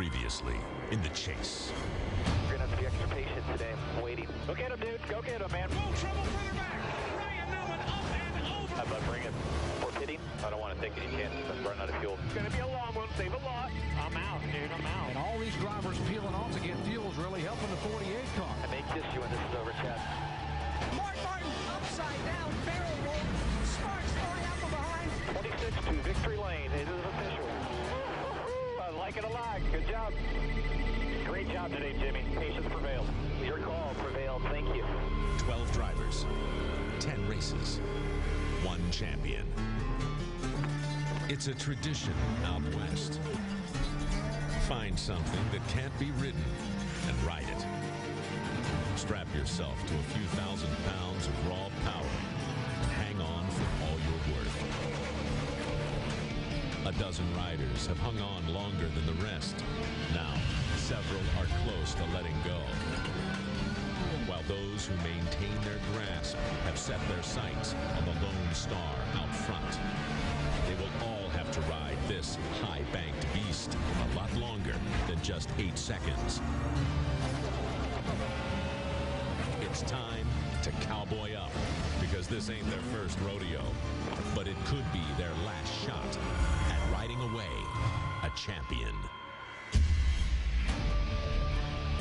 Previously in the chase. You're going to have to be extra patient today. I'm waiting. Go get him, dude. Go get him, man. Whoa, trouble further back. Ryan Newman up and over. How about bring it? For pitting? I don't want to take any chances. I'm running out of fuel. It's going to be a long one. Save a lot. I'm out, dude. I'm out. And all these drivers peeling off to get fuel is really helping the 48 car. I may kiss you when this is over, Chad. Mark Martin upside down barrel roll. Sparks flying out from behind. 26 to victory lane. It is official. I like it a lot. Good job. Great job today, Jimmy. Patience prevailed. Your call prevailed. Thank you. 12 drivers, 10 races, 1 champion. It's a tradition out west. Find something that can't be ridden and ride it. Strap yourself to a few thousand pounds of raw power and hang on for all you're worth. A dozen riders have hung on longer than the rest. Now, several are close to letting go. While those who maintain their grasp have set their sights on the lone star out front. They will all have to ride this high-banked beast a lot longer than just 8 seconds. It's time to cowboy up, because this ain't their first rodeo, but it could be their last shot at riding away a champion.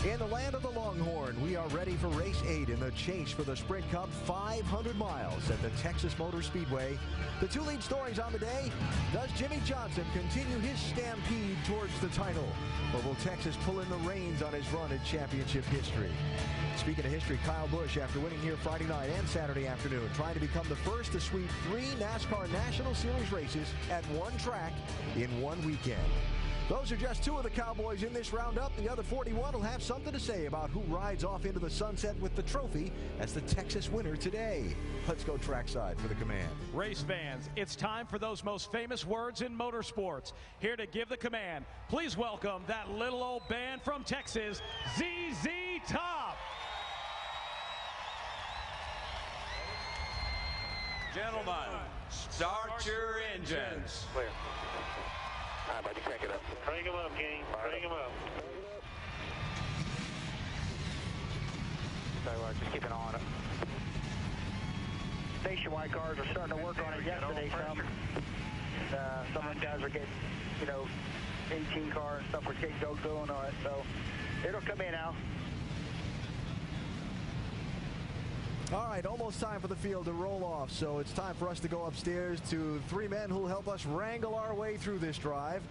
In the land of the Longhorn, we are ready for race 8 in the chase for the Sprint Cup 500 miles at the Texas Motor Speedway. The 2 lead stories on the day: does Jimmy Johnson continue his stampede towards the title, or will Texas pull in the reins on his run in championship history? Speaking of history, Kyle Busch, after winning here Friday night and Saturday afternoon, trying to become the first to sweep 3 NASCAR National Series races at one track in one weekend. Those are just 2 of the Cowboys in this roundup. The other 41 will have something to say about who rides off into the sunset with the trophy as the Texas winner today. Let's go trackside for the command. Race fans, it's time for those most famous words in motorsports. Here to give the command, please welcome that little old band from Texas, ZZ Top. Gentlemen, start your engines. Clear. All right, buddy, crank it up. Crank him up, King. Crank him up. So just keep an eye on it. Nationwide cars are starting to work on it yesterday. Some of the guys are getting, 18 car and stuff. We're getting going on it, so it'll come in now. All right, almost time for the field to roll off, so it's time for us to go upstairs to 3 men who will help us wrangle our way through this drive.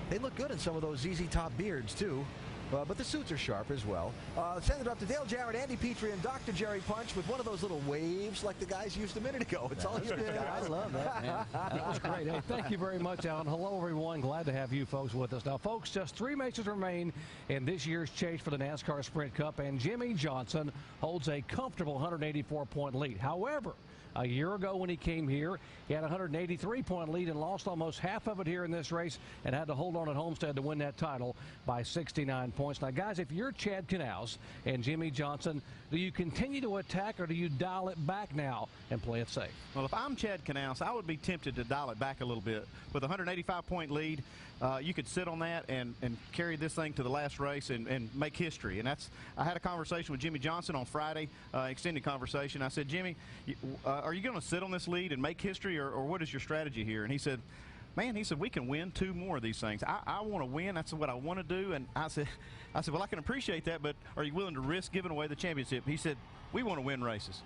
They look good in some of those ZZ Top beards, too. But the suits are sharp as well. Send it up to Dale Jarrett, Andy Petrie, and Dr. Jerry Punch with one of those little waves like the guys used a minute ago. It's all yours, guys. I love that, man. That was great. Hey, thank you very much, Alan. Hello, everyone. Glad to have you folks with us. Now, folks, just 3 races remain in this year's chase for the NASCAR Sprint Cup, and Jimmy Johnson holds a comfortable 184-point lead. However, a year ago when he came here, he had a 183-point lead and lost almost half of it here in this race and had to hold on at Homestead to win that title by 69 points. Now, guys, if you're Chad Knaus and Jimmy Johnson, do you continue to attack or do you dial it back now and play it safe? Well, if I'm Chad Knaus, I would be tempted to dial it back a little bit. With a 185-point lead, you could sit on that and carry this thing to the last race and make history. And I had a conversation with Jimmy Johnson on Friday, extended conversation. I said, Jimmy, are you going to sit on this lead and make history, or what is your strategy here? And he said, man, we can win 2 more of these things. I want to win. That's what I want to do. And I said, well, I can appreciate that, but are you willing to risk giving away the championship? He said, we want to win races.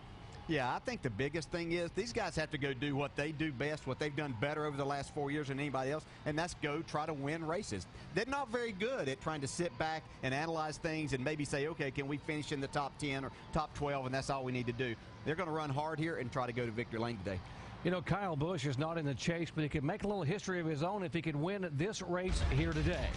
Yeah, I think the biggest thing is these guys have to go do what they do best, what they've done better over the last 4 years than anybody else, and that's go try to win races. They're not very good at trying to sit back and analyze things and maybe say, okay, can we finish in the top 10 or top 12, and that's all we need to do. They're going to run hard here and try to go to victory lane today. You know, Kyle Busch is not in the chase, but he could make a little history of his own if he could win this race here today.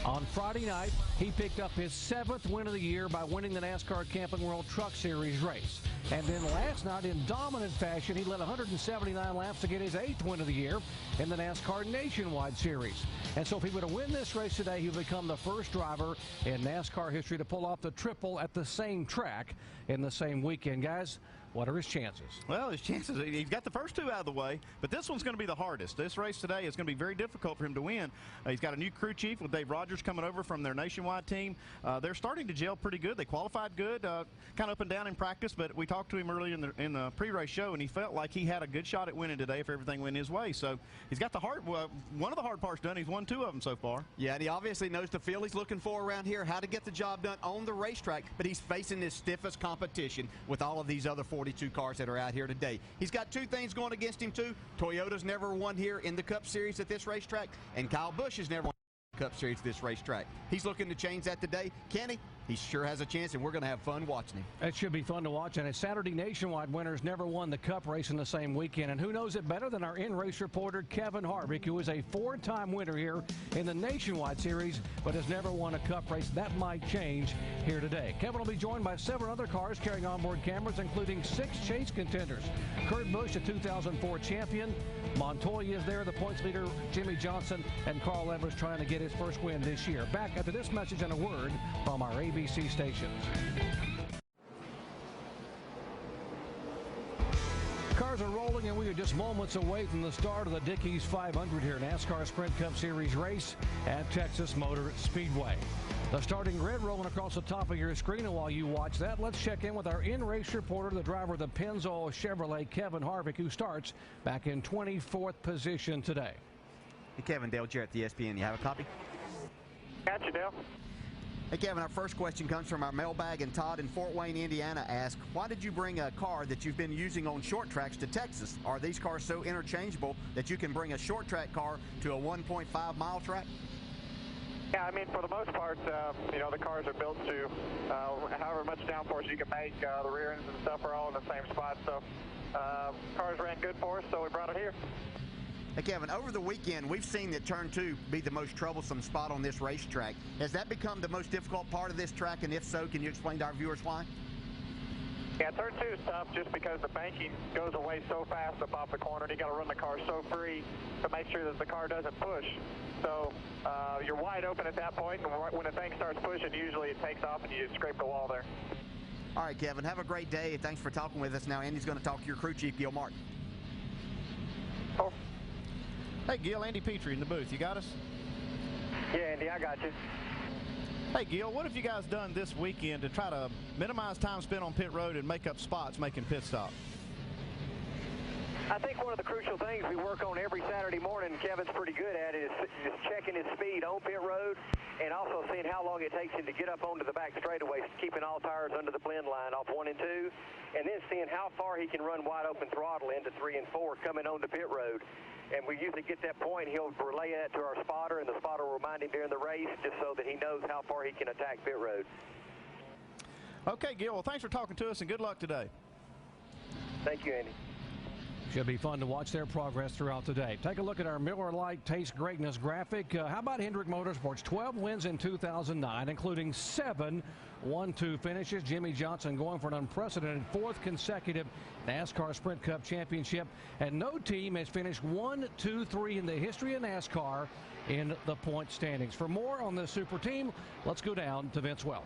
On Friday night, he picked up his 7th win of the year by winning the NASCAR Camping World Truck Series race. And then last night, in dominant fashion, he led 179 laps to get his 8th win of the year in the NASCAR Nationwide Series. And so if he were to win this race today, he would become the first driver in NASCAR history to pull off the triple at the same track in the same weekend. Guys, what are his chances? Well, his chances, he's got the first two out of the way, but this one's going to be the hardest. This race today is going to be very difficult for him to win. He's got a new crew chief with Dave Rogers coming over from their Nationwide team. They're starting to gel pretty good. They qualified good, kind of up and down in practice, but we talked to him earlier in the pre-race show, and he felt like he had a good shot at winning today if everything went his way. So he's got the one of the hard parts done. He's won 2 of them so far. Yeah, and he obviously knows the feel he's looking for around here, how to get the job done on the racetrack, but he's facing his stiffest competition with all of these other 42 cars that are out here today. He's got 2 things going against him, too. Toyota's never won here in the Cup Series at this racetrack, and Kyle Busch has never won Cup Series at this racetrack. He's looking to change that today. Can he? He sure has a chance, and we're going to have fun watching him. It should be fun to watch. And a Saturday Nationwide winners never won the Cup race in the same weekend. And who knows it better than our in-race reporter, Kevin Harvick, who is a 4-time winner here in the Nationwide Series, but has never won a Cup race. That might change here today. Kevin will be joined by 7 other cars carrying onboard cameras, including 6 chase contenders. Kurt Busch, a 2004 champion. Montoya is there, the points leader, Jimmy Johnson, and Carl Edwards trying to get his first win this year. Back after this message and a word from our ABC stations. Cars are rolling, and we are just moments away from the start of the Dickies 500 here, NASCAR Sprint Cup Series race at Texas Motor Speedway. The starting grid rolling across the top of your screen, and while you watch that, let's check in with our in-race reporter, the driver of the Pennzoil Chevrolet, Kevin Harvick, who starts back in 24th position today. Hey, Kevin, Dale Jarrett, the ESPN. You have a copy? Got you, Dale. Hey, Kevin, our first question comes from our mailbag, and Todd in Fort Wayne, Indiana asked, why did you bring a car that you've been using on short tracks to Texas? Are these cars so interchangeable that you can bring a short track car to a 1.5-mile track? Yeah, I mean, for the most part, you know, the cars are built to however much downforce you can make. The rear ends and stuff are all in the same spot, so cars ran good for us, so we brought it here. Hey, Kevin, over the weekend, we've seen that Turn 2 be the most troublesome spot on this racetrack. Has that become the most difficult part of this track, and if so, can you explain to our viewers why? Yeah, Turn 2 is tough just because the banking goes away so fast up off the corner, and you got to run the car so free to make sure that the car doesn't push. So you're wide open at that point, and when the thing starts pushing, usually it takes off and you just scrape the wall there. All right, Kevin, have a great day. Thanks for talking with us. Now, Andy's going to talk to your crew chief, Gil Martin. Oh. Hey, Gil, Andy Petrie in the booth. You got us? Yeah, Andy, I got you. Hey, Gil, what have you guys done this weekend to try to minimize time spent on pit road and make up spots making pit stops? I think one of the crucial things we work on every Saturday morning, Kevin's pretty good at it, is checking his speed on pit road and also seeing how long it takes him to get up onto the back straightaway, keeping all tires under the blend line off 1 and 2, and then seeing how far he can run wide open throttle into 3 and 4 coming onto pit road. And we usually get that point, he'll relay that to our spotter, and the spotter will remind him during the race just so that he knows how far he can attack pit road. Okay, Gil, well, thanks for talking to us, and good luck today. Thank you, Andy. Should be fun to watch their progress throughout the day. Take a look at our Miller Lite Taste Greatness graphic. How about Hendrick Motorsports? 12 wins in 2009, including 7 1-2 finishes. Jimmy Johnson going for an unprecedented 4th consecutive NASCAR Sprint Cup championship. And no team has finished 1, 2, 3 in the history of NASCAR in the point standings. For more on this super team, let's go down to Vince Welch.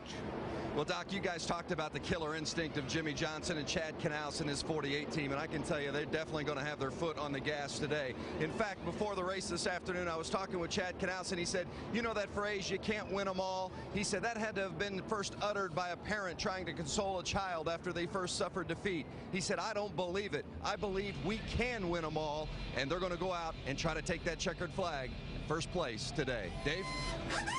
Well, Doc, you guys talked about the killer instinct of Jimmy Johnson and Chad Knaus and his 48 team, and I can tell you they're definitely going to have their foot on the gas today. In fact, before the race this afternoon, I was talking with Chad Knaus, and he said, you know that phrase, you can't win them all? He said that had to have been first uttered by a parent trying to console a child after they first suffered defeat. He said, I don't believe it. I believe we can win them all, and they're going to go out and try to take that checkered flag. First place today. Dave?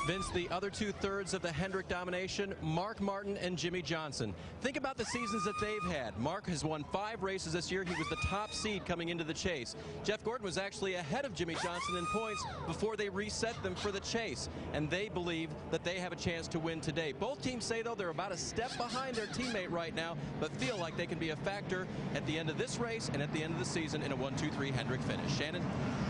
Vince, the other 2/3 of the Hendrick domination, Mark Martin and Jimmy Johnson. Think about the seasons that they've had. Mark has won 5 races this year. He was the top seed coming into the chase. Jeff Gordon was actually ahead of Jimmy Johnson in points before they reset them for the chase, and they believe that they have a chance to win today. Both teams say, though, they're about a step behind their teammate right now, but feel like they can be a factor at the end of this race and at the end of the season in a 1-2-3 Hendrick finish. Shannon?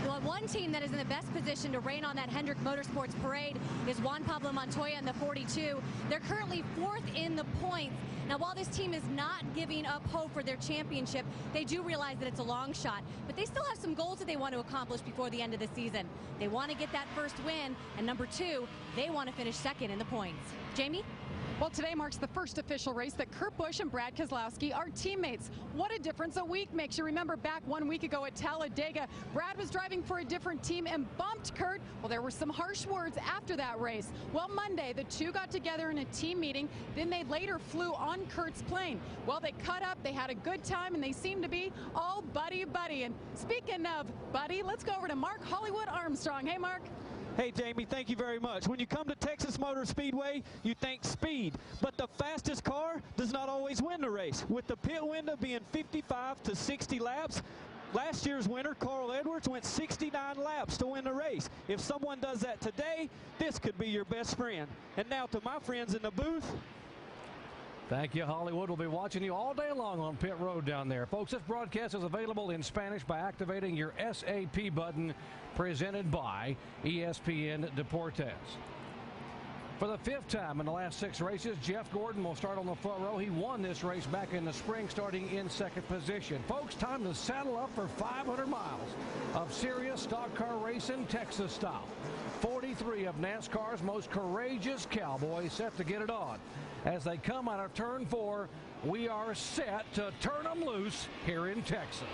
Well, one team that is in the best position to reign on that Hendrick Motorsports parade is Juan Pablo Montoya in the 42. They're currently 4th in the points. Now, while this team is not giving up hope for their championship, they do realize that it's a long shot, but they still have some goals that they want to accomplish before the end of the season. They want to get that first win, and number 2, they want to finish 2nd in the points. Jamie? Well, today marks the first official race that Kurt Busch and Brad Keselowski are teammates. What a difference a week makes. You remember back 1 week ago at Talladega, Brad was driving for a different team and bumped Kurt. Well, there were some harsh words after that race. Well, Monday, the two got together in a team meeting. Then they later flew on Kurt's plane. Well, they cut up, they had a good time, and they seemed to be all buddy-buddy. And speaking of buddy, let's go over to Mark Hollywood Armstrong. Hey, Mark. Hey, Jamie, thank you very much. When you come to Texas Motor Speedway, you think speed, but the fastest car does not always win the race. With the pit window being 55 to 60 laps, last year's winner, Carl Edwards, went 69 laps to win the race. If someone does that today, this could be your best friend. And now to my friends in the booth. Thank you, Hollywood. We'll be watching you all day long on pit road down there. Folks, this broadcast is available in Spanish by activating your SAP button, presented by ESPN Deportes. For the 5th time in the last 6 races, Jeff Gordon will start on the front row. He won this race back in the spring, starting in 2nd position. Folks, time to saddle up for 500 miles of serious stock car racing, Texas style. 43 of NASCAR's most courageous cowboys set to get it on. As they come out of turn 4, we are set to turn them loose here in Texas.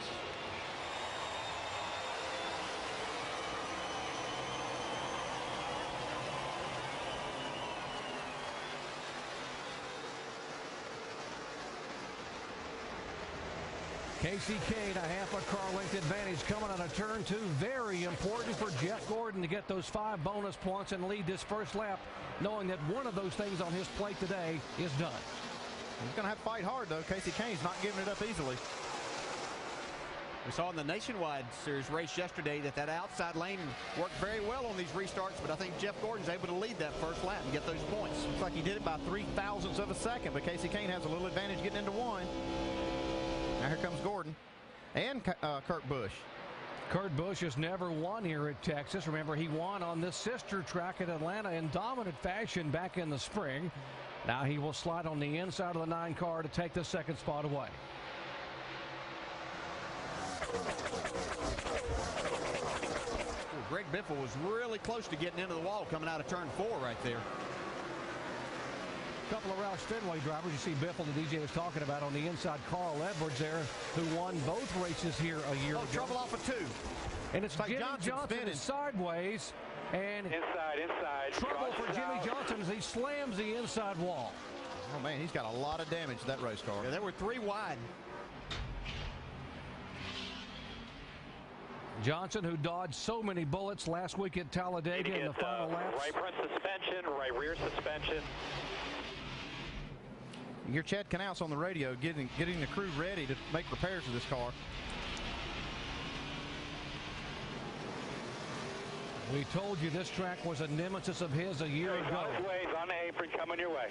Casey Kane, a half a car length advantage coming out of turn 2. Very important for Jeff Gordon to get those 5 bonus points and lead this first lap, knowing that one of those things on his plate today is done. He's going to have to fight hard, though. Casey Kane's not giving it up easily. We saw in the Nationwide Series race yesterday that outside lane worked very well on these restarts, but I think Jeff Gordon's able to lead that first lap and get those points. Looks like he did it by 0.03 of a second, but Casey Kane has a little advantage getting into 1. Now here comes Gordon and Kurt Busch. Kurt Busch has never won here at Texas. Remember, he won on this sister track at Atlanta in dominant fashion back in the spring. Now he will slide on the inside of the 9 car to take the 2nd spot away. Greg Biffle was really close to getting into the wall coming out of turn 4 right there. A couple of Roush Fenway drivers. You see Biffle, the DJ is talking about on the inside. Carl Edwards there, who won both races here a year ago. Trouble off of 2. And it's like Jimmy Johnson sideways. And inside. Trouble for Jimmy Johnson as he slams the inside wall. Oh, man, he's got a lot of damage to that race car. Yeah, there were 3 wide. Johnson, who dodged so many bullets last week at Talladega in the final laps. Right front suspension, right rear suspension. You hear Chad Knaus on the radio getting the crew ready to make repairs to this car. We told you this track was a nemesis of his a year ago. Waves on the apron coming your way.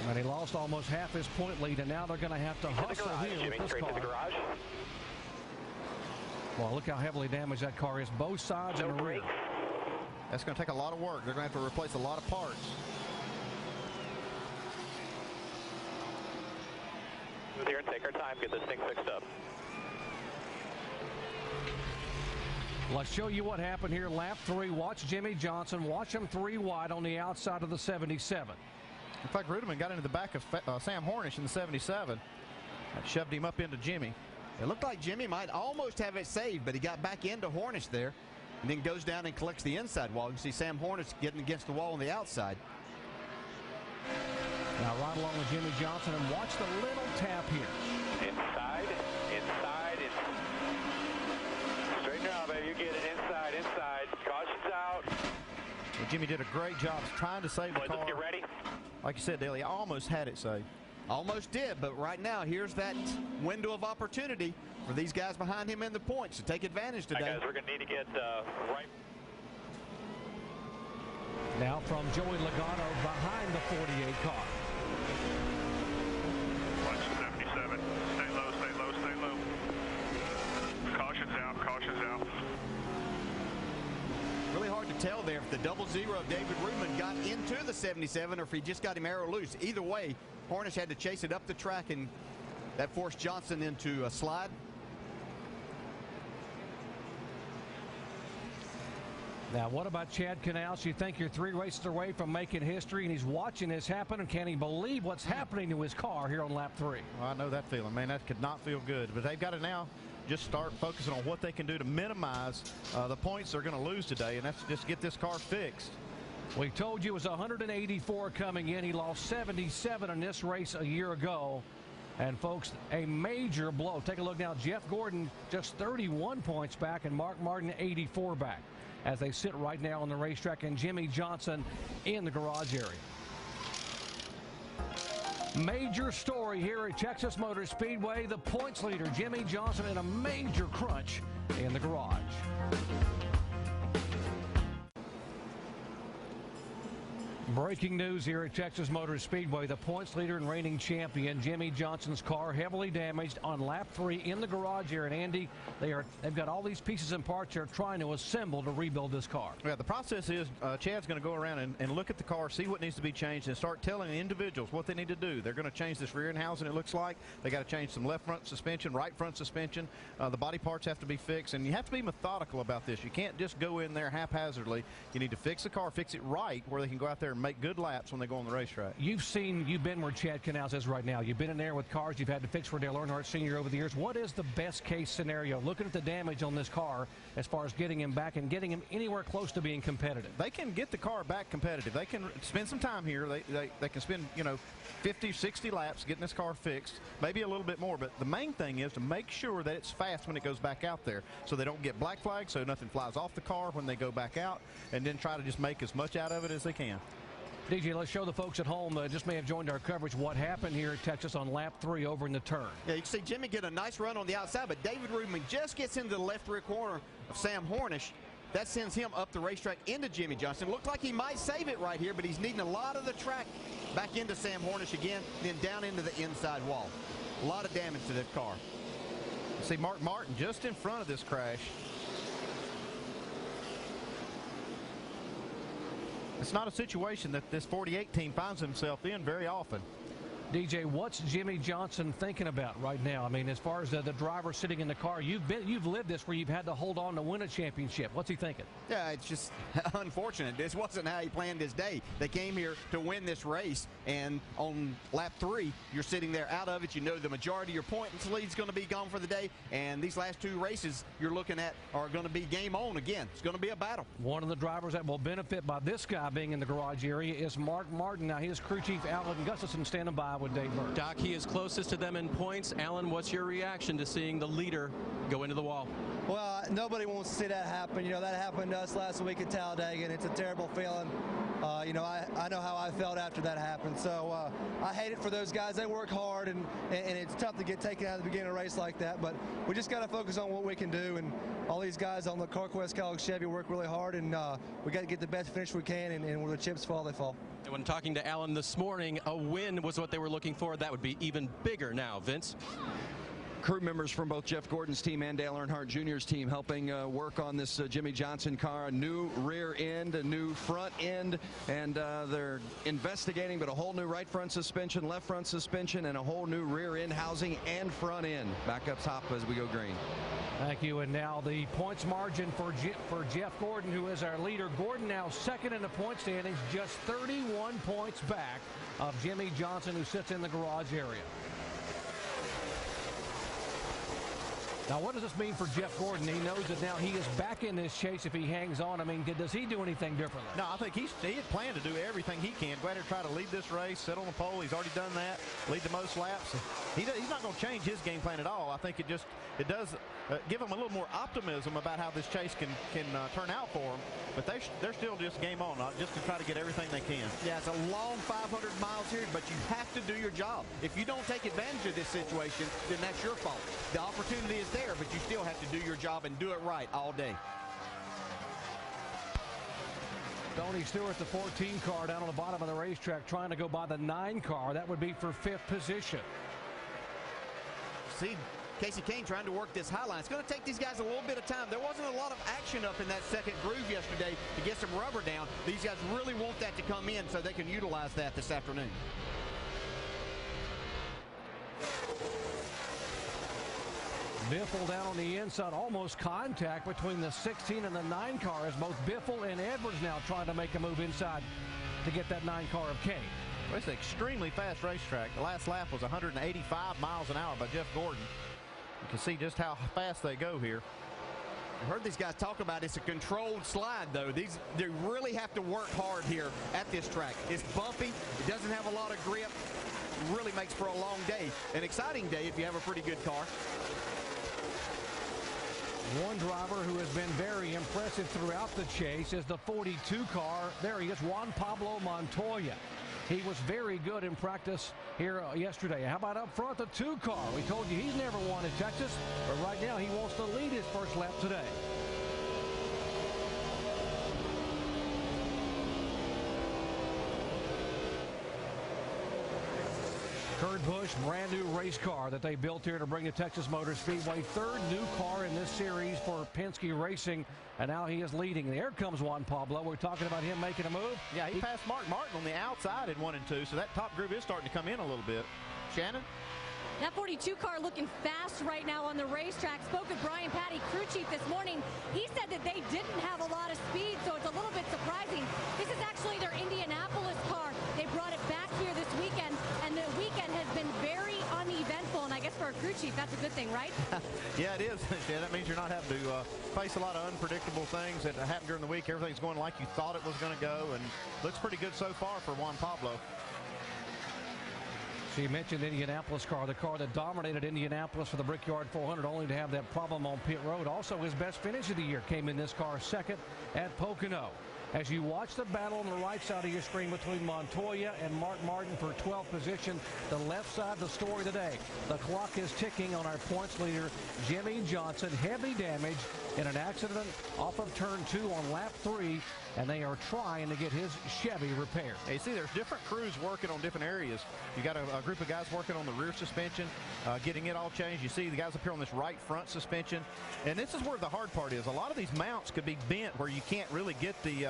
And he lost almost half his point lead, and now they're going to have to hustle here with this car. To the garage. Well, look how heavily damaged that car is, both sides and the rear. That's going to take a lot of work. They're going to have to replace a lot of parts. Move here and take our time, get this thing fixed up. Let's show you what happened here. Lap 3. Watch Jimmy Johnson. Watch him 3 wide on the outside of the 77. In fact, Rudeman got into the back of Sam Hornish in the 77. That shoved him up into Jimmy. It looked like Jimmy might almost have it saved, but he got back into Hornish there and then goes down and collects the inside wall. You see Sam Hornish getting against the wall on the outside. Now right along with Jimmy Johnson, and watch the little tap here. Inside. Straighten her out, baby. You get it inside. Caution's out. Well, Jimmy did a great job trying to save the car. Let's get ready. Like you said, Dale, he almost had it saved. Almost did, but right now, here's that window of opportunity for these guys behind him in the points to take advantage today. Guys, we're going to need to get right. Now from Joey Logano behind the 48 car. Watch 77. Stay low. Caution's out. tell there if the 00 of David Rudman got into the 77 or if he just got him arrow loose. Either way, Hornish had to chase it up the track, and that forced Johnson into a slide. Now, what about Chad Knaus? You think you're 3 races away from making history, and he's watching this happen, and can he believe what's happening to his car here on lap 3? Well, I know that feeling, man. That could not feel good. But they've got to now just start focusing on what they can do to minimize the points they're going to lose today, and that's just get this car fixed. We told you it was 184 coming in. He lost 77 in this race a year ago. And, folks, a major blow. Take a look now. Jeff Gordon just 31 points back, and Mark Martin 84 back, as they sit right now on the racetrack, and Jimmy Johnson in the garage area. Major story here at Texas Motor Speedway. The points leader, Jimmy Johnson, in a major crunch in the garage. Breaking news here at Texas Motor Speedway. The points leader and reigning champion, Jimmy Johnson's car, heavily damaged on lap 3 in the garage here. And Andy, they've got all these pieces and parts they're trying to assemble to rebuild this car. Yeah, the process is Chad's going to go around and look at the car, see what needs to be changed, and start telling the individuals what they need to do. They're going to change this rear end housing, it looks like. They got to change some left front suspension, right front suspension. The body parts have to be fixed, and you have to be methodical about this. You can't just go in there haphazardly. You need to fix the car, fix it right, where they can go out there and make good laps when they go on the racetrack. You've been where Chad Knaus is right now. You've been in there with cars you've had to fix for Dale Earnhardt Sr. over the years. What is the best case scenario, looking at the damage on this car, as far as getting him back and getting him anywhere close to being competitive? They can get the car back competitive. They can spend some time here. They can spend, 50, 60 laps getting this car fixed, maybe a little bit more. But the main thing is to make sure that it's fast when it goes back out there, so they don't get black flags, so nothing flies off the car when they go back out, and then try to just make as much out of it as they can. DJ, let's show the folks at home that just may have joined our coverage what happened here at Texas on lap 3 over in the turn. Yeah, you can see Jimmy get a nice run on the outside, but David Rudman just gets into the left rear corner of Sam Hornish. That sends him up the racetrack into Jimmy Johnson. Looked like he might save it right here, but he's needing a lot of the track back into Sam Hornish again, then down into the inside wall. A lot of damage to that car. See Mark Martin just in front of this crash. It's not a situation that this 48 team finds himself in very often. DJ, what's Jimmy Johnson thinking about right now? I mean, as far as the driver sitting in the car, you've lived this where you've had to hold on to win a championship. What's he thinking? Yeah, it's just unfortunate. This wasn't how he planned his day. They came here to win this race, and on lap 3, you're sitting there out of it. You know the majority of your points lead is going to be gone for the day, and these last 2 races you're looking at are going to be game on again. It's going to be a battle. One of the drivers that will benefit by this guy being in the garage area is Mark Martin. Now, his crew chief, Alan Gustafson, standing by with Dave Burke. Doc, he is closest to them in points. Alan, what's your reaction to seeing the leader go into the wall? Well, nobody wants to see that happen. That happened to us last week at Talladega, and it's a terrible feeling. I know how I felt after that happened. So I hate it for those guys. They work hard, and it's tough to get taken out at the beginning of a race like that. But we just got to focus on what we can do. And all these guys on the CarQuest College Chevy work really hard, and we got to get the best finish we can. And where the chips fall, they fall. And when talking to Alan this morning, a win was what they were looking for. That would be even bigger now, Vince. Crew members from both Jeff Gordon's team and Dale Earnhardt Jr.'s team helping work on this Jimmy Johnson car. A new rear end, a new front end, and they're investigating, but a whole new right front suspension, left front suspension, and a whole new rear end housing and front end. Back up top as we go green. Thank you. And now the points margin for Jeff Gordon, who is our leader. Gordon now second in the point standings, just 31 points back of Jimmy Johnson, who sits in the garage area. Now, what does this mean for Jeff Gordon? He knows that now he is back in this chase if he hangs on. I mean, does he do anything differently? No, I think he had planned to do everything he can. Go ahead and try to lead this race, sit on the pole. He's already done that, lead the most laps. He's not going to change his game plan at all. I think it does give him a little more optimism about how this chase can turn out for him. But they're still just game on, just to try to get everything they can. Yeah, it's a long 500 miles here, but you have to do your job. If you don't take advantage of this situation, then that's your fault. The opportunity is there, but you still have to do your job and do it right all day. Tony Stewart, the 14 car, down on the bottom of the racetrack, trying to go by the 9 car. That would be for 5th position. See, Casey Kane trying to work this high line. It's going to take these guys a little bit of time. There wasn't a lot of action up in that second groove yesterday to get some rubber down. These guys really want that to come in so they can utilize that this afternoon. Biffle down on the inside, almost contact between the 16 and the 9 car as both Biffle and Edwards now trying to make a move inside to get that 9 car of Kane. Well, it's an extremely fast racetrack. The last lap was 185 miles an hour by Jeff Gordon. You can see just how fast they go here. I heard these guys talk about it's a controlled slide, though. They really have to work hard here at this track. It's bumpy. It doesn't have a lot of grip. It really makes for a long day. An exciting day if you have a pretty good car. One driver who has been very impressive throughout the chase is the 42 car. There he is, Juan Pablo Montoya. He was very good in practice here yesterday. How about up front, the 2 car? We told you he's never won at Texas, but right now he wants to lead his first lap today. Kurt Busch, brand new race car that they built here to bring to Texas Motor Speedway. 3rd new car in this series for Penske Racing, and now he is leading. There comes Juan Pablo. We're talking about him making a move. Yeah, he passed Mark Martin on the outside in 1 and 2, so that top group is starting to come in a little bit. Shannon? That 42 car looking fast right now on the racetrack. Spoke with Brian Patty, crew chief, this morning. He said that they didn't have a lot of speed, so it's a little bit surprising. This is actually their Indianapolis car. They brought it back here this weekend, and the weekend has been very uneventful, and I guess for a crew chief, that's a good thing, right? Yeah, it is. Yeah, that means you're not having to face a lot of unpredictable things that happen during the week. Everything's going like you thought it was going to go, and looks pretty good so far for Juan Pablo. She mentioned Indianapolis car, the car that dominated Indianapolis for the Brickyard 400, only to have that problem on pit road. Also, his best finish of the year came in this car, 2nd at Pocono. As you watch the battle on the right side of your screen between Montoya and Mark Martin for 12th position, the left side of the story today. The clock is ticking on our points leader, Jimmy Johnson. Heavy damage in an accident off of turn 2 on lap 3, and they are trying to get his Chevy repaired. Hey, see, there's different crews working on different areas. You got a group of guys working on the rear suspension, getting it all changed. You see the guys up here on this right front suspension, and this is where the hard part is. A lot of these mounts could be bent where you can't really get the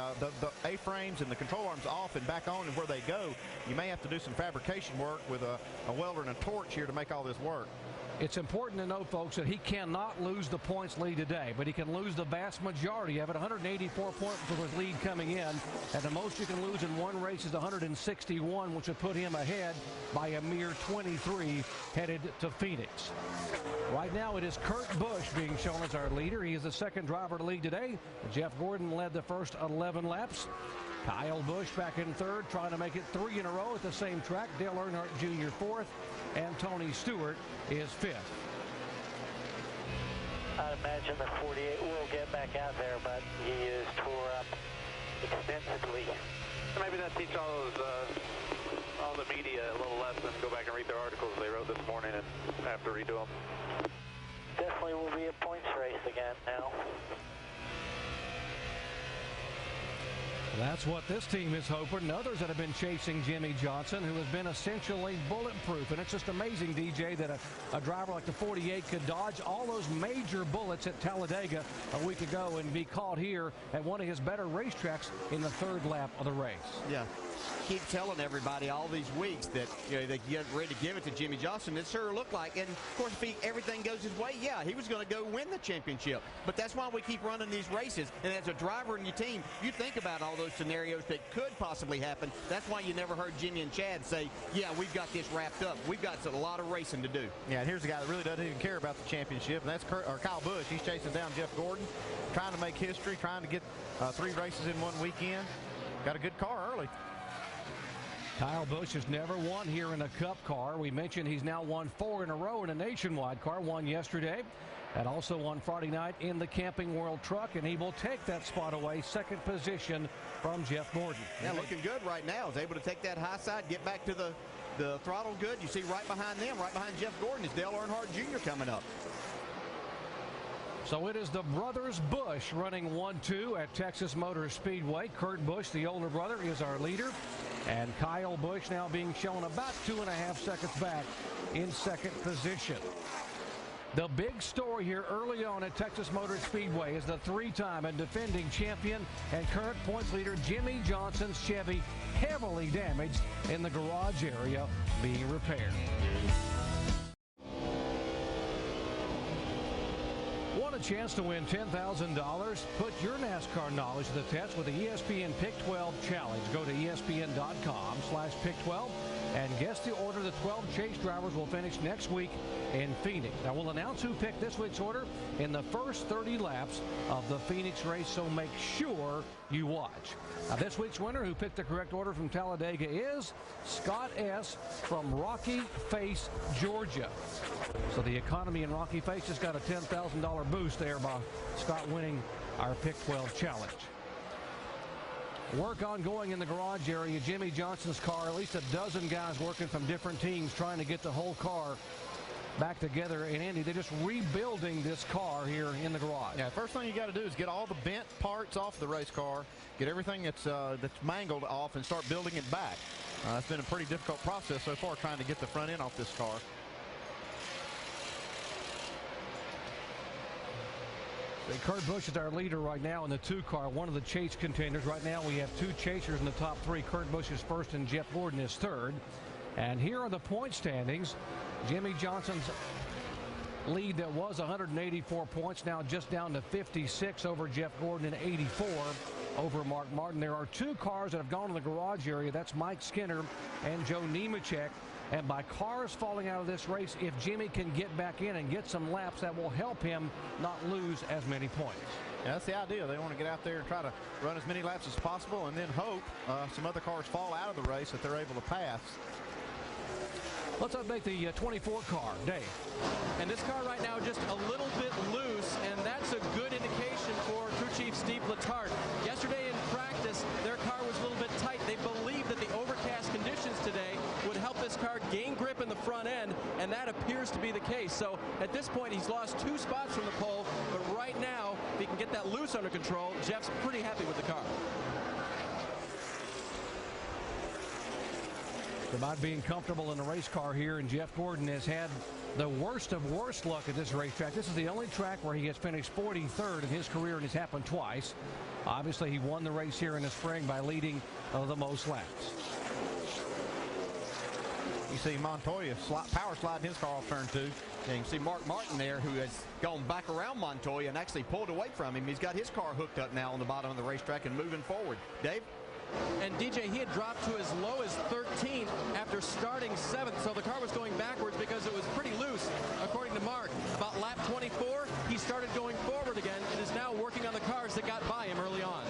A-frames and the control arms off and back on, and where they go, you may have to do some fabrication work with a welder and a torch here to make all this work. It's important to know, folks, that he cannot lose the points lead today, but he can lose the vast majority of it. 184 points was his lead coming in, and the most you can lose in one race is 161, which would put him ahead by a mere 23 headed to Phoenix. Right now it is Kurt Busch being shown as our leader. He is the 2nd driver to lead today. Jeff Gordon led the first 11 laps. Kyle Busch back in 3rd, trying to make it 3 in a row at the same track. Dale Earnhardt Jr. 4th, and Tony Stewart is 5th. I'd imagine the 48 will get back out there, but he is tore up extensively. Maybe that teach all the media a little lesson. Go back and read their articles they wrote this morning and have to redo them. Definitely will be a points race again now. That's what this team is hoping, and others that have been chasing Jimmy Johnson, who has been essentially bulletproof. And it's just amazing, DJ, that a driver like the 48 could dodge all those major bullets at Talladega a week ago and be caught here at one of his better racetracks in the 3rd lap of the race. Yeah. Keep telling everybody all these weeks that they get ready to give it to Jimmy Johnson. It sure looked like, and of course, if everything goes his way, yeah, he was going to go win the championship. But that's why we keep running these races. And as a driver in your team, you think about all those scenarios that could possibly happen. That's why you never heard Jimmy and Chad say, yeah, we've got this wrapped up. We've got a lot of racing to do. Yeah, and here's a guy that really doesn't even care about the championship, and that's Kyle Busch. He's chasing down Jeff Gordon, trying to make history, trying to get 3 races in one weekend. Got a good car early. Kyle Busch has never won here in a Cup car. We mentioned he's now won 4 in a row in a Nationwide car, won yesterday, and also won Friday night in the Camping World Truck, and he will take that spot away, 2nd position from Jeff Gordon. Yeah, looking good right now. Is able to take that high side, get back to the throttle good. You see right behind them, right behind Jeff Gordon, is Dale Earnhardt Jr. coming up. So it is the brothers Busch running 1-2 at Texas Motor Speedway. Kurt Busch, the older brother, is our leader. And Kyle Busch now being shown about 2.5 seconds back in 2nd position. The big story here early on at Texas Motor Speedway is the three-time and defending champion and current points leader Jimmie Johnson's Chevy heavily damaged in the garage area being repaired. Want a chance to win $10,000? Put your NASCAR knowledge to the test with the ESPN Pick 12 Challenge. Go to ESPN.com/Pick12 and guess the order the 12 chase drivers will finish next week in Phoenix. Now, we'll announce who picked this week's order in the first 30 laps of the Phoenix race, so make sure you watch. Now, this week's winner who picked the correct order from Talladega is Scott S. from Rocky Face, Georgia. So the economy in Rocky Face just got a $10,000 boost there by Scott winning our Pick 12 Challenge. Work ongoing in the garage area. Jimmie Johnson's car, at least a dozen guys working from different teams trying to get the whole car back together. And Andy, they're just rebuilding this car here in the garage. Yeah, first thing you got to do is get all the bent parts off the race car, get everything that's mangled off, and start building it back. It's been a pretty difficult process so far trying to get the front end off this car. Kurt Busch is our leader right now in the 2 car, one of the chase contenders. Right now we have 2 chasers in the top 3. Kurt Busch is first and Jeff Gordon is third. And here are the point standings. Jimmie Johnson's lead that was 184 points, now just down to 56 over Jeff Gordon and 84 over Mark Martin. There are 2 cars that have gone to the garage area. That's Mike Skinner and Joe Nemechek. And by cars falling out of this race, if Jimmie can get back in and get some laps, that will help him not lose as many points. Yeah, that's the idea. They want to get out there and try to run as many laps as possible and then hope some other cars fall out of the race that they're able to pass. Let's update the 24 car. Dave. And this car right now just a little bit loose, and that's a good indication for crew chief Steve Letarte. Yesterday in practice, their car was a little bit tight. They believed that the overcast conditions today would help this car gain grip in the front end, and that appears to be the case. So at this point, he's lost 2 spots from the pole, but right now, if he can get that loose under control, Jeff's pretty happy with the car. About being comfortable in the race car here, and Jeff Gordon has had the worst of worst luck at this racetrack. This is the only track where he has finished 43rd in his career, and it's happened twice. Obviously, he won the race here in the spring by leading the most laps. You see Montoya power sliding his car off turn 2. And you can see Mark Martin there, who has gone back around Montoya and actually pulled away from him. He's got his car hooked up now on the bottom of the racetrack and moving forward. Dave? And DJ, he had dropped to as low as 13th after starting 7th, so the car was going backwards because it was pretty loose, according to Mark. About lap 24, he started going forward again and is now working on the cars that got by him early on.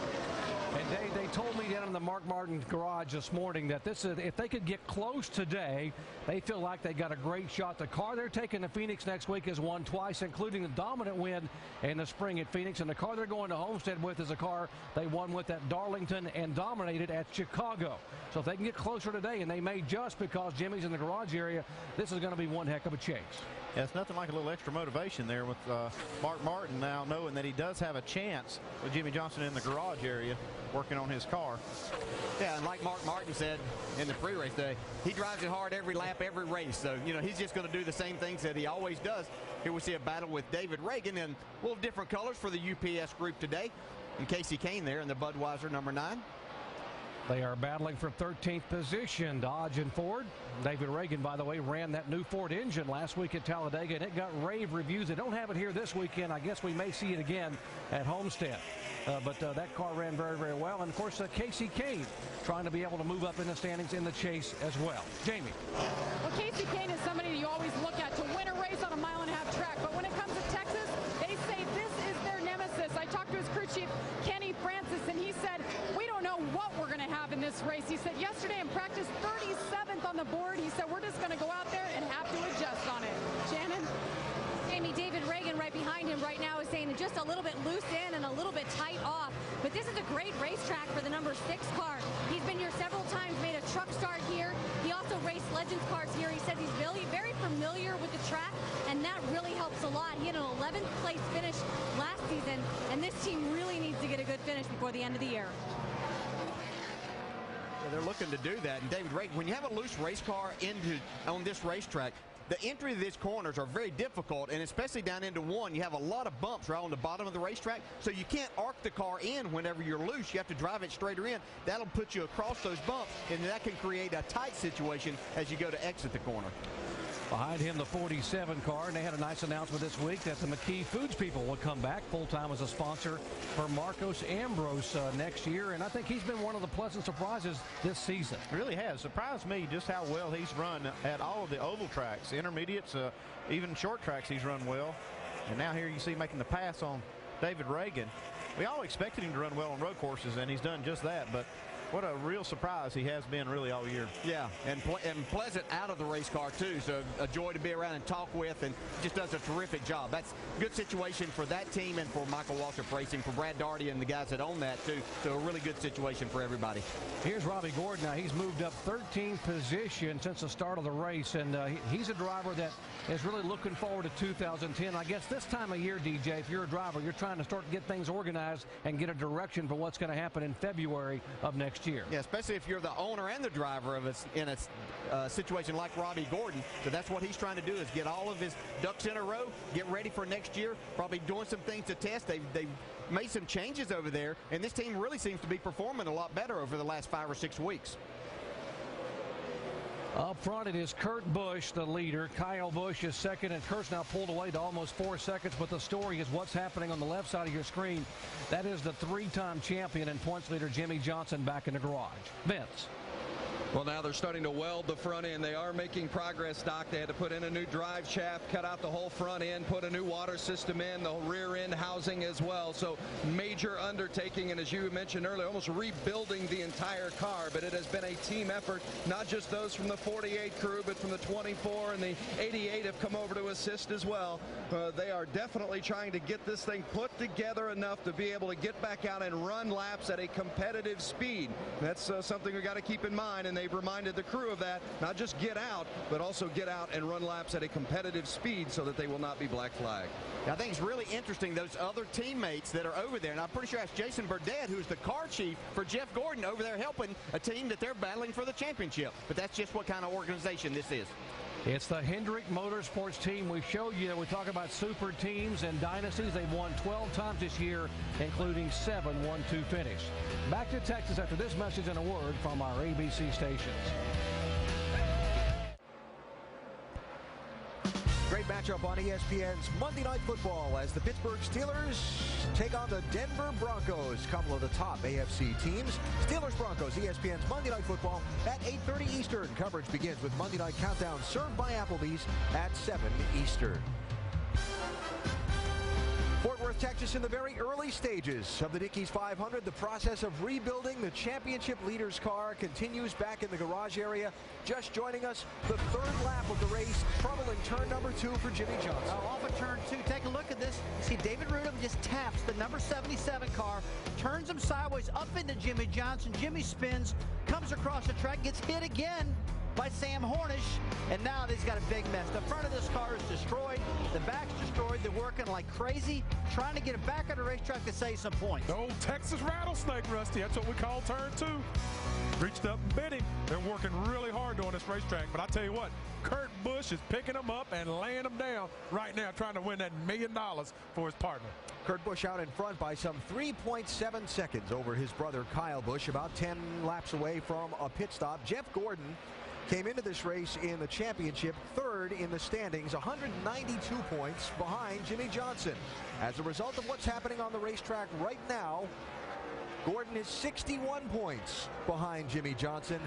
And they told me down in the Mark Martin garage this morning that this is, if they could get close today, they feel like they got a great shot. The car they're taking to Phoenix next week has won twice, including the dominant win in the spring at Phoenix. And the car they're going to Homestead with is a car they won with at Darlington and dominated at Chicago. So if they can get closer today, and they may just because Jimmie's in the garage area, this is going to be one heck of a chase. Yeah, it's nothing like a little extra motivation there with Mark Martin now knowing that he does have a chance with Jimmie Johnson in the garage area working on his car. Yeah, and like Mark Martin said in the pre-race day, he drives it hard every lap, every race. So, you know, he's just going to do the same things that he always does. Here we see a battle with David Reagan in a little different colors for the UPS group today. And Casey Kane there in the Budweiser number 9. They are battling for 13th position, Dodge and Ford. David Reagan, by the way, ran that new Ford engine last week at Talladega, and it got rave reviews. They don't have it here this weekend. I guess we may see it again at Homestead. But that car ran very, very well. And, of course, Casey Kane trying to be able to move up in the standings in the chase as well. Jamie. Well, Casey Kane is somebody you always look at to win a race on a mile-and-a-half track. But when it comes to Texas, they say this is their nemesis. I talked to his crew chief, Kenny Francis, and he said, we don't know what we're going to have in this race. He said yesterday in practice, 37th on the board. He said, we're just going to go out there and have to adjust on it. Shannon? Jamie, David Reagan right behind him right now is saying just a little bit loose in and a little bit tight off. But this is a great racetrack for the number 6 car. He's been here several times, made a truck start here. He also raced Legends cars here. He says he's very, very familiar with the track, and that really helps a lot. He had an 11th place finish last season, and this team really needs to get a good finish before the end of the year. They're looking to do that. And David Reagan, when you have a loose race car on this racetrack, the entry to these corners are very difficult, and especially down into one, you have a lot of bumps right on the bottom of the racetrack, so you can't arc the car in whenever you're loose. You have to drive it straighter in. That'll put you across those bumps, and that can create a tight situation as you go to exit the corner. Behind him, the 47 car, and they had a nice announcement this week that the McKee Foods people will come back full-time as a sponsor for Marcos Ambrose next year, and I think he's been one of the pleasant surprises this season. Really has. Surprised me just how well he's run at all of the oval tracks, intermediates, even short tracks he's run well. And now here you see making the pass on David Reagan. We all expected him to run well on road courses, and he's done just that, but what a real surprise he has been really all year. Yeah, and pleasant out of the race car, too. So a joy to be around and talk with, and just does a terrific job. That's a good situation for that team and for Michael Waltrip Racing, for Brad Daugherty and the guys that own that, too. So a really good situation for everybody. Here's Robbie Gordon. Now, he's moved up 13 positions since the start of the race, and he's a driver that is really looking forward to 2010. I guess this time of year, DJ, if you're a driver, you're trying to start to get things organized and get a direction for what's going to happen in February of next year. Yeah, especially if you're the owner and the driver of in a situation like Robbie Gordon. So that's what he's trying to do, is get all of his ducks in a row, get ready for next year, probably doing some things to test. They've made some changes over there, and this team really seems to be performing a lot better over the last 5 or 6 weeks. Up front, it is Kurt Busch, the leader. Kyle Busch is second, and Kurt's now pulled away to almost 4 seconds. But the story is what's happening on the left side of your screen. That is the 3-time champion and points leader Jimmie Johnson back in the garage. Vince. Well, now they're starting to weld the front end. They are making progress, Doc. They had to put in a new drive shaft, cut out the whole front end, put a new water system in, the rear end housing as well. So major undertaking, and as you mentioned earlier, almost rebuilding the entire car. But it has been a team effort, not just those from the 48 crew, but from the 24 and the 88 have come over to assist as well. They are definitely trying to get this thing put together enough to be able to get back out and run laps at a competitive speed. That's something we got to keep in mind, and they've reminded the crew of that. Not just get out, but also get out and run laps at a competitive speed so that they will not be black flagged. I think it's really interesting, those other teammates that are over there, and I'm pretty sure that's Jason Burdett, who's the car chief for Jeff Gordon, over there helping a team that they're battling for the championship. But that's just what kind of organization this is. It's the Hendrick Motorsports team. We showed you that we talk about super teams and dynasties. They've won 12 times this year, including 7 1-2 finish. Back to Texas after this message and a word from our ABC stations. Great matchup on ESPN's Monday Night Football as the Pittsburgh Steelers take on the Denver Broncos, a couple of the top AFC teams. Steelers-Broncos, ESPN's Monday Night Football at 8:30 Eastern. Coverage begins with Monday Night Countdown served by Applebee's at 7 Eastern. Fort Worth, Texas, in the very early stages of the Dickies 500. The process of rebuilding the championship leader's car continues back in the garage area. Just joining us, the 3rd lap of the race. Trouble in turn number 2 for Jimmie Johnson. Off of turn 2, take a look at this. You see David Rudolph just taps the number 77 car, turns him sideways up into Jimmie Johnson. Jimmie spins, comes across the track, gets hit again by Sam Hornish, and now they've got a big mess. The front of this car is destroyed, the back's destroyed. They're working like crazy, trying to get it back on the racetrack to save some points. The old Texas rattlesnake, Rusty. That's what we call turn 2. Reached up and bit him. They're working really hard on this racetrack, but I tell you what, Kurt Busch is picking them up and laying them down right now, trying to win that $1 million for his partner. Kurt Busch out in front by some 3.7 seconds over his brother Kyle Busch, about 10 laps away from a pit stop. Jeff Gordon came into this race in the championship 3rd in the standings, 192 points behind Jimmie Johnson. As a result of what's happening on the racetrack right now, Gordon is 61 points behind Jimmie Johnson.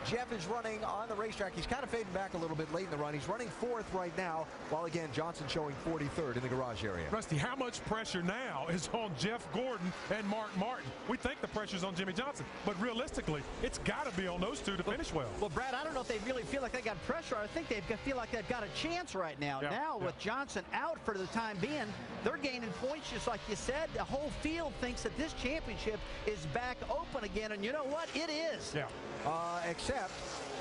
Jeff is running on the racetrack. He's kind of fading back a little bit late in the run. He's running 4th right now, while again Johnson showing 43rd in the garage area. Rusty, how much pressure now is on Jeff Gordon and Mark Martin? We think the pressure's on Jimmie Johnson, but realistically, it's got to be on those two to finish well. Well, Brad, I don't know if they really feel like they got pressure. I think they feel like they've got a chance right now. With Johnson out for the time being, they're gaining points just like you said. The whole field thinks that this championship is back open again, and you know what? It is. Except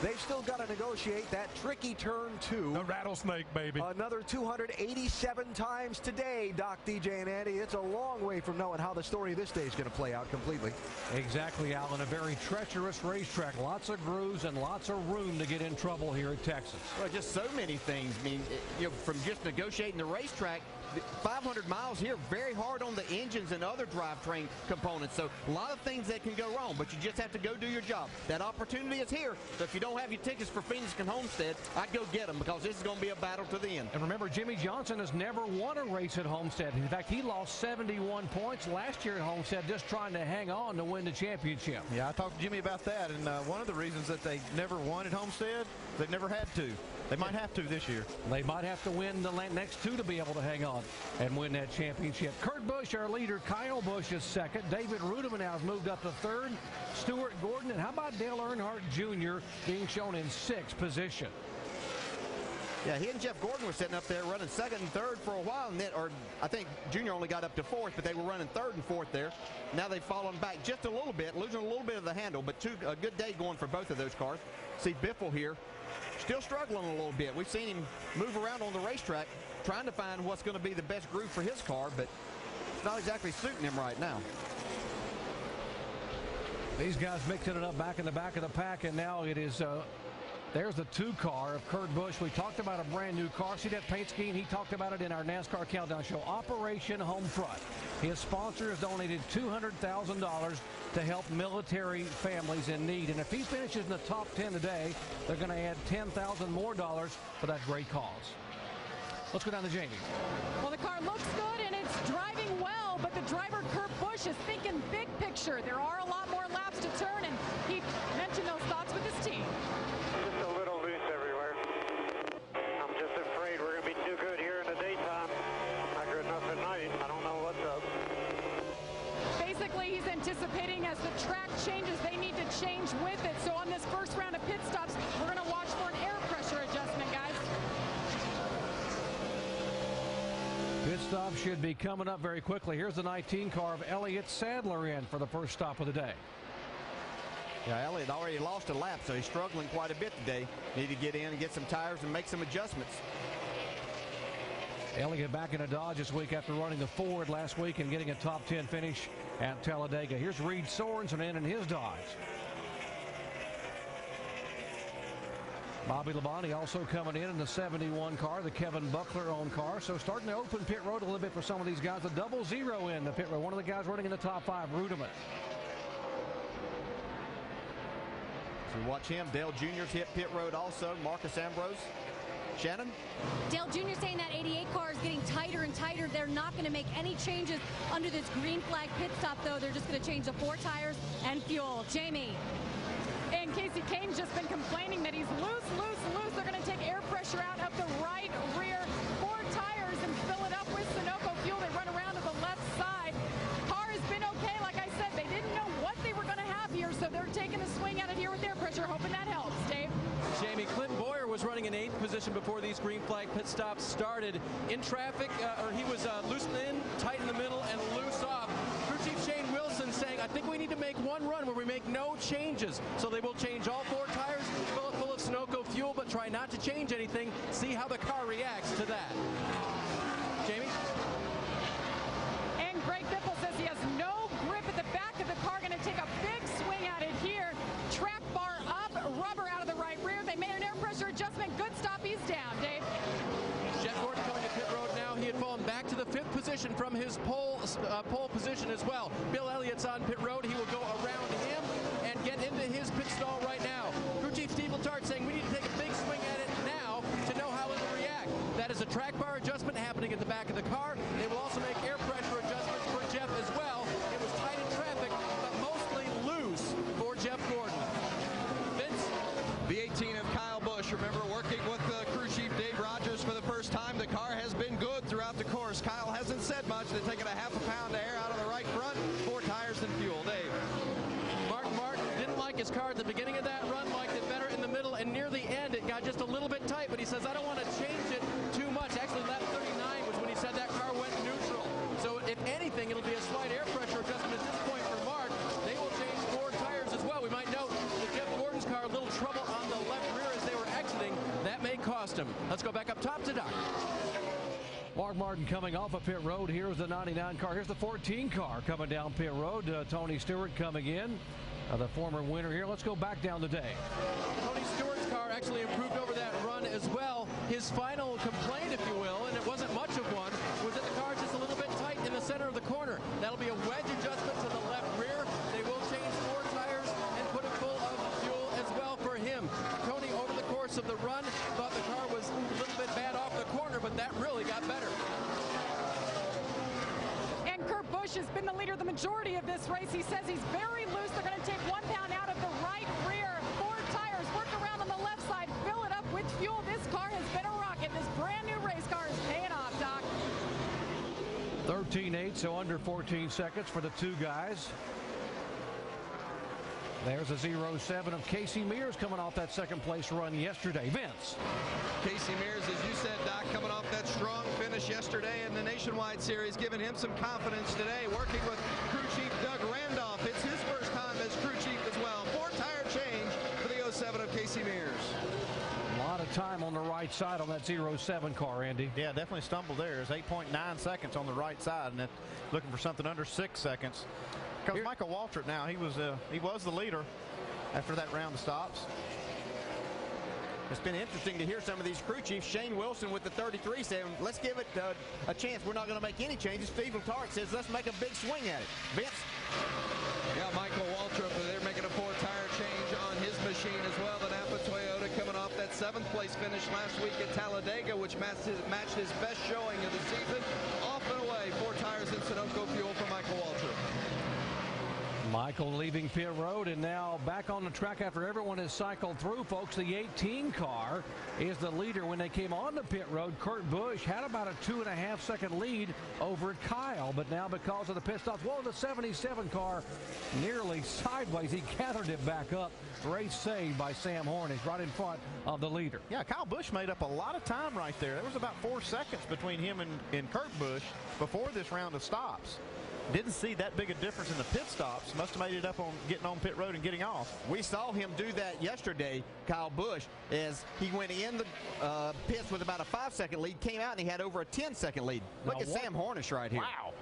They've still got to negotiate that tricky turn 2. The rattlesnake, baby. Another 287 times today, Doc, DJ, and Andy. It's a long way from knowing how the story of this day is going to play out completely. Exactly, Alan. A very treacherous racetrack. Lots of grooves and lots of room to get in trouble here at Texas. Well, just so many things. I mean, you know, from just negotiating the racetrack, 500 miles here, very hard on the engines and other drivetrain components. So a lot of things that can go wrong, but you just have to go do your job. That opportunity is here. So if you don't have your tickets for Phoenix and Homestead, I'd go get them because this is going to be a battle to the end. And remember, Jimmie Johnson has never won a race at Homestead. In fact, he lost 71 points last year at Homestead just trying to hang on to win the championship. Yeah, I talked to Jimmy about that, and one of the reasons that they never won at Homestead, they've never had to. They might have to this year. They might have to win the next 2 to be able to hang on and win that championship. Kurt Busch, our leader. Kyle Busch is second. David Rudeman now has moved up to third. Stuart Gordon, and how about Dale Earnhardt Jr. being shown in 6th position? Yeah, he and Jeff Gordon were sitting up there running second and third for a while, and then, or I think Junior only got up to 4th, but they were running 3rd and 4th there. Now they've fallen back just a little bit, losing a little bit of the handle, but a good day going for both of those cars. See Biffle here, still struggling a little bit. We've seen him move around on the racetrack, trying to find what's going to be the best groove for his car, but it's not exactly suiting him right now. These guys mixing it up back in the back of the pack, and now it is there's the 2 car of Kurt Busch. We talked about a brand new car. See that paint scheme? He talked about it in our NASCAR Countdown show. Operation Homefront. His sponsor has donated $200,000 to help military families in need. And if he finishes in the top 10 today, they're going to add $10,000 more for that great cause. Let's go down to Jamie. Well, the car looks good and it's driving well, but the driver, Kurt Busch, is thinking big picture. There are a lot more laps to turn, and he mentioned those thoughts with his team. Just a little loose everywhere. I'm just afraid we're going to be too good here in the daytime. Not good enough at night. I don't know what's up. Basically, he's anticipating as the track changes, they need to change with it. So on this first round of pit stops, we're going to watch for an air pressure adjustment, guys. Pit stop should be coming up very quickly. Here's the 19 car of Elliott Sadler in for the first stop of the day. Yeah, Elliott already lost a lap, so he's struggling quite a bit today. Need to get in and get some tires and make some adjustments. Elliott back in a Dodge this week after running the Ford last week and getting a top 10 finish at Talladega. Here's Reed Sorensen in his Dodge. Bobby Labonte also coming in the 71 car, the Kevin Buckler-owned car. So starting to open pit road a little bit for some of these guys. The 00 in the pit road. One of the guys running in the top 5, Rudeman. So watch him. Dale Jr.'s hit pit road also. Marcus Ambrose. Shannon? Dale Jr. saying that 88 car is getting tighter and tighter. They're not going to make any changes under this green flag pit stop, though. They're just going to change the 4 tires and fuel. Jamie. And Casey Kane's just been complaining that he's loose. They're going to take air pressure out of the right rear 4 tires and fill it up with Sunoco fuel. They run around to the left side. Car has been okay. Like I said, they didn't know what they were going to have here, so they're taking a swing at it here with air pressure, hoping that helps. Dave? Jamie, Clinton Boyer was running in 8th position before these green flag pit stops started. In traffic, or he was loose in, tight in the middle, and loose off. Crew Chief Shane Wilson saying, I think we need to make one run where we make no changes. So they will change all 4 tires, fill it full of Sunoco fuel, but try not to change anything. See how the car reacts to that. Jamie? And Greg Biffle says he has no grip at the back of the car. Going to take a big swing at it here. Track bar up, rubber out of the right rear. They made an air pressure adjustment. Good stop. He's down. Dave? Jeff Gordon coming to pit road now. He had fallen back to the 5th position from his pole position as well. Bill Elliott's on pit road. He will go around him and get into his pit stall right now. Crew Chief Steve Letarte saying we need to take a big swing at it now to know how it will react. That is a track bar adjustment happening at the back of the car. They will also make air pressure adjustments for Jeff as well. It was tight in traffic, but mostly loose for Jeff Gordon. Vince? The 18 of Kyle Busch, remember, working with crew chief Dave Rogers for the first time. The car has been good throughout the course. Kyle hasn't said much. They're taking a half a pound of air out of the right front, 4 tires and fuel. Dave? Mark Martin didn't like his car at the beginning of that run, liked it better in the middle, and near the end it got just a little bit tight, but he says, I don't want to change it too much. Actually, lap 39 was when he said that car went neutral. So if anything, it'll be a slight air pressure adjustment at this point for Mark. They will change 4 tires as well. We might note that Jeff Gordon's car, a little trouble on the system. Let's go back up top to Doc. Mark Martin coming off of pit road. Here's the 99 car. Here's the 14 car coming down pit road. Tony Stewart coming in, the former winner here. Let's go back down today. Tony Stewart's car actually improved over that run as well. His final complaint, if you will, and it wasn't much of one, was that the car is just a little bit tight in the center of the corner. That'll be a wedge adjustment to the left rear. They will change 4 tires and put it full of fuel as well for him. Tony, over the course of the run, thought the car was a little bit bad off the corner, but that really got better. And Kurt Busch has been the leader the majority of this race. He says he's very loose. They're going to take 1 pound out of the right rear. 4 tires, work around on the left side, fill it up with fuel. This car has been a rocket. This brand new race car is paying off, Doc. 13.8, so under 14 seconds for the 2 guys. There's a 0.7 of Casey Mears coming off that second place run yesterday. Vince. Casey Mears, as you said, Doc, coming off that strong finish yesterday in the Nationwide Series, giving him some confidence today, working with crew chief Doug Randolph. It's his first time as crew chief as well. 4-tire change for the 07 of Casey Mears. A lot of time on the right side on that 0.7 car, Andy. Yeah, definitely stumbled there. It's 8.9 seconds on the right side, and looking for something under 6 seconds. Because Michael Waltrip now, he was the leader after that round of stops. It's been interesting to hear some of these crew chiefs. Shane Wilson with the 33 saying, let's give it a chance. We're not going to make any changes. Steve Letarte says, let's make a big swing at it. Vince? Yeah, Michael Waltrip, they're making a 4-tire change on his machine as well. The Napa Toyota coming off that 7th place finish last week at Talladega, which matched his best showing of the season. Off and away, 4 tires in Sunoco fuel for Michael Waltrip. Michael leaving pit road and now back on the track after everyone has cycled through, folks. The 18 car is the leader. When they came on the pit road, Kurt Busch had about a 2.5 second lead over Kyle, but now because of the pit stops, the 77 car nearly sideways. He gathered it back up. Race saved by Sam Hornish right in front of the leader. Yeah, Kyle Busch made up a lot of time right there. There was about 4 seconds between him and Kurt Busch before this round of stops. Didn't see that big a difference in the pit stops. Must have made it up on getting on pit road and getting off. We saw him do that yesterday, Kyle Busch, as he went in the pits with about a 5-second lead, came out and he had over a 10-second lead. Look at Sam Hornish right here. Wow.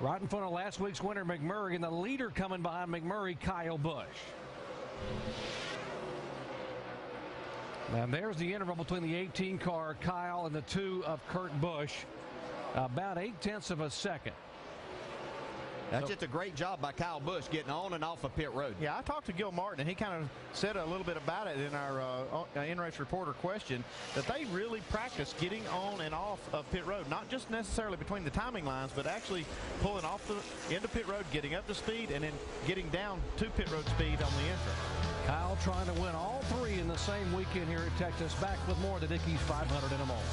Right in front of last week's winner, McMurray, and the leader coming behind McMurray, Kyle Busch. And there's the interval between the 18 car, Kyle, and the 2 of Kurt Busch. About 0.8 of a second. That's just a great job by Kyle Busch getting on and off of pit road. Yeah, I talked to Gil Martin, and he kind of said a little bit about it in our in-race reporter question, that they really practice getting on and off of pit road, not just necessarily between the timing lines, but actually pulling off the into pit road, getting up to speed, and then getting down to pit road speed on the entrance. Kyle trying to win all 3 in the same weekend here at Texas. Back with more of the Dickies 500 in a moment.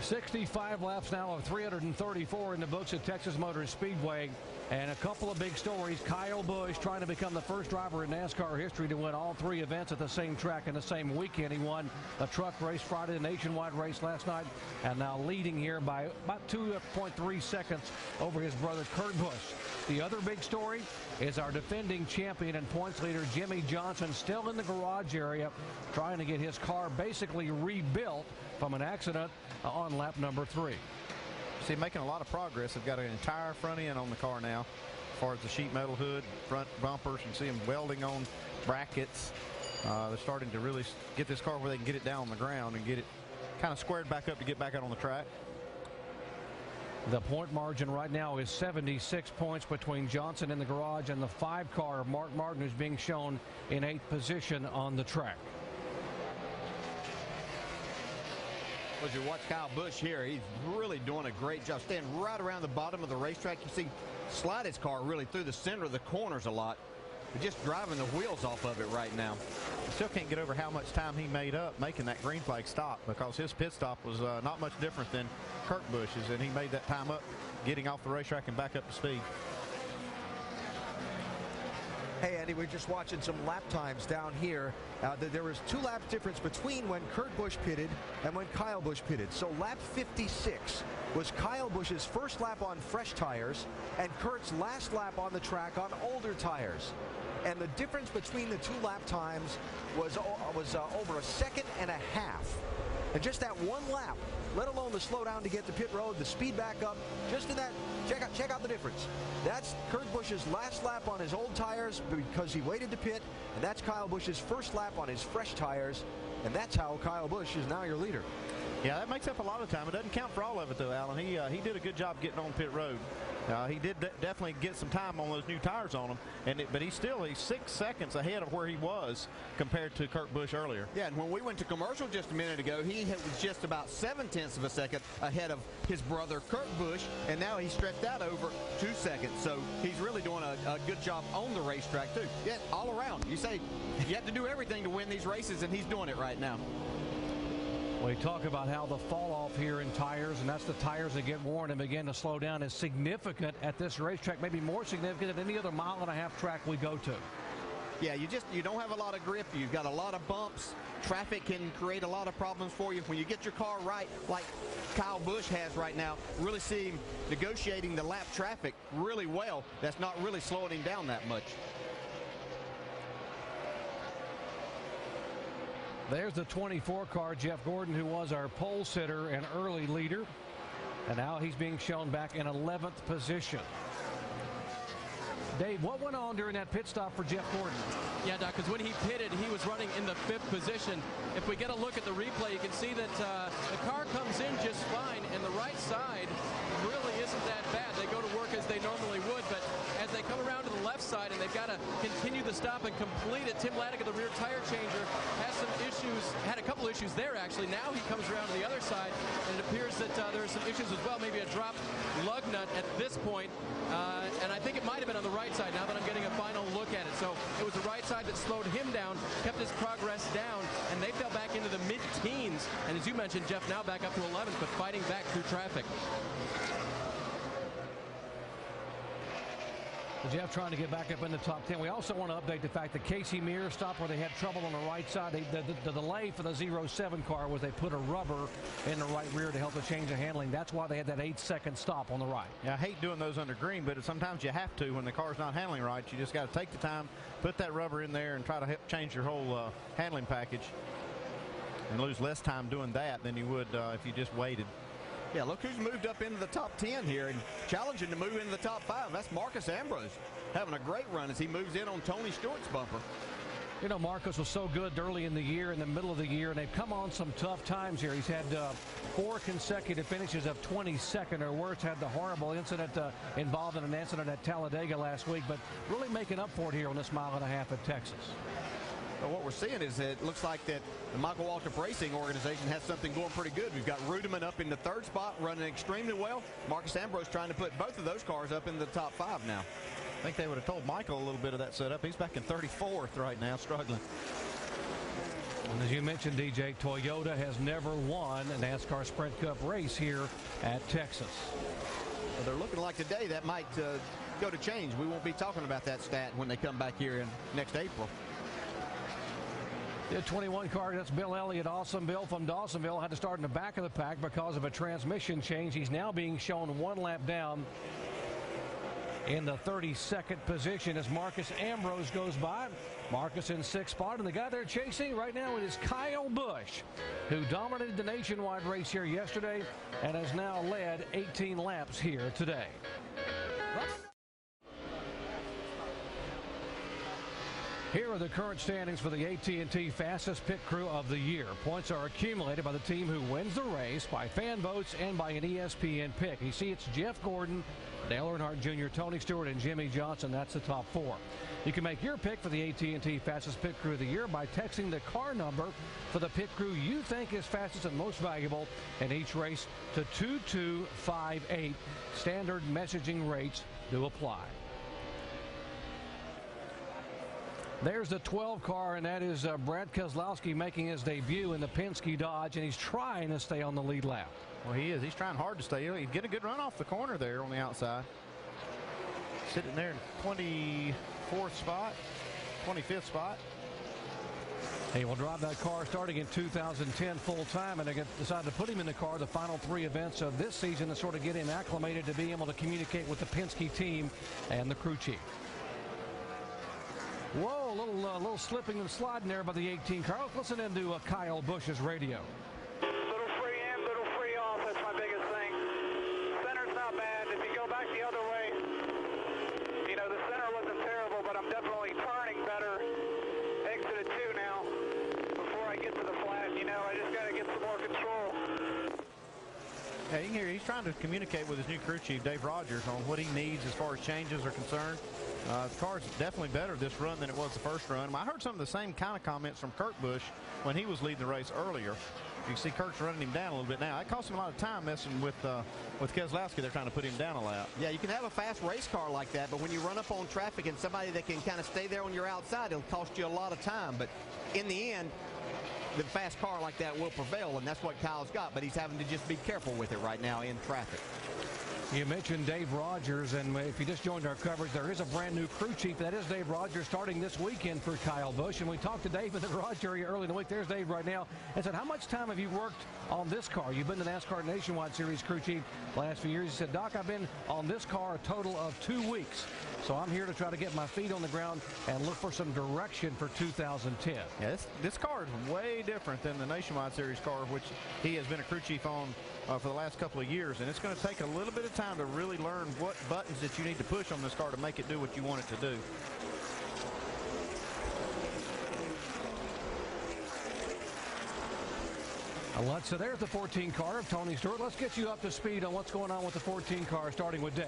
65 laps now of 334 in the books at Texas Motor Speedway. And a couple of big stories. Kyle Busch trying to become the first driver in NASCAR history to win all 3 events at the same track in the same weekend. He won the truck race Friday, the nationwide race last night, and now leading here by about 2.3 seconds over his brother Kurt Busch. The other big story is our defending champion and points leader Jimmie Johnson still in the garage area trying to get his car basically rebuilt from an accident on lap number 3. See, making a lot of progress. They've got an entire front end on the car now as far as the sheet metal hood, front bumpers. You can see them welding on brackets. They're starting to really get this car where they can get it down on the ground and get it kind of squared back up to get back out on the track. The point margin right now is 76 points between Johnson in the garage and the 5 car of Mark Martin, who's being shown in 8th position on the track. As you watch Kyle Busch here, he's really doing a great job staying right around the bottom of the racetrack. You see, slide his car really through the center of the corners a lot, but just driving the wheels off of it right now. Still can't get over how much time he made up making that green flag stop, because his pit stop was not much different than Kurt Busch's, and he made that time up getting off the racetrack and back up to speed. Hey, Andy, we're just watching some lap times down here. There was 2 lap difference between when Kurt Busch pitted and when Kyle Busch pitted. So lap 56 was Kyle Busch's first lap on fresh tires and Kurt's last lap on the track on older tires. And the difference between the 2 lap times was over a second and a half. And just that 1 lap, let alone the slowdown to get to pit road, the speed back up, just in that, check out the difference. That's Kurt Busch's last lap on his old tires because he waited to pit, and that's Kyle Busch's first lap on his fresh tires, and that's how Kyle Busch is now your leader. Yeah, that makes up a lot of time. It doesn't count for all of it, though, Alan. He did a good job getting on pit road. He did definitely get some time on those new tires on him, but he's 6 seconds ahead of where he was compared to Kurt Busch earlier. Yeah, and when we went to commercial just a minute ago, he was just about 0.7 of a second ahead of his brother Kurt Busch, and now he's stretched out over 2 seconds. So he's really doing a good job on the racetrack, too. Yeah, all around. You say you have to do everything to win these races, and he's doing it right now. We talk about how the fall off here in tires, and that's the tires that get worn and begin to slow down, is significant at this racetrack, maybe more significant than any other mile-and-a-half track we go to. Yeah, you don't have a lot of grip. You've got a lot of bumps. Traffic can create a lot of problems for you. When you get your car right, like Kyle Busch has right now, really see him negotiating the lap traffic really well. That's not really slowing him down that much. There's the 24 car, Jeff Gordon, who was our pole sitter and early leader. And now he's being shown back in 11th position. Dave, what went on during that pit stop for Jeff Gordon? Yeah, Doc, because when he pitted, he was running in the 5th position. If we get a look at the replay, you can see that the car comes in just fine, and the right side really isn't that bad. They go to work as they normally would, but as they come around to the left side and they've got to continue the stop and complete it, Tim Laddick, the rear tire changer, has some issues, had a couple issues there actually. Now he comes around to the other side, and it appears that there are some issues as well, maybe a dropped lug nut at this point, and I think it might have been on the right side now that I'm getting a final look at it. So it was the right side that slowed him down, kept his progress down, and they fell back into the mid-teens. And as you mentioned, Jeff, now back up to 11th, but fighting back through traffic. Jeff trying to get back up in the top 10. We also want to update the fact that Casey Mears stopped where they had trouble on the right side. The delay for the 07 car was they put a rubber in the right rear to help the change of handling. That's why they had that 8-second stop on the right. Yeah, I hate doing those under green, but sometimes you have to when the car's not handling right. You just got to take the time, put that rubber in there, and try to help change your whole handling package and lose less time doing that than you would if you just waited. Yeah, look who's moved up into the top 10 here and challenging to move into the top 5. That's Marcus Ambrose having a great run as he moves in on Tony Stewart's bumper. You know, Marcus was so good early in the year, in the middle of the year, and they've come on some tough times here. He's had 4 consecutive finishes of 22nd or worse, had the horrible incident involved in an incident at Talladega last week, but really making up for it here on this mile-and-a-half at Texas. Well, what we're seeing is that it looks like that the Michael Waltrip Racing organization has something going pretty good. We've got Rudeman up in the 3rd spot, running extremely well. Marcus Ambrose trying to put both of those cars up in the top 5 now. I think they would have told Michael a little bit of that setup. He's back in 34th right now, struggling. And as you mentioned, DJ, Toyota has never won a NASCAR Sprint Cup race here at Texas. Well, they're looking like today that might go to change. We won't be talking about that stat when they come back here in next April. The 21 car, that's Bill Elliott. Awesome Bill from Dawsonville had to start in the back of the pack because of a transmission change. He's now being shown 1 lap down in the 32nd position as Marcus Ambrose goes by. Marcus in 6th spot, and the guy they're chasing right now is Kyle Busch, who dominated the nationwide race here yesterday and has now led 18 laps here today. Here are the current standings for the AT&T Fastest Pit Crew of the Year. Points are accumulated by the team who wins the race, by fan votes, and by an ESPN pick. You see, it's Jeff Gordon, Dale Earnhardt Jr., Tony Stewart, and Jimmy Johnson. That's the top 4. You can make your pick for the AT&T Fastest Pit Crew of the Year by texting the car number for the pit crew you think is fastest and most valuable in each race to 2258. Standard messaging rates do apply. There's the 12 car, and that is Brad Keselowski making his debut in the Penske Dodge, and he's trying to stay on the lead lap. Well, he is. He's trying hard to stay. He's getting a good run off the corner there on the outside. sitting there in 24th spot, 25th spot. He will drive that car starting in 2010 full-time, and they decided to put him in the car the final 3 events of this season to sort of get him acclimated to be able to communicate with the Penske team and the crew chief. Whoa, a little slipping and sliding there by the 18 car. Let's listen into Kyle Busch's radio. Little free in, little free off. That's my biggest thing. Center's not bad. If you go back the other way, you know, the center wasn't terrible, but I'm definitely turning better. Exit at 2 now. Before I get to the flat, you know, I just got to get some more control. Yeah, you can hear he's trying to communicate with his new crew chief, Dave Rogers, on what he needs as far as changes are concerned. The car's definitely better this run than it was the first run. I heard some of the same kind of comments from Kurt Busch when he was leading the race earlier. You can see Kurt's running him down a little bit now. It cost him a lot of time messing with Keselowski. They're trying to put him down a lap. Yeah, you can have a fast race car like that, but when you run up on traffic and somebody that can kind of stay there on your outside, it'll cost you a lot of time. But in the end, the fast car like that will prevail, and that's what Kyle's got. But he's having to just be careful with it right now in traffic. You mentioned Dave Rogers, and if you just joined our coverage, there is a brand new crew chief. That is Dave Rogers starting this weekend for Kyle Busch. And we talked to Dave in the garage area early in the week. There's Dave right now. And said, how much time have you worked on this car? You've been the NASCAR Nationwide Series crew chief the last few years. He said, Doc, I've been on this car a total of 2 weeks. So I'm here to try to get my feet on the ground and look for some direction for 2010. Yeah, this car is way different than the Nationwide Series car, which he has been a crew chief on for the last couple of years. And it's going to take a little bit of time to really learn what buttons that you need to push on this car to make it do what you want it to do. So there's the 14 car of Tony Stewart. Let's get you up to speed on what's going on with the 14 car, starting with Dave.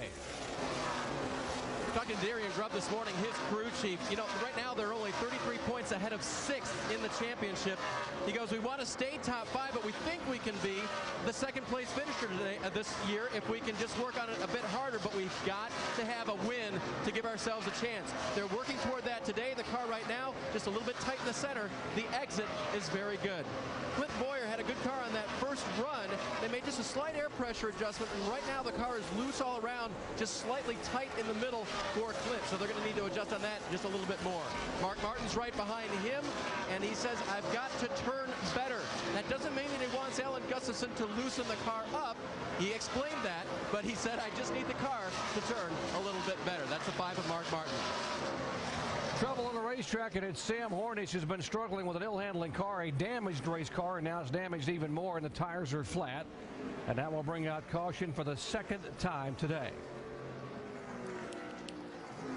Talking to Darian Grubb this morning, his crew chief. You know, right now they're only 33 points ahead of 6th in the championship. He goes, we want to stay top 5, but we think we can be the second place finisher today this year if we can just work on it a bit harder. But we've got to have a win to give ourselves a chance. They're working toward that today. The car right now just a little bit tight in the center. The exit is very good. Clint Boyer had a good car on that first run. They made just a slight air pressure adjustment, and right now the car is loose all around, just slightly tight in the middle for Clint. So they're going to need to adjust on that just a little bit more. Mark Martin's right behind him, and he says, I've got to turn better. That doesn't mean that he wants Alan Gustafson to loosen the car up. He explained that, but he said, I just need the car to turn a little bit better. That's the 5 of Mark Martin. Trouble on the racetrack, and it's Sam Hornish who's been struggling with an ill-handling car, a damaged race car, and now it's damaged even more, and the tires are flat. And that will bring out caution for the second time today.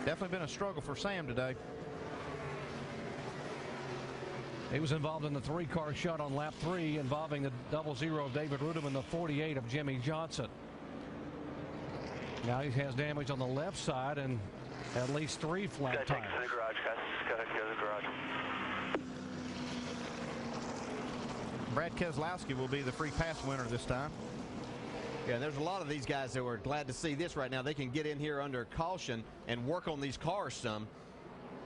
Definitely been a struggle for Sam today. He was involved in the 3-car shot on lap 3 involving the 00 of David Rudum and the 48 of Jimmy Johnson. Now he has damage on the left side and at least 3 flat tires. In the garage, guys. Gotta go to the garage. Brad Keselowski will be the free pass winner this time. Yeah, there's a lot of these guys that were glad to see this right now. They can get in here under caution and work on these cars some.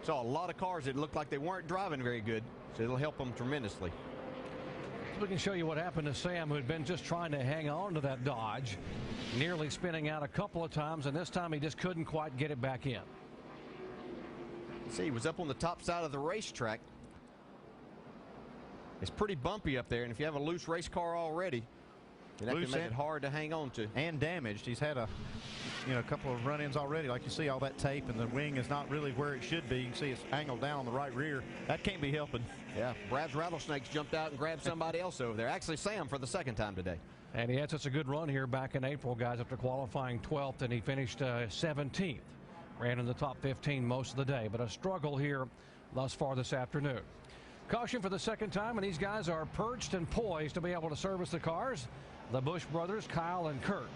Saw a lot of cars that looked like they weren't driving very good, so it'll help them tremendously. We can show you what happened to Sam, who had been just trying to hang on to that Dodge, nearly spinning out a couple of times, and this time he just couldn't quite get it back in. See, he was up on the top side of the racetrack. It's pretty bumpy up there, and if you have a loose race car already, that can make it hard to hang on to. And damaged. He's had a couple of run-ins already. Like you see all that tape, and the wing is not really where it should be. You can see it's angled down on the right rear. That can't be helping. Yeah, Brad's Rattlesnakes jumped out and grabbed somebody else over there. Actually, Sam for the second time today. And he had such a good run here back in April, guys, after qualifying 12th, and he finished 17th. Ran in the top 15 most of the day, but a struggle here thus far this afternoon. Caution for the second time, and these guys are perched and poised to be able to service the cars. The Busch brothers, Kyle and Kurt,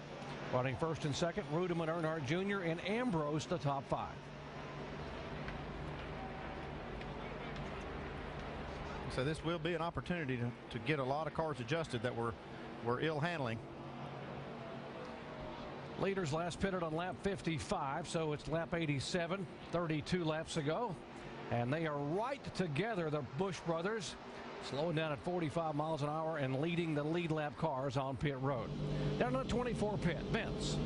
running first and second. Rudum and Earnhardt Jr. and Ambrose the top 5. So this will be an opportunity to get a lot of cars adjusted that were ill handling. Leaders last pitted on lap 55, so it's lap 87, 32 laps ago. And they are right together, the Busch brothers. slowing down at 45 miles an hour and leading the lead lap cars on pit road. Down to the 24 pit, Vince.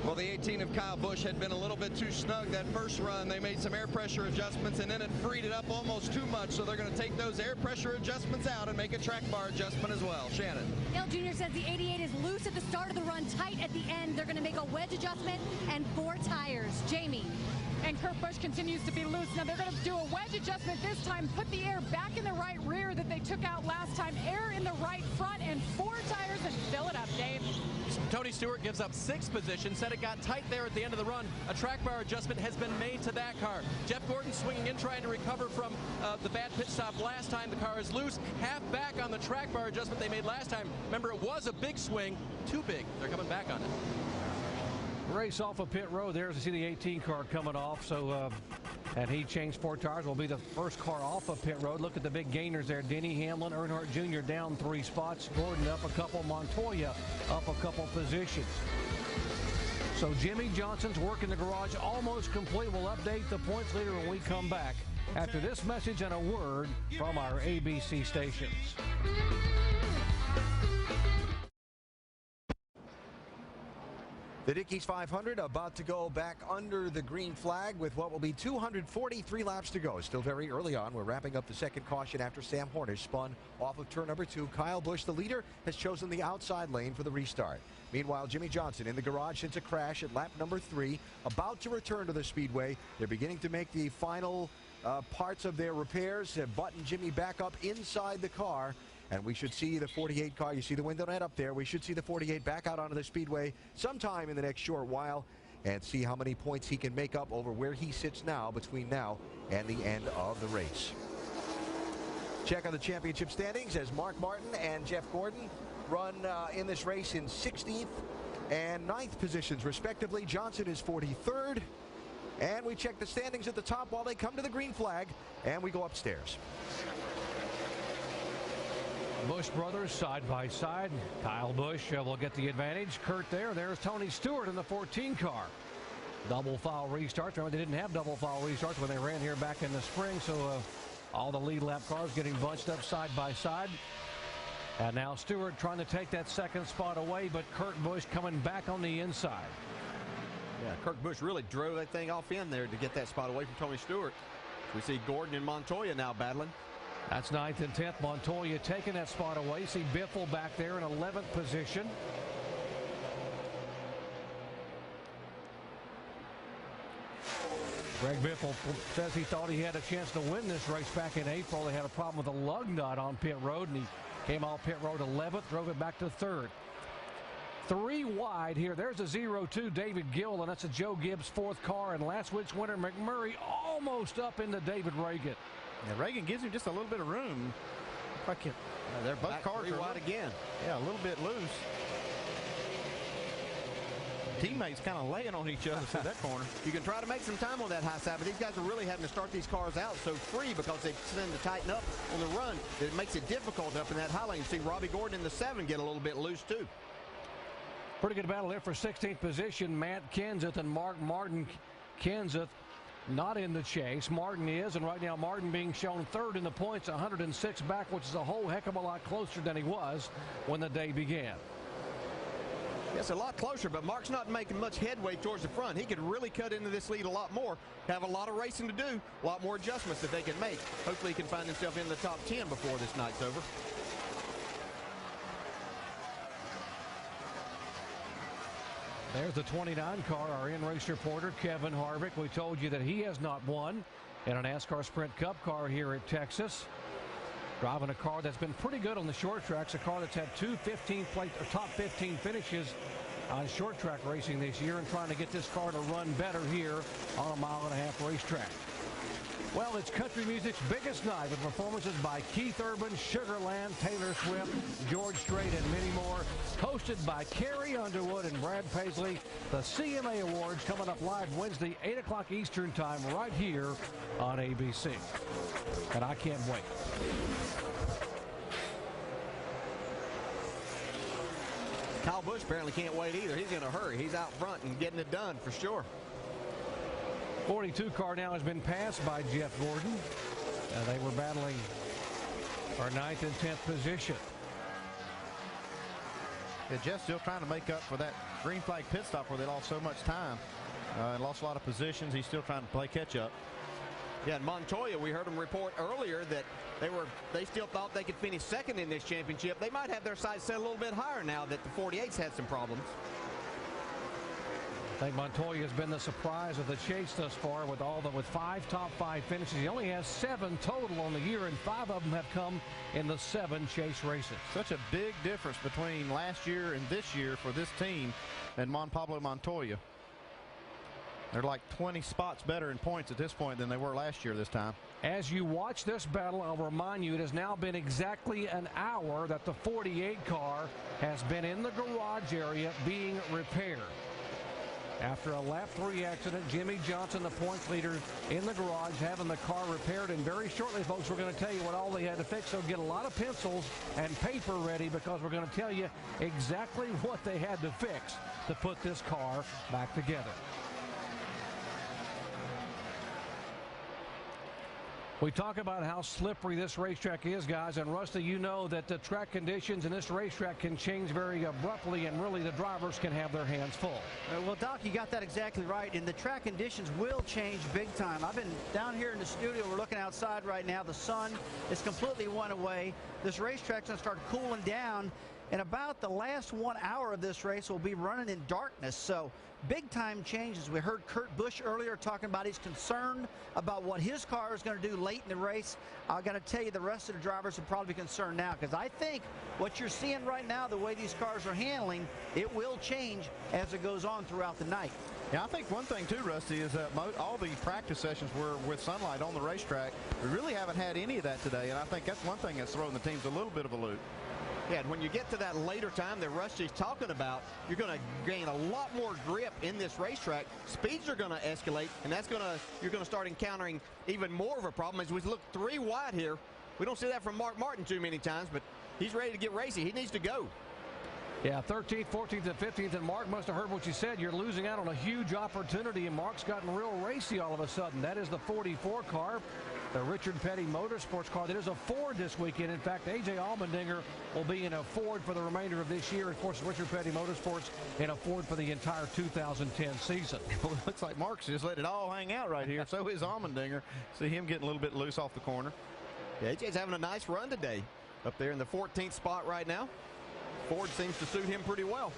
Well, the 18 of Kyle Busch had been a little bit too snug that first run. They made some air pressure adjustments, and then it freed it up almost too much. So they're going to take those air pressure adjustments out and make a track bar adjustment as well. Shannon. Dale Jr. says the 88 is loose at the start of the run, tight at the end. They're going to make a wedge adjustment and 4 tires. Jamie. And Kurt Busch continues to be loose. Now they're going to do a wedge adjustment this time, put the air back in the right rear that they took out last time, air in the right front, and 4 tires and fill it up, Dave. Tony Stewart gives up 6 positions, said it got tight there at the end of the run. A track bar adjustment has been made to that car. Jeff Gordon swinging in, trying to recover from the bad pit stop last time. The car is loose, half back on the track bar adjustment they made last time. Remember, it was a big swing, too big. They're coming back on it. Race off of pit road there to see the 18 car coming off. So, and he changed 4 tires. Will be the first car off of pit road. Look at the big gainers there. Denny Hamlin, Earnhardt Jr. down 3 spots. Gordon up a couple. Montoya up a couple positions. So Jimmy Johnson's work in the garage almost complete. We'll update the points leader when we come back after this message and a word from our ABC stations. The Dickies 500 about to go back under the green flag with what will be 243 laps to go. Still very early on. We're wrapping up the second caution after Sam Hornish spun off of turn number 2. Kyle Busch, the leader, has chosen the outside lane for the restart. Meanwhile, Jimmy Johnson in the garage since a crash at lap number 3, about to return to the speedway. They're beginning to make the final parts of their repairs. Have buttoned Jimmy back up inside the car. And we should see the 48 car. You see the window net up there. We should see the 48 back out onto the speedway sometime in the next short while and see how many points he can make up over where he sits now between now and the end of the race. Check on the championship standings as Mark Martin and Jeff Gordon run in this race in 16th and 9th positions respectively. Johnson is 43rd. And we check the standings at the top while they come to the green flag and we go upstairs. Busch brothers side by side. Kyle Busch will get the advantage. Kurt there. There's Tony Stewart in the 14 car. Double foul restarts. Remember, they didn't have double foul restarts when they ran here back in the spring. So all the lead lap cars getting bunched up side by side. And now Stewart trying to take that second spot away, but Kurt Busch coming back on the inside. Yeah, Kurt Busch really drove that thing off in there to get that spot away from Tony Stewart. We see Gordon and Montoya now battling. That's 9th and 10th. Montoya taking that spot away. See Biffle back there in 11th position. Greg Biffle says he thought he had a chance to win this race back in April. They had a problem with a lug nut on pit road, and he came off pit road 11th, drove it back to 3rd. 3 wide here. There's a 0-2 David Gill, and that's a Joe Gibbs 4th car. And last week's winner McMurray almost up into David Reagan. Yeah, Reagan gives him just a little bit of room. They're both cars wide again. Yeah, a little bit loose. Teammates kind of laying on each other through that corner. You can try to make some time on that high side, but these guys are really having to start these cars out so free because they tend to tighten up on the run. It makes it difficult up in that high lane. You see Robbie Gordon in the 7 get a little bit loose too. Pretty good battle there for 16th position. Matt Kenseth and Mark Martin. Kenseth not in the chase. Martin is, and right now Martin being shown 3rd in the points, 106 back, which is a whole heck of a lot closer than he was when the day began. Yes, a lot closer, but Mark's not making much headway towards the front. He could really cut into this lead a lot more, have a lot of racing to do, a lot more adjustments that they can make. Hopefully he can find himself in the top 10 before this night's over. There's the 29 car, our in-race reporter, Kevin Harvick. We told you that he has not won in a NASCAR Sprint Cup car here at Texas. Driving a car that's been pretty good on the short tracks, a car that's had 2 top 15 finishes on short track racing this year, and trying to get this car to run better here on a 1.5-mile racetrack. Well, it's country music's biggest night with performances by Keith Urban, Sugarland, Taylor Swift, George Strait, and many more. Hosted by Carrie Underwood and Brad Paisley. The CMA Awards coming up live Wednesday, 8 o'clock Eastern Time, right here on ABC. And I can't wait. Kyle Busch apparently can't wait either. He's in a hurry. He's out front and getting it done for sure. 42 car now has been passed by Jeff Gordon. They were battling for 9th and 10th position. Yeah, Jeff's still trying to make up for that green flag pit stop where they lost so much time and lost a lot of positions. He's still trying to play catch up. Yeah, in Montoya, we heard them report earlier that they still thought they could finish second in this championship. They might have their sights set a little bit higher now that the 48's had some problems. I think Montoya has been the surprise of the chase thus far with 5 top 5 finishes. He only has 7 total on the year, and 5 of them have come in the 7 chase races. Such a big difference between last year and this year for this team and Pablo Montoya. They're like 20 spots better in points at this point than they were last year this time. As you watch this battle, I'll remind you it has now been exactly an hour that the 48 car has been in the garage area being repaired. After a lap 3 accident, Jimmy Johnson, the points leader, in the garage having the car repaired. And very shortly, folks, we're going to tell you what all they had to fix. So get a lot of pencils and paper ready because we're going to tell you exactly what they had to fix to put this car back together. We talk about how slippery this racetrack is, guys, and Rusty, you know that the track conditions in this racetrack can change very abruptly, and really the drivers can have their hands full. Well, Doc, you got that exactly right, and the track conditions will change big time. I've been down here in the studio. We're looking outside right now. The sun is completely went away. This racetrack's going to start cooling down, and about the last 1 hour of this race will be running in darkness. So big time changes. We heard Kurt Busch earlier talking about he's concerned about what his car is going to do late in the race. I got to tell you, the rest of the drivers will probably be concerned now, because I think what you're seeing right now, the way these cars are handling, it will change as it goes on throughout the night. Yeah, I think one thing too, Rusty, is that all the practice sessions were with sunlight on the racetrack. We really haven't had any of that today, and I think that's one thing that's throwing the teams a little bit of a loop. Yeah, and when you get to that later time that Rusty's talking about, you're going to gain a lot more grip in this racetrack. Speeds are going to escalate, and you're going to start encountering even more of a problem. As we look 3 wide here, we don't see that from Mark Martin too many times, but he's ready to get racy. He needs to go. Yeah, 13th, 14th, and 15th, and Mark must have heard what you said. You're losing out on a huge opportunity, and Mark's gotten real racy all of a sudden. That is the 44 car, the Richard Petty Motorsports car. That is a Ford this weekend. In fact, A.J. Allmendinger will be in a Ford for the remainder of this year. Of course, Richard Petty Motorsports in a Ford for the entire 2010 season. Well, it looks like Mark's just let it all hang out right here. So is Allmendinger. See him getting a little bit loose off the corner. Yeah, A.J.'s having a nice run today. Up there in the 14th spot right now. Ford seems to suit him pretty well.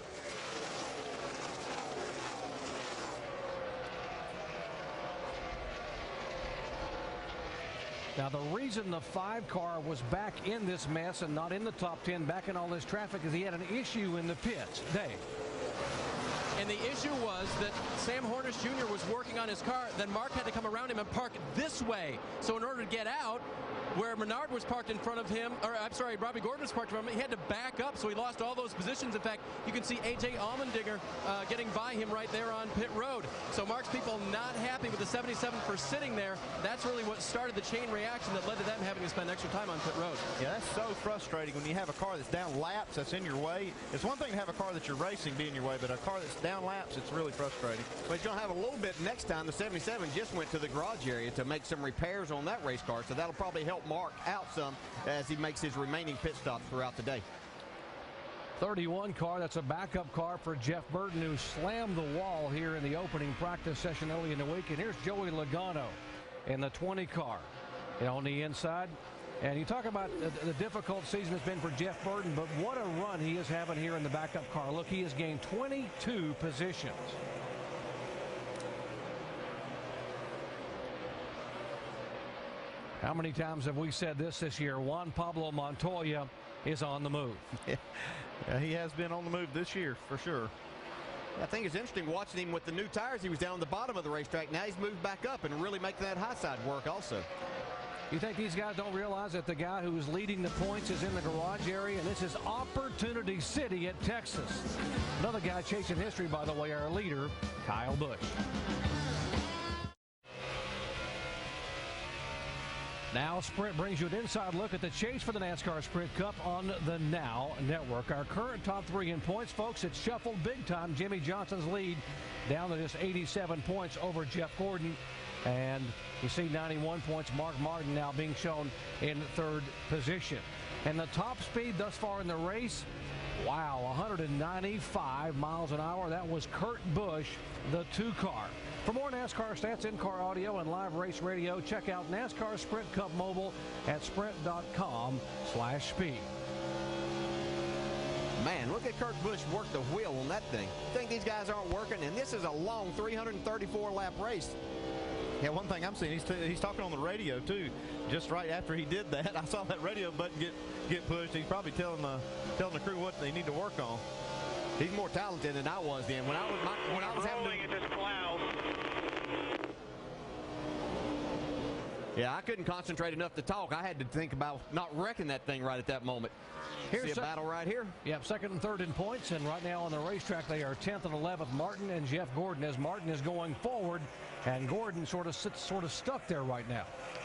Now, the reason the 5 car was back in this mess and not in the top 10, back in all this traffic, is he had an issue in the pits. Dave. And the issue was that Sam Hornish Jr. was working on his car. Then Mark had to come around him and park this way. So in order to get out, where Menard was parked in front of him, or I'm sorry, Robbie Gordon was parked in front of him, he had to back up, so he lost all those positions. In fact, you can see A.J. Allmendinger getting by him right there on pit road. So Mark's people not happy with the 77 for sitting there. That's really what started the chain reaction that led to them having to spend extra time on pit road. Yeah, that's so frustrating when you have a car that's down laps, that's in your way. It's one thing to have a car that you're racing be in your way, but a car that's down laps, it's really frustrating. But he's going to have a little bit next time. The 77 just went to the garage area to make some repairs on that race car, so that'll probably help Mark out some as he makes his remaining pit stops throughout the day. 31 car, that's a backup car for Jeff Burton, who slammed the wall here in the opening practice session early in the week. And here's Joey Logano in the 20 car on the inside. And you talk about the difficult season it's been for Jeff Burton, but what a run he is having here in the backup car. Look, he has gained 22 positions. How many times have we said this year? Juan Pablo Montoya is on the move. Yeah, he has been on the move this year, for sure. I think it's interesting watching him with the new tires. He was down on the bottom of the racetrack. Now he's moved back up and really making that high side work also. You think these guys don't realize that the guy who is leading the points is in the garage area? And this is Opportunity City at Texas. Another guy chasing history, by the way, our leader, Kyle Busch. Now Sprint brings you an inside look at the chase for the NASCAR Sprint Cup on the Now Network. Our current top 3 in points, folks, it's shuffled big time. Jimmy Johnson's lead down to just 87 points over Jeff Gordon. And you see 91 points. Mark Martin now being shown in third position. And the top speed thus far in the race, wow, 195 miles an hour. That was Kurt Busch, the 2-car. For more NASCAR stats, in-car audio, and live race radio, check out NASCAR Sprint Cup Mobile at sprint.com/speed. Man, look at Kurt Busch work the wheel on that thing. Think these guys aren't working, and this is a long 334-lap race. Yeah, one thing I'm seeing, he's talking on the radio, too. Just right after he did that, I saw that radio button get pushed. He's probably telling the crew what they need to work on. He's more talented than I was then. When I was having it just plows. Yeah, I couldn't concentrate enough to talk. I had to think about not wrecking that thing right at that moment. Here's a battle right here. Yep, second and third in points, and right now on the racetrack they are 10th and 11th. Martin and Jeff Gordon, as Martin is going forward, and Gordon sort of stuck there right now.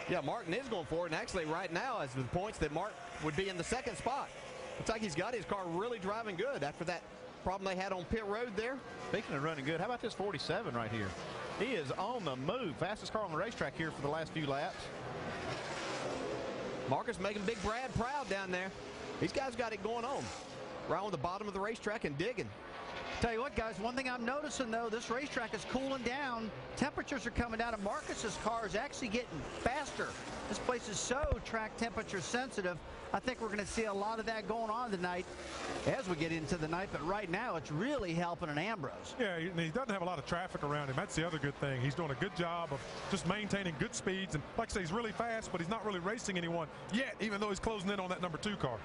Yeah, Martin is going forward, and actually right now, as the points that Martin would be in the second spot. Looks like he's got his car really driving good after that problem they had on pit road there. Speaking of running good, how about this 47 right here? He is on the move. Fastest car on the racetrack here for the last few laps. Marcus making Big Brad proud down there. These guys got it going on. Right on the bottom of the racetrack and digging. Tell you what, guys, one thing I'm noticing, though, this racetrack is cooling down. Temperatures are coming down, and Marcus's car is actually getting faster. This place is so track temperature sensitive. I think we're going to see a lot of that going on tonight as we get into the night. But right now, it's really helping an Ambrose. Yeah, he doesn't have a lot of traffic around him. That's the other good thing. He's doing a good job of just maintaining good speeds. And like I say, he's really fast, but he's not really racing anyone yet, even though he's closing in on that number 2 car.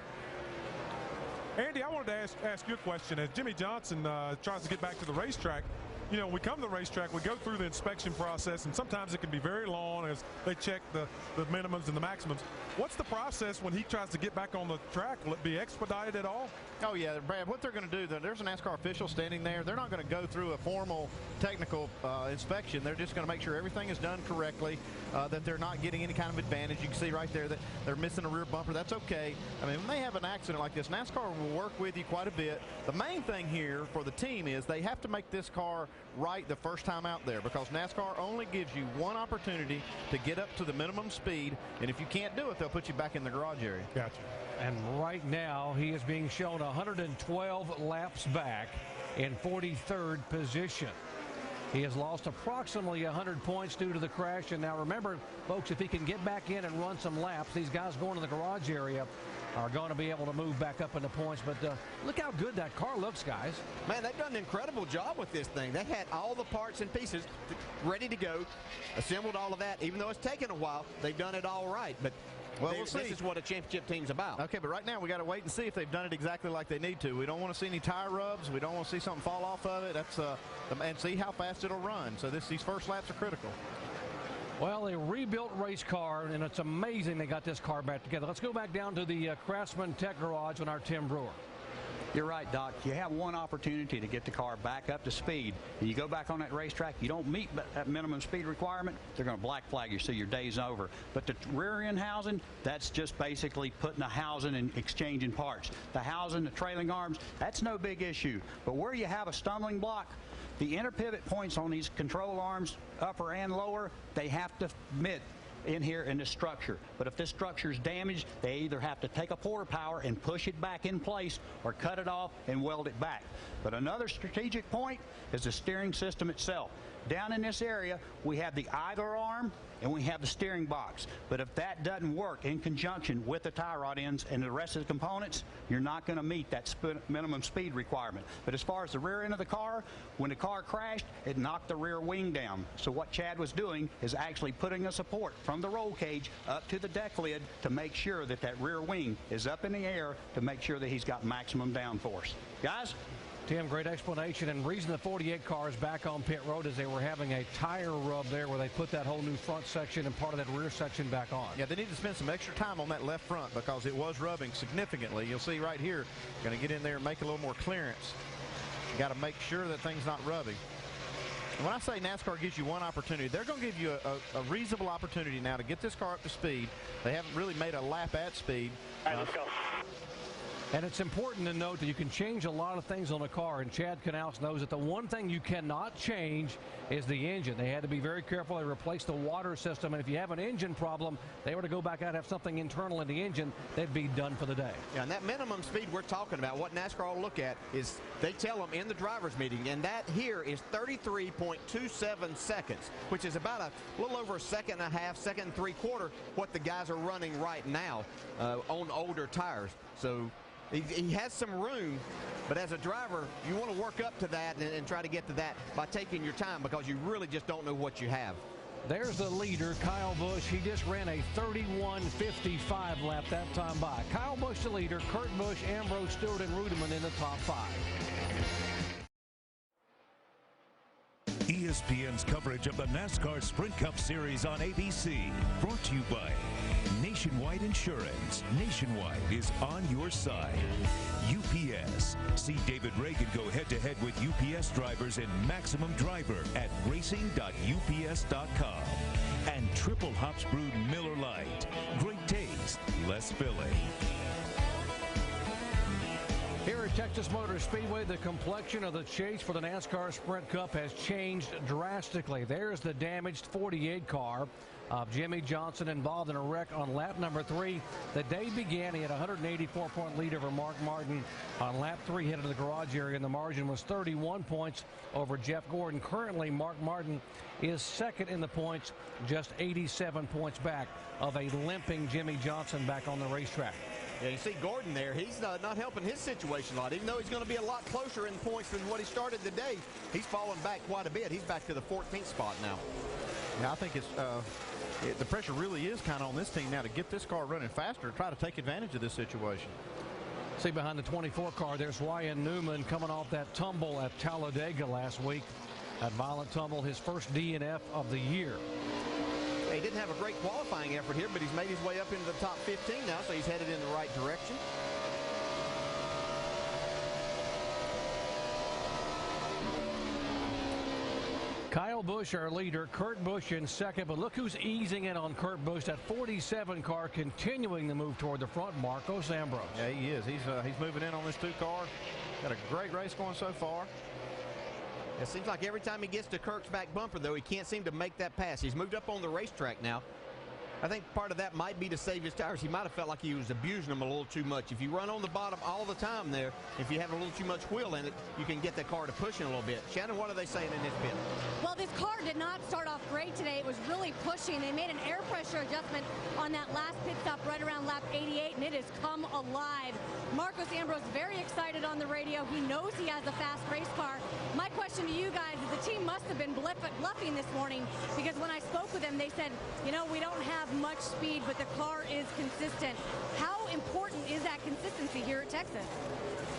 Andy, I wanted to ask you a question. As Jimmy Johnson tries to get back to the racetrack, you know, we come to the racetrack, we go through the inspection process, and sometimes it can be very long as they check the minimums and the maximums. What's the process when he tries to get back on the track? Will it be expedited at all? Oh, yeah, Brad, what they're going to do, there's an NASCAR official standing there. They're not going to go through a formal technical inspection. They're just going to make sure everything is done correctly, that they're not getting any kind of advantage. You can see right there that they're missing a rear bumper. That's okay. I mean, when they have an accident like this, NASCAR will work with you quite a bit. The main thing here for the team is they have to make this car right the first time out there, because NASCAR only gives you one opportunity to get up to the minimum speed, and if you can't do it, they'll put you back in the garage area. Gotcha. And right now, he is being shown 112 laps back in 43rd position. He has lost approximately 100 points due to the crash. And now remember, folks, if he can get back in and run some laps, these guys going to the garage area are going to be able to move back up into points. But look how good that car looks, guys. Man, they've done an incredible job with this thing. They had all the parts and pieces ready to go, assembled all of that. Even though it's taken a while, they've done it all right. But well, we'll see. This is what a championship team's about. Okay, but right now we got to wait and see if they've done it exactly like they need to. We don't want to see any tire rubs. We don't want to see something fall off of it. That's and see how fast it'll run. So these first laps are critical. Well, a rebuilt race car, and it's amazing they got this car back together. Let's go back down to the Craftsman Tech Garage on our Tim Brewer. You're right, Doc. You have one opportunity to get the car back up to speed. And you go back on that racetrack, you don't meet that minimum speed requirement, they're going to black flag you, so your day's over. But the rear end housing, that's just basically putting a housing and exchanging parts. The housing, the trailing arms, that's no big issue. But where you have a stumbling block, the inner pivot points on these control arms, upper and lower, they have to fit in here in this structure. But if this structure is damaged, they either have to take a porter power and push it back in place or cut it off and weld it back. But another strategic point is the steering system itself. Down in this area, we have the idler arm and we have the steering box. But if that doesn't work in conjunction with the tie rod ends and the rest of the components, you're not going to meet that minimum speed requirement. But as far as the rear end of the car, when the car crashed, it knocked the rear wing down. So what Chad was doing is actually putting a support from the roll cage up to the deck lid to make sure that that rear wing is up in the air to make sure that he's got maximum downforce. Guys? Tim, great explanation. And reason the 48 car is back on pit road is they were having a tire rub there where they put that whole new front section and part of that rear section back on. Yeah, they need to spend some extra time on that left front because it was rubbing significantly. You'll see right here, going to get in there and make a little more clearance. You got to make sure that thing's not rubbing. And when I say NASCAR gives you one opportunity, they're going to give you a reasonable opportunity now to get this car up to speed. They haven't really made a lap at speed. All right, let's go. And it's important to note that you can change a lot of things on a car, and Chad Knaus knows that the one thing you cannot change is the engine. They had to be very careful. They replaced the water system, and if you have an engine problem, they were to go back out and have something internal in the engine, they'd be done for the day. Yeah, and that minimum speed we're talking about, what NASCAR will look at is they tell them in the driver's meeting, and that here is 33.27 seconds, which is about a little over a second and a half, second and 3/4 what the guys are running right now on older tires. So he has some room, but as a driver, you want to work up to that and try to get to that by taking your time, because you really just don't know what you have. There's the leader, Kyle Busch. He just ran a 31.55 lap that time by. Kyle Busch the leader, Kurt Busch, Ambrose, Stewart, and Rudiman in the top 5. ESPN's coverage of the NASCAR Sprint Cup Series on ABC, brought to you by Nationwide Insurance. Nationwide is on your side. UPS. See David Reagan go head-to-head with UPS drivers in Maximum Driver at racing.ups.com. And Triple Hops Brewed Miller Lite. Great taste, less filling. Here at Texas Motor Speedway, the complexion of the chase for the NASCAR Sprint Cup has changed drastically. There's the damaged 48 car of Jimmy Johnson involved in a wreck on lap number 3. The day began, he had a 184-point lead over Mark Martin. On lap 3, headed to the garage area, and the margin was 31 points over Jeff Gordon. Currently, Mark Martin is second in the points, just 87 points back of a limping Jimmy Johnson back on the racetrack. Yeah, you see Gordon there. He's not helping his situation a lot. Even though he's going to be a lot closer in points than what he started the day, he's fallen back quite a bit. He's back to the 14th spot now. Yeah, I think the pressure really is kind of on this team now to get this car running faster, try to take advantage of this situation. See behind the 24 car, there's Ryan Newman coming off that tumble at Talladega last week. That violent tumble, his first DNF of the year. He didn't have a great qualifying effort here, but he's made his way up into the top 15 now, so he's headed in the right direction. Kyle Busch, our leader, Kurt Busch in second, but look who's easing in on Kurt Busch. That 47 car continuing to move toward the front, Marcos Ambrose. Yeah, he is. He's moving in on this 2 car. Got a great race going so far. It seems like every time he gets to Kirk's back bumper, though, he can't seem to make that pass. He's moved up on the racetrack now. I think part of that might be to save his tires. He might have felt like he was abusing them a little too much. If you run on the bottom all the time there, if you have a little too much wheel in it, you can get the car to pushing a little bit. Shannon, what are they saying in this pit? Well, this car did not start off great today. It was really pushing. They made an air pressure adjustment on that last pit stop right around lap 88, and it has come alive. Marcos Ambrose very excited on the radio. He knows he has a fast race car. My question to you guys is the team must have been bluffing this morning, because when I spoke with them, they said, you know, we don't have much speed, but the car is consistent. How important is that consistency here at Texas?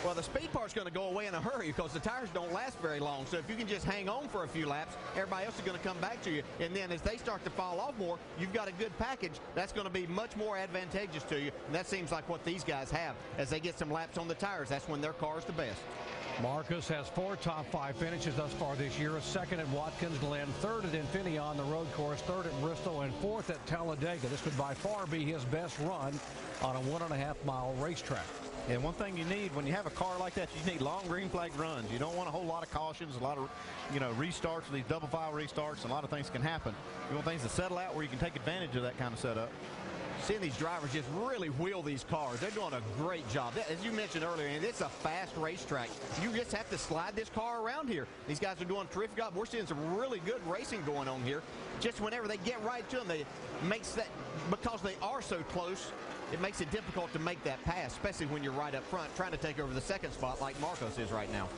Well, the speed part's going to go away in a hurry because the tires don't last very long. So if you can just hang on for a few laps, everybody else is going to come back to you. And then as they start to fall off more, you've got a good package. That's going to be much more advantageous to you. And that seems like what these guys have. As they get some laps on the tires, that's when their car is the best. Marcus has 4 top 5 finishes thus far this year. A second at Watkins Glen, third at Infineon on the road course, third at Bristol, and fourth at Talladega. This would by far be his best run on a 1.5-mile racetrack. And one thing you need when you have a car like that, you need long green flag runs. You don't want a whole lot of cautions, a lot of restarts, these double file restarts. A lot of things can happen. You want things to settle out where you can take advantage of that kind of setup. Seeing these drivers just really wheel these cars. They're doing a great job. As you mentioned earlier, and it's a fast racetrack. You just have to slide this car around here. These guys are doing a terrific job. We're seeing some really good racing going on here. Just whenever they get right to them, because they are so close, it makes it difficult to make that pass, especially when you're right up front trying to take over the second spot like Marcos is right now.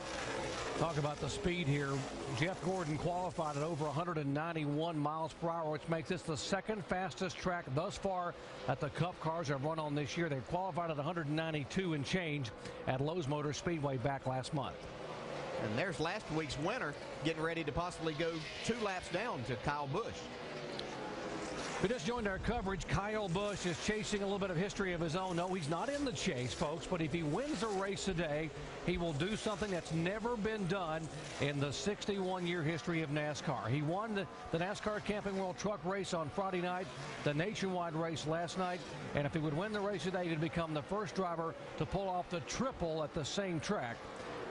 Talk about the speed here. Jeff Gordon qualified at over 191 miles per hour, which makes this the second fastest track thus far that the Cup cars have run on this year. They qualified at 192 and change at Lowe's Motor Speedway back last month. And there's last week's winner getting ready to possibly go 2 laps down to Kyle Busch. We just joined our coverage. Kyle Busch is chasing a little bit of history of his own. No, he's not in the chase, folks, but if he wins a race today, he will do something that's never been done in the 61-year history of NASCAR. He won the NASCAR Camping World Truck Race on Friday night, the Nationwide race last night, and if he would win the race today, he'd become the first driver to pull off the triple at the same track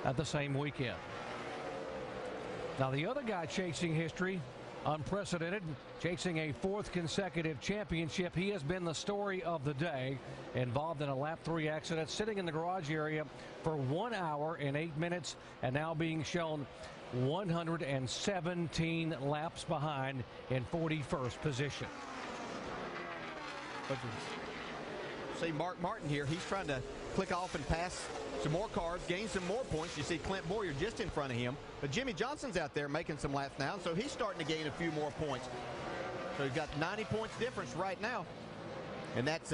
at the same weekend. Now, the other guy chasing history, unprecedented, chasing a fourth consecutive championship. He has been the story of the day, involved in a lap 3 accident, sitting in the garage area for 1 hour and 8 minutes, and now being shown 117 laps behind in 41st position. See Mark Martin here. He's trying to click off and pass some more cars, gain some more points. You see Clint Boyer just in front of him. But Jimmy Johnson's out there making some laps now, so he's starting to gain a few more points. So he's got 90 points difference right now. And that's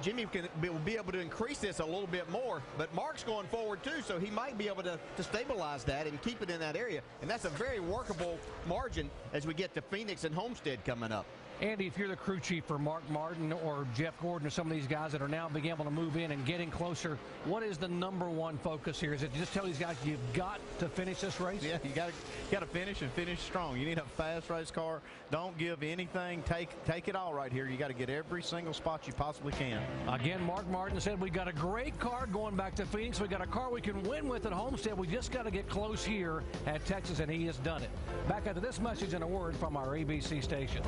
Jimmy will be able to increase this a little bit more. But Mark's going forward too, so he might be able to stabilize that and keep it in that area. And that's a very workable margin as we get to Phoenix and Homestead coming up. Andy, if you're the crew chief for Mark Martin or Jeff Gordon or some of these guys that are now being able to move in and getting closer, what is the #1 focus here? Is it just tell these guys you've got to finish this race? Yeah, you got to finish and finish strong. You need a fast race car. Don't give anything. Take it all right here. You got to get every single spot you possibly can. Again, Mark Martin said we got a great car going back to Phoenix. We got a car we can win with at Homestead. We just got to get close here at Texas, and he has done it. Back after this message and a word from our ABC stations.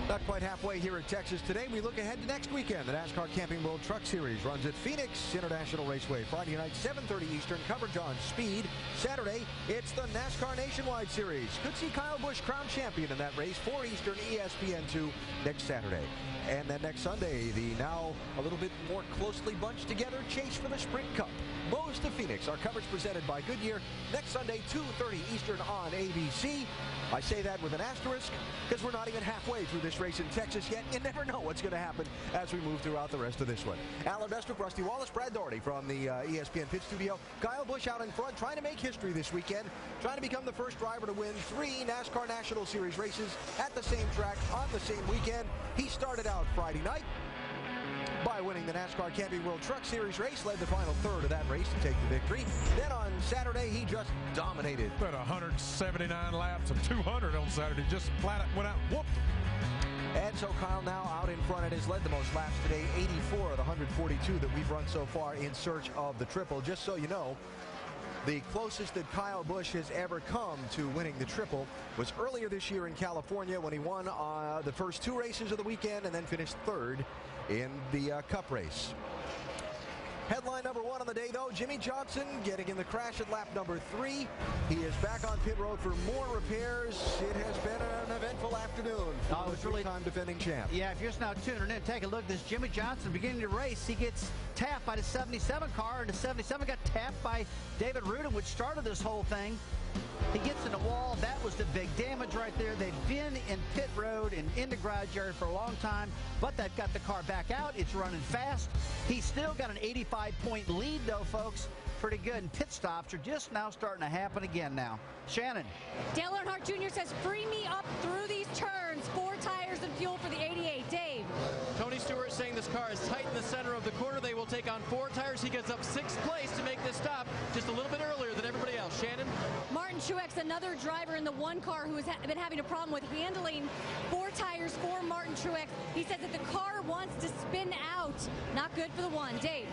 Not quite halfway here in Texas today. We look ahead to next weekend. The NASCAR Camping World Truck Series runs at Phoenix International Raceway. Friday night, 7:30 Eastern, coverage on Speed. Saturday, it's the NASCAR Nationwide Series. Could see Kyle Busch crowned champion in that race, 4 Eastern, ESPN2 next Saturday. And then next Sunday, the now a little bit more closely bunched together chase for the Sprint Cup. Moe's to Phoenix. Our coverage presented by Goodyear. Next Sunday, 2:30 Eastern on ABC. I say that with an asterisk because we're not even halfway through this race in Texas yet. You never know what's going to happen as we move throughout the rest of this one. Alan Bestwick, Rusty Wallace, Brad Doherty from the ESPN Pit Studio. Kyle Busch out in front, trying to make history this weekend, trying to become the first driver to win 3 NASCAR National Series races at the same track on the same weekend. He started out Friday night by winning the NASCAR Camping World Truck Series race, led the final third of that race to take the victory. Then on Saturday, he just dominated. But 179 laps of 200 on Saturday, just flat went out, whooped. And so Kyle now out in front and has led the most laps today, 84 of the 142 that we've run so far in search of the triple. Just so you know, the closest that Kyle Busch has ever come to winning the triple was earlier this year in California when he won the first 2 races of the weekend and then finished 3rd in the Cup race. Headline #1 on the day, though, Jimmy Johnson getting in the crash at lap #3. He is back on pit road for more repairs. It has been an eventful afternoon. Oh, it was really time defending champ. Yeah, if you're just now tuning in, take a look at this. Jimmy Johnson beginning to race. He gets tapped by the 77 car, and the 77 got tapped by David Rudin, which started this whole thing. He gets in the wall. That was the big damage right there. They've been in pit road and in the garage yard for a long time, but they've got the car back out. It's running fast. He's still got an 85-point lead, though, folks. Pretty good. And pit stops are just now starting to happen again now. Shannon. Dale Earnhardt Jr. says, free me up through these turns. 4 tires and fuel for the 88. Dave. Tony Stewart saying this car is tight in the center of the corner. They will take on 4 tires. He gets up 6th place to make this stop just a little bit earlier than everybody else. Shannon? Martin Truex, another driver in the 1 car who has been having a problem with handling 4 tires for Martin Truex. He says that the car wants to spin out. Not good for the 1. Dave.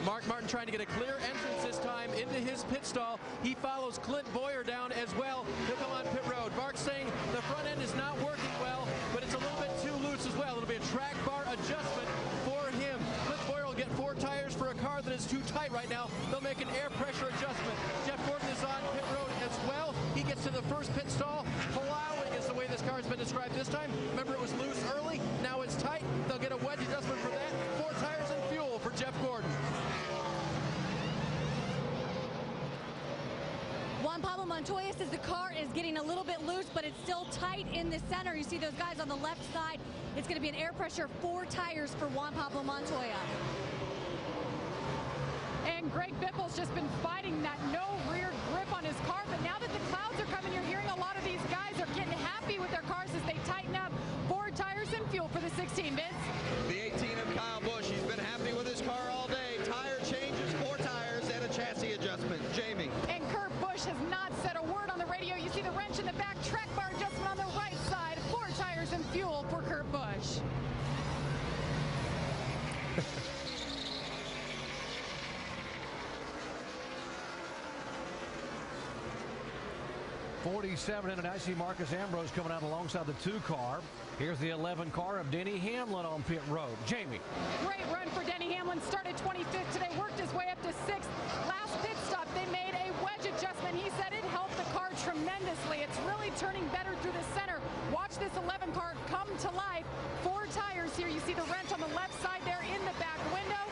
Mark Martin trying to get a clear entrance this time into his pit stall. He follows Clint Boyer down as well. He'll come on pit road. Mark's saying the front end is not working well, but it's a little bit too loose as well. It'll be a track bar adjustment for him. Clint Boyer will get 4 tires for a car that is too tight right now. They'll make an air pressure adjustment. Jeff Gordon is on pit road as well. He gets to the first pit stall. Plowing is the way this car has been described this time. Remember, it was loose early. Now it's tight. They'll get a wedge adjustment for that. 4 tires and fuel for Jeff Gordon. Juan Pablo Montoya says the car is getting a little bit loose, but it's still tight in the center. You see those guys on the left side. It's going to be an air pressure 4 tires for Juan Pablo Montoya. And and Greg Biffle's just been fighting that no rear grip on his car. But now that the clouds are coming, you're hearing a lot of these guys are getting happy with their cars as they tighten up. 4 tires and fuel for the 16, Vince. The 18 of Kyle Busch, he's been happy with his car all day. Tire changes, 4 tires, and a chassis adjustment. Jamie. And Kurt Busch has not said a word on the radio. You see the wrench in the back, track bar adjustment on the right side. 4 tires and fuel for Kurt Busch. 47 and I see Marcus Ambrose coming out alongside the 2 car. Here's the 11 car of Denny Hamlin on pit road. Jamie. Great run for Denny Hamlin. Started 25th today, worked his way up to 6th. Last pit stop, they made a wedge adjustment. He said it helped the car tremendously. It's really turning better through the center. Watch this 11 car come to life. 4 tires here. You see the wrench on the left side there in the back window.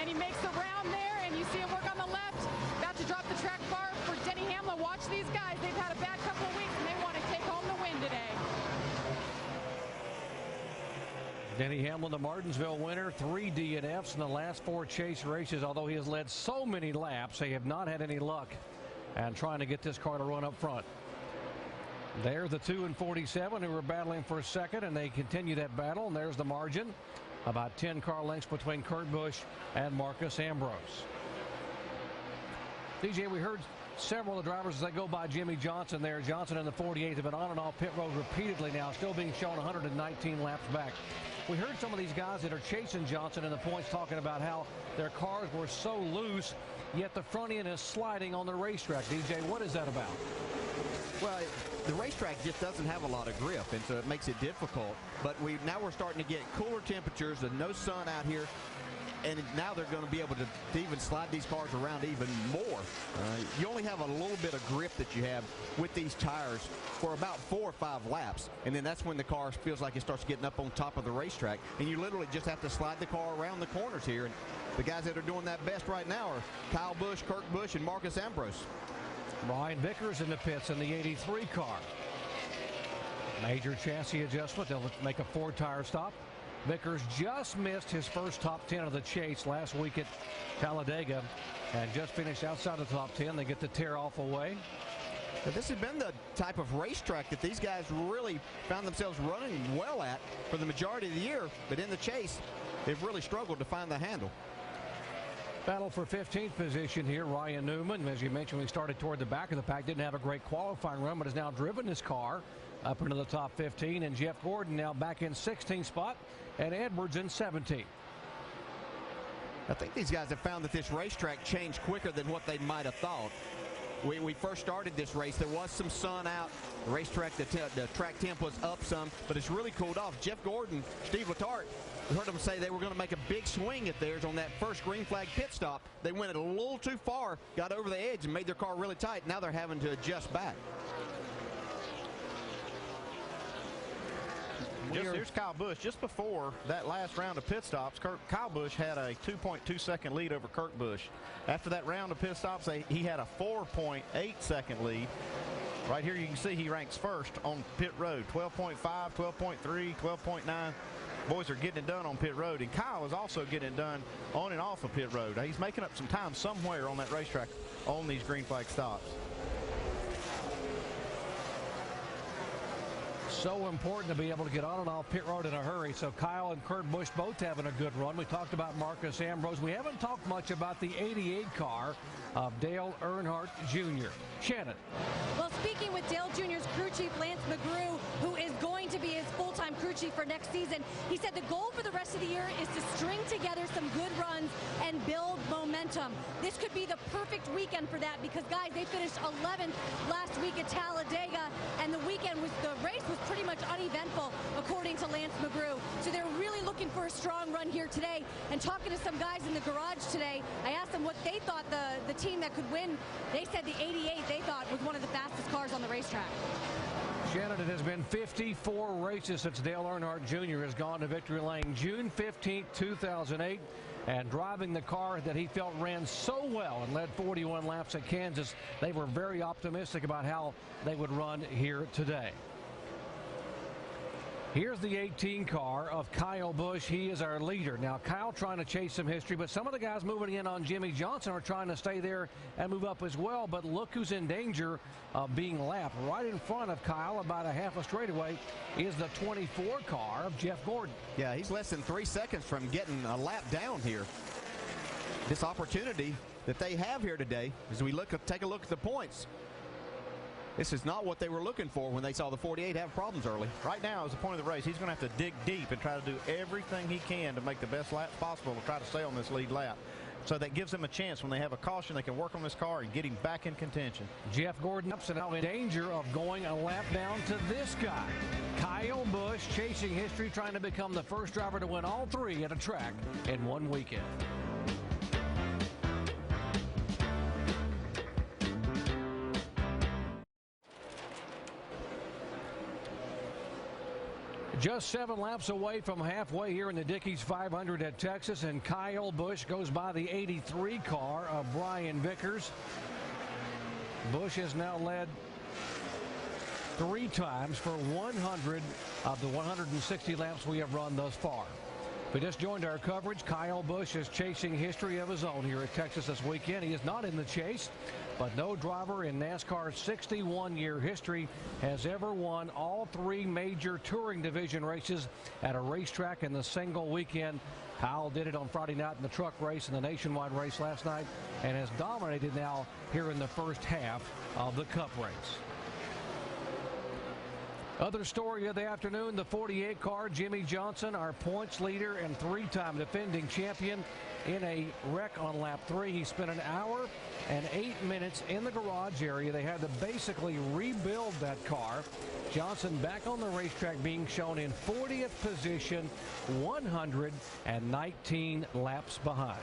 And he makes the round there, and you see him work on the left. About to drop the track bar for Denny Hamlin. Watch these guys. They've had a bad couple of weeks, and they want to take home the win today. Denny Hamlin, the Martinsville winner, 3 DNFs in the last 4 chase races. Although he has led so many laps, they have not had any luck and trying to get this car to run up front. They're the 2 and 47 who were battling for a second, and they continue that battle. And there's the margin, about 10 car lengths between Kurt Busch and Marcus Ambrose. DJ, we heard several of the drivers as they go by Jimmy Johnson there. Johnson in the 48 have been on and off pit road repeatedly now, still being shown 119 laps back. We heard some of these guys that are chasing Johnson in the points talking about how their cars were so loose, yet the front end is sliding on the racetrack. DJ, what is that about? Well, the racetrack just doesn't have a lot of grip, and so it makes it difficult. But now we're starting to get cooler temperatures and no sun out here. And now they're going to be able to even slide these cars around even more. You only have a little bit of grip that you have with these tires for about 4 or 5 laps. And then that's when the car feels like it starts getting up on top of the racetrack. And you literally just have to slide the car around the corners here. And the guys that are doing that best right now are Kyle Busch, Kurt Busch, and Marcus Ambrose. Ryan Vickers in the pits in the 83 car. Major chassis adjustment. They'll make a 4-tire stop. Vickers just missed his first top 10 of the chase last week at Talladega and just finished outside the top 10. They get the tear-off away. But this has been the type of racetrack that these guys really found themselves running well at for the majority of the year. But in the chase, they've really struggled to find the handle. Battle for 15th position here. Ryan Newman, as you mentioned, we started toward the back of the pack. Didn't have a great qualifying run, but has now driven his car up into the top 15. And Jeff Gordon now back in 16th spot, and Edwards in 17th. I think these guys have found that this racetrack changed quicker than what they might have thought. We first started this race, there was some sun out. The racetrack, the track temp was up some, but it's really cooled off. Jeff Gordon, Steve Letarte, we heard them say they were going to make a big swing at theirs on that first green flag pit stop. They went a little too far, got over the edge, and made their car really tight. Now they're having to adjust back. Here's Kyle Busch. Just before that last round of pit stops, Kyle Busch had a 2.2-second lead over Kurt Busch. After that round of pit stops, he had a 4.8-second lead. Right here you can see he ranks first on pit road. 12.5, 12.3, 12.9. Boys are getting it done on pit road, and Kyle is also getting it done on and off of pit road. He's making up some time somewhere on that racetrack on these green flag stops. So important to be able to get on and off pit road in a hurry. So Kyle and Kurt Busch both having a good run. We talked about Marcus Ambrose. We haven't talked much about the 88 car of Dale Earnhardt Jr. Shannon. Well, speaking with Dale Jr.'s crew chief, Lance McGrew, who is going to be his full-time crew chief for next season, he said the goal for the rest of the year is to string together some good runs and build momentum. This could be the perfect weekend for that because, guys, they finished 11th last week at Talladega, and the race was pretty much uneventful, according to Lance McGrew. So they're really looking for a strong run here today. And talking to some guys in the garage today, I asked them what they thought the team that could win. They said the 88 they thought was one of the fastest cars on the racetrack. Shannon, it has been 54 races since Dale Earnhardt Jr. has gone to victory lane. June 15, 2008. And driving the car that he felt ran so well and led 41 laps at Kansas, they were very optimistic about how they would run here today. Here's the 18 car of Kyle Busch. He is our leader. Now, Kyle trying to chase some history, but some of the guys moving in on Jimmy Johnson are trying to stay there and move up as well. But look who's in danger of being lapped. Right in front of Kyle, about a half a straightaway, is the 24 car of Jeff Gordon. Yeah, he's less than 3 seconds from getting a lap down here. This opportunity that they have here today, as we take a look at the points, this is not what they were looking for when they saw the 48 have problems early. Right now, as the point of the race, he's going to have to dig deep and try to do everything he can to make the best lap possible to try to stay on this lead lap. So that gives them a chance when they have a caution, they can work on this car and get him back in contention. Jeff Gordon up and now in danger of going a lap down to this guy. Kyle Busch chasing history, trying to become the first driver to win all three at a track in one weekend. Just 7 laps away from halfway here in the Dickies 500 at Texas, and Kyle Busch goes by the 83 car of Brian Vickers. Busch has now led 3 times for 100 of the 160 laps we have run thus far. If we just joined our coverage, Kyle Busch is chasing history of his own here at Texas this weekend. He is not in the chase, but no driver in NASCAR's 61-year history has ever won all 3 major touring division races at a racetrack in the single weekend. Kyle did it on Friday night in the truck race and the nationwide race last night, and has dominated now here in the first half of the Cup race. Other story of the afternoon, the 48 car, Jimmy Johnson, our points leader and 3-time defending champion, in a wreck on lap 3. He spent an hour and 8 minutes in the garage area. They had to basically rebuild that car. Johnson back on the racetrack, being shown in 40th position, 119 laps behind.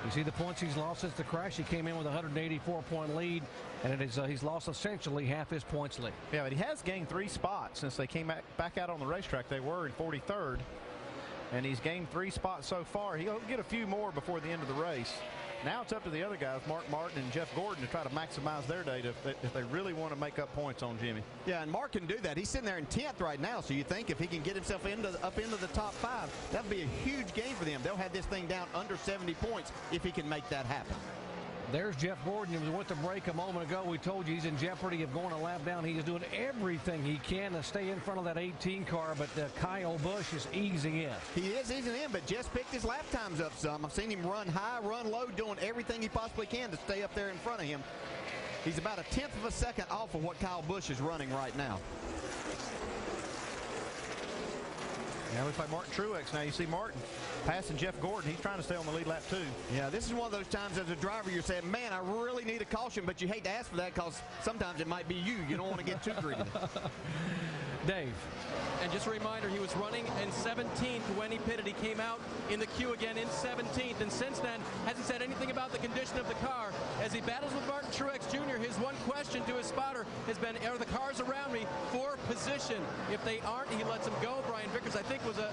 You see the points he's lost since the crash. He came in with a 184-point lead, and it is he's lost essentially half his points lead. Yeah, but he has gained 3 spots since they came back out on the racetrack. They were in 43rd, and he's gained 3 spots so far. He'll get a few more before the end of the race. Now it's up to the other guys, Mark Martin and Jeff Gordon, to try to maximize their day if they really want to make up points on Jimmy. Yeah, and Mark can do that. He's sitting there in 10th right now, so you think if he can get himself up into the top 5, that would be a huge gain for them. They'll have this thing down under 70 points if he can make that happen. There's Jeff Gordon. He went to break a moment ago. We told you he's in jeopardy of going a lap down. He is doing everything he can to stay in front of that 18 car, but Kyle Busch is easing in. He is easing in, but just picked his lap times up some. I've seen him run high, run low, doing everything he possibly can to stay up there in front of him. He's about a 10th of a second off of what Kyle Busch is running right now. Now we play Martin Truex. Now you see Martin passing Jeff Gordon. He's trying to stay on the lead lap too. Yeah, this is one of those times as a driver you're saying, man, I really need a caution, but you hate to ask for that because sometimes it might be you. You don't want to get too greedy. Dave. And just a reminder, he was running in 17th when he pitted. He came out in the queue again in 17th, and since then hasn't said anything about the condition of the car. As he battles with Martin Truex Jr., his one question to his spotter has been, are the cars around me for position? If they aren't, he lets them go. Brian Vickers, I think, was an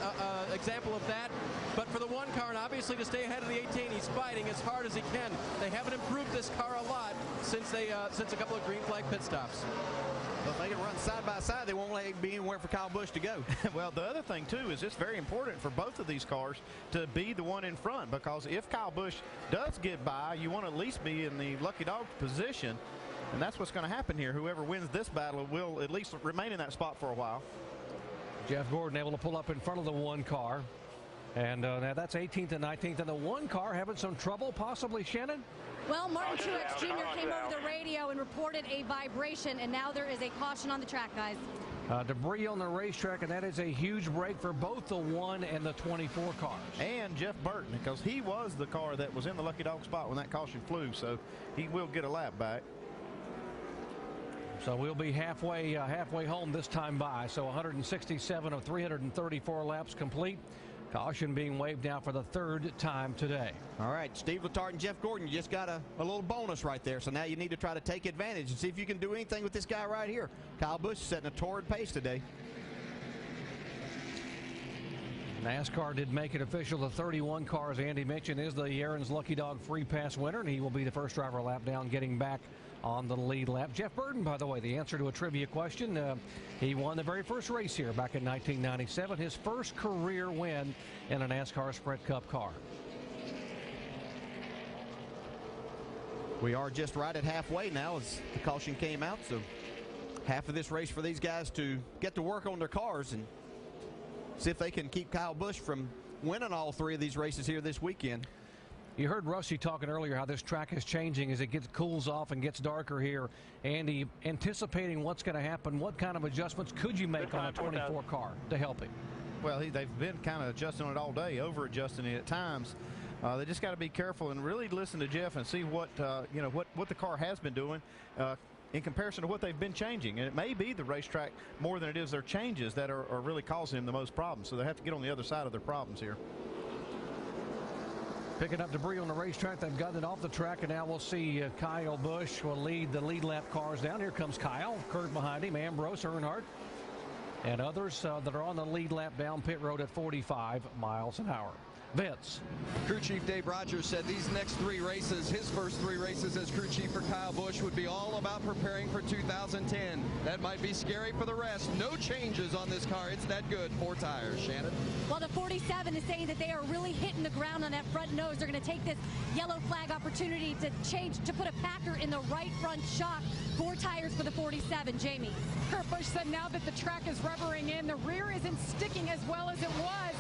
example of that. But for the one car, and obviously to stay ahead of the 18, he's fighting as hard as he can. They haven't improved this car a lot since a couple of green flag pit stops. Well, if they can run side by side, they won't let be anywhere for Kyle Busch to go. Well, the other thing, too, is it's very important for both of these cars to be the one in front, because if Kyle Busch does get by, you want to at least be in the lucky dog position, and that's what's going to happen here. Whoever wins this battle will at least remain in that spot for a while. Jeff Gordon able to pull up in front of the one car. And now that's 18th and 19th, and the one car having some trouble, possibly, Shannon? Well, Martin Truex Jr. came over the radio and reported a vibration, and now there is a caution on the track, guys. Debris on the racetrack, and that is a huge break for both the 1 and the 24 cars. And Jeff Burton, because he was the car that was in the lucky dog spot when that caution flew, so he will get a lap back. So we'll be halfway home this time by. So 167 of 334 laps complete. Caution being waved now for the 3rd time today. All right, Steve Letarte and Jeff Gordon, you just got a little bonus right there. So now you need to try to take advantage and see if you can do anything with this guy right here. Kyle Busch is setting a torrid pace today. NASCAR did make it official. The 31 car, as Andy mentioned, is the Aaron's Lucky Dog Free Pass winner, and he will be the first driver lap down, getting back on the lead lap. Jeff Burton, by the way, the answer to a trivia question. He won the very first race here back in 1997, his first career win in a NASCAR Sprint Cup car. We are just right at halfway now as the caution came out, so half of this race for these guys to get to work on their cars and see if they can keep Kyle Busch from winning all three of these races here this weekend. You heard Rusty talking earlier how this track is changing as it cools off and gets darker here. Andy, anticipating what's going to happen, what kind of adjustments could you make on a 24 car to help him? Well, they've been kind of adjusting it all day, over adjusting it at times. They just got to be careful and really listen to Jeff and see what what the car has been doing in comparison to what they've been changing. And it may be the racetrack more than it is their changes that are really causing them the most problems. So they have to get on the other side of their problems here. Picking up debris on the racetrack. They've gotten it off the track, and now we'll see Kyle Busch will lead the lead lap cars down. Here comes Kyle. Kurt behind him, Ambrose, Earnhardt, and others that are on the lead lap down pit road at 45 miles an hour. Vince. Crew Chief Dave Rogers said these next three races, his first three races as crew chief for Kyle Busch, would be all about preparing for 2010. That might be scary for the rest. No changes on this car. It's that good. 4 tires. Shannon. Well, the 47 is saying that they are really hitting the ground on that front nose. They're going to take this yellow flag opportunity to put a Packer in the right front shock. 4 tires for the 47. Jamie. Kurt Busch said now that the track is rubbering in, the rear isn't sticking as well as it was.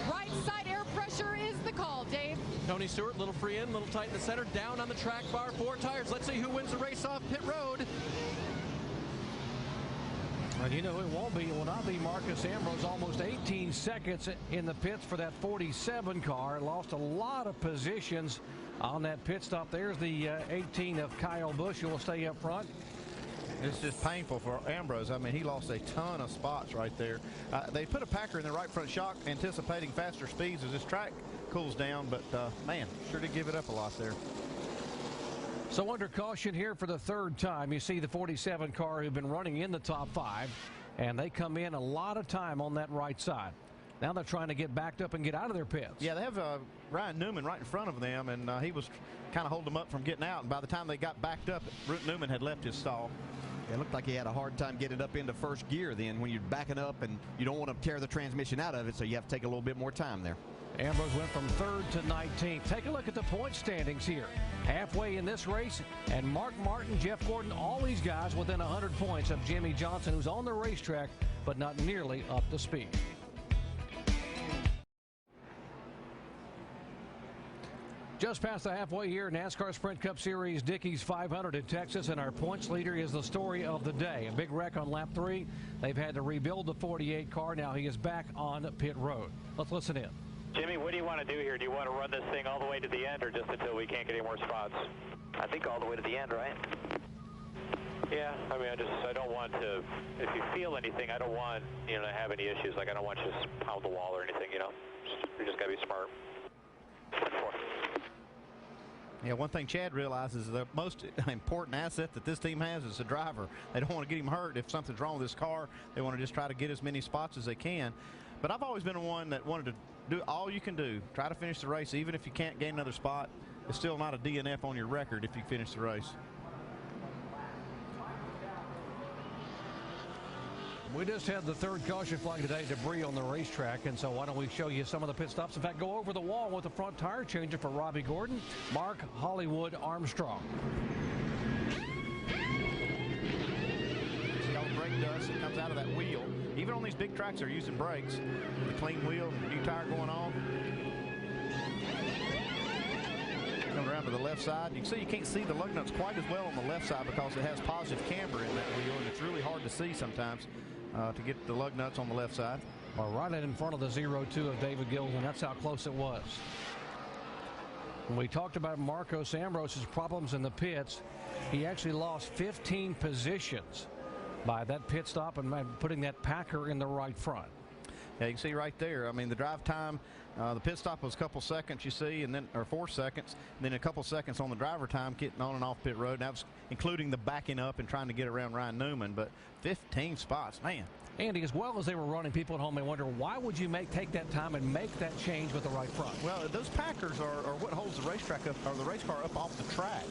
Right side air pressure is the call, Dave. Tony Stewart, little free in, little tight in the center, down on the track bar, 4 tires. Let's see who wins the race off pit road. And you know it will not be Marcus Ambrose. Almost 18 seconds in the pits for that 47 car. Lost a lot of positions on that pit stop. There's the 18 of Kyle Busch, who will stay up front. It's just painful for Ambrose. I mean, he lost a ton of spots right there. They put a Packer in the right front shock, anticipating faster speeds as this track cools down, but man, sure did give it up a lot there. So under caution here for the third time, you see the 47 car who've been running in the top 5, and they come in a lot of time on that right side. Now they're trying to get backed up and get out of their pits. Yeah, they have Ryan Newman right in front of them, and he was kind of holding them up from getting out. And by the time they got backed up, Newman had left his stall. It looked like he had a hard time getting up into first gear then when you're backing up and you don't want to tear the transmission out of it, so you have to take a little bit more time there. Ambrose went from 3rd to 19th. Take a look at the point standings here. Halfway in this race, and Mark Martin, Jeff Gordon, all these guys within 100 points of Jimmy Johnson, who's on the racetrack, but not nearly up to speed. Just past the halfway here, NASCAR Sprint Cup Series Dickies 500 in Texas, and our points leader is the story of the day. A big wreck on lap 3. They've had to rebuild the 48 car. Now he is back on pit road. Let's listen in. Jimmy, what do you want to do here? Do you want to run this thing all the way to the end or just until we can't get any more spots? I think all the way to the end, right? Yeah, I mean, I don't want to, if you feel anything, I don't want, to have any issues. Like, I don't want you to pound the wall or anything, You just got to be smart. Yeah, one thing Chad realizes is the most important asset that this team has is the driver. They don't want to get him hurt. If something's wrong with this car, they want to just try to get as many spots as they can. But I've always been the one that wanted to do all you can do. Try to finish the race. Even if you can't gain another spot, it's still not a DNF on your record if you finish the race. We just had the third caution flag today, debris on the racetrack, and so why don't we show you some of the pit stops. In fact, go over the wall with the front tire changer for Robbie Gordon, Mark Hollywood Armstrong. See all the brake dust that comes out of that wheel. Even on these big tracks, they're using brakes. The clean wheel, new tire going on. Coming around to the left side. You can see you can't see the lug nuts quite as well on the left side because it has positive camber in that wheel, and it's really hard to see sometimes to get the lug nuts on the left side. Well, right in front of the 0-2 of David Gilliland. That's how close it was. When we talked about Marcos Ambrose's problems in the pits, he actually lost 15 positions by that pit stop and putting that Packer in the right front. Yeah, you can see right there. I mean, the drive time The pit stop was a couple seconds, you see, and then, or 4 seconds, and then a couple seconds on the driver time getting on and off pit road. And that was including the backing up and trying to get around Ryan Newman. But 15 spots, man. Andy, as well as they were running, people at home may wonder, why would you take that time and make that change with the right front? Well, those packers are what holds the racetrack up, or the race car up off the track.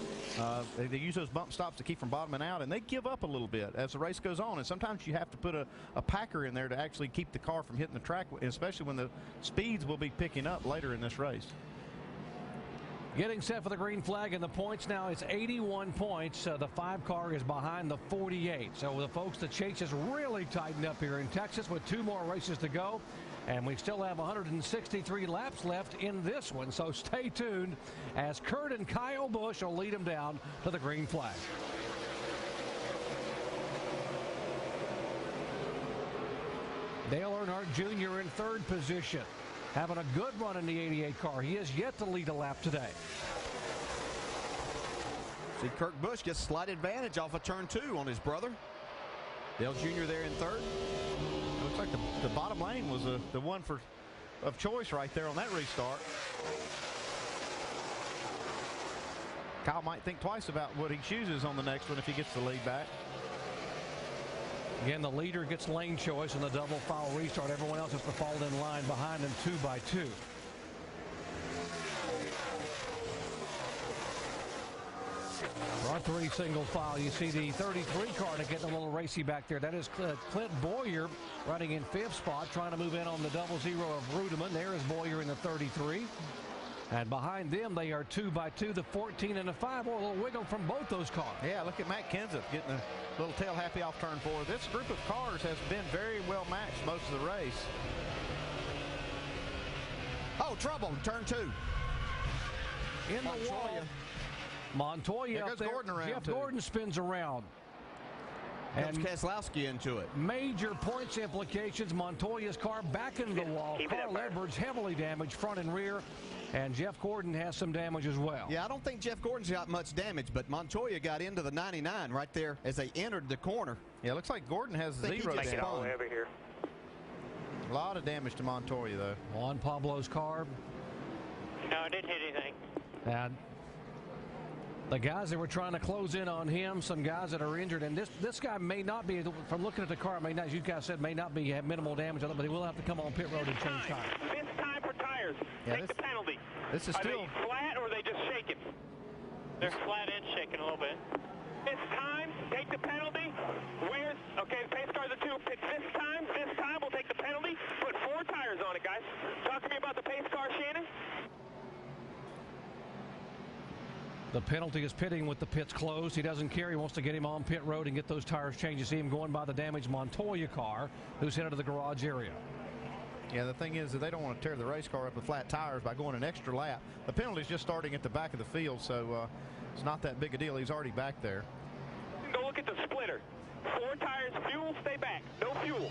They use those bump stops to keep from bottoming out, and they give up a little bit as the race goes on. And sometimes you have to put a packer in there to actually keep the car from hitting the track, especially when the speeds will be picking up later in this race. Getting set for the green flag, and the points now, it's 81 points. The 5 car is behind the 48. So the folks, the chase has really tightened up here in Texas with 2 more races to go. And we still have 163 laps left in this one. So stay tuned as Kurt and Kyle Busch will lead them down to the green flag. Dale Earnhardt Jr. in 3rd position, having a good run in the 88 car. He has yet to lead a lap today. See, Kurt Busch gets slight advantage off of turn 2 on his brother. Dale Jr. there in 3rd. It looks like the bottom lane was the one of choice right there on that restart. Kyle might think twice about what he chooses on the next one if he gets the lead back. Again, the leader gets lane choice in the double foul restart. Everyone else has to fall in line behind him 2 by 2. For our 3 single file, you see the 33 car to get a little racy back there. That is Clint Boyer running in 5th spot, trying to move in on the 00 of Rudeman. There is Boyer in the 33. And behind them, they are 2 by 2, the 14 and the 5. Or a little wiggle from both those cars. Yeah, look at Matt Kenseth getting a little tail happy off turn 4. This group of cars has been very well matched most of the race. Oh, trouble, turn 2. In the wall. Montoya up there. Gordon around Jeff too. Gordon spins around. Comes Keselowski into it. Major points implications. Montoya's car back into the wall. Carl Edwards heavily damaged front and rear. And Jeff Gordon has some damage as well. Yeah, I don't think Jeff Gordon's got much damage, but Montoya got into the 99 right there as they entered the corner. Yeah, it looks like Gordon has 0 damage. Over here. A lot of damage to Montoya, though. Juan Pablo's car. No, I didn't hit anything. And the guys that were trying to close in on him, some guys that are injured, and this guy may not be, from looking at the car, may not, as you guys said, may not be have minimal damage on it, but he will have to come on pit road and change tires. This time for tires. Yeah, Take the penalty. This is Are still they flat or are they just shaking? They're flat and shaking a little bit. This time, take the penalty. Where's, okay, pace cars are 2. This time we'll take the penalty. Put 4 tires on it, guys. Talk to me about the pace car, Shannon. The penalty is pitting with the pits closed. He doesn't care. He wants to get him on pit road and get those tires changed. You see him going by the damaged Montoya car, who's headed to the garage area. Yeah, the thing is that they don't want to tear the race car up with flat tires by going an extra lap. The penalty is just starting at the back of the field, so it's not that big a deal. He's already back there. Go look at the splitter. 4 tires, fuel, stay back. No fuel.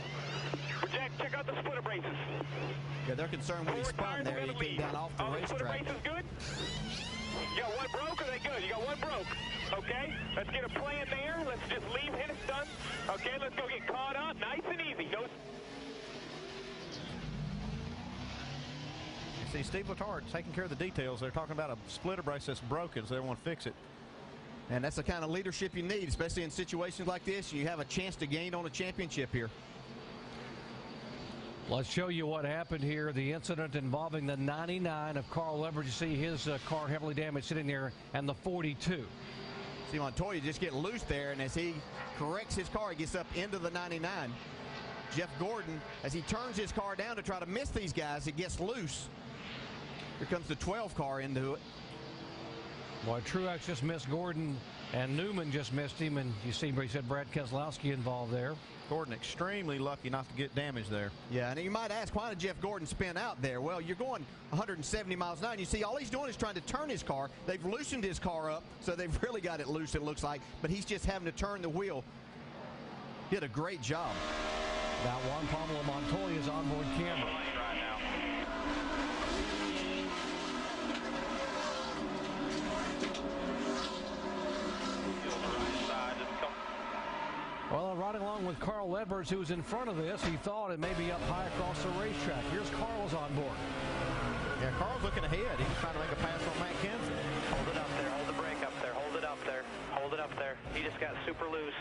Check out the splitter braces. Yeah, they're concerned when he spun there. He came down off the racetrack. Splitter braces good? You got one broke, or are they good? You got one broke. Okay, let's get a plan there. Let's just leave hit it done. Okay, let's go get caught up. Nice and easy. Go. You see Steve Letard taking care of the details. They're talking about a splitter brace that's broken, so they want to fix it. And that's the kind of leadership you need, especially in situations like this. You have a chance to gain on a championship here. Let's show you what happened here. The incident involving the 99 of Carl Edwards. You see his car heavily damaged sitting there, and the 42. See Montoya just get loose there, and as he corrects his car, he gets up into the 99. Jeff Gordon, as he turns his car down to try to miss these guys, it gets loose. Here comes the 12 car into it. Boy, Truex just missed Gordon, and Newman just missed him, and you see, he said Brad Keselowski involved there. Gordon extremely lucky not to get damaged there. Yeah, and you might ask, why did Jeff Gordon spin out there? Well, you're going 170 miles an hour. You see, all he's doing is trying to turn his car. They've loosened his car up, so they've really got it loose, it looks like, but he's just having to turn the wheel. Did a great job. Now Juan Pablo Montoya's onboard camera. Well, riding along with Carl Edwards, who was in front of this, he thought it may be up high across the racetrack. Here's Carl's on board. Yeah, Carl's looking ahead. He was trying to make a pass on Matt Kenseth. Hold it up there. Hold the brake up there. Hold it up there. Hold it up there. He just got super loose.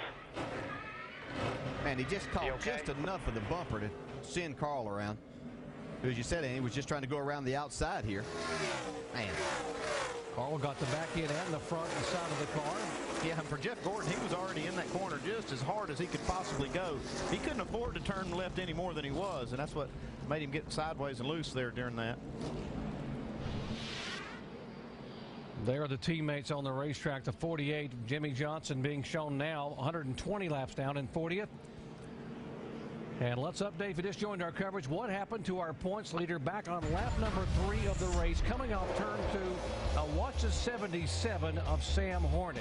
Man, he just caught just enough of the bumper to send Carl around. As you said, he was just trying to go around the outside here. Man. Carl got the back end and the front and side of the car. Yeah, and for Jeff Gordon, he was already in that corner just as hard as he could possibly go. He couldn't afford to turn left any more than he was, and that's what made him get sideways and loose there during that. There are the teammates on the racetrack. The 48, Jimmy Johnson being shown now 120 laps down in 40th. And let's update, if you just joined our coverage, what happened to our points leader back on lap number 3 of the race, coming off turn 2. Watch the 77 of Sam Hornish.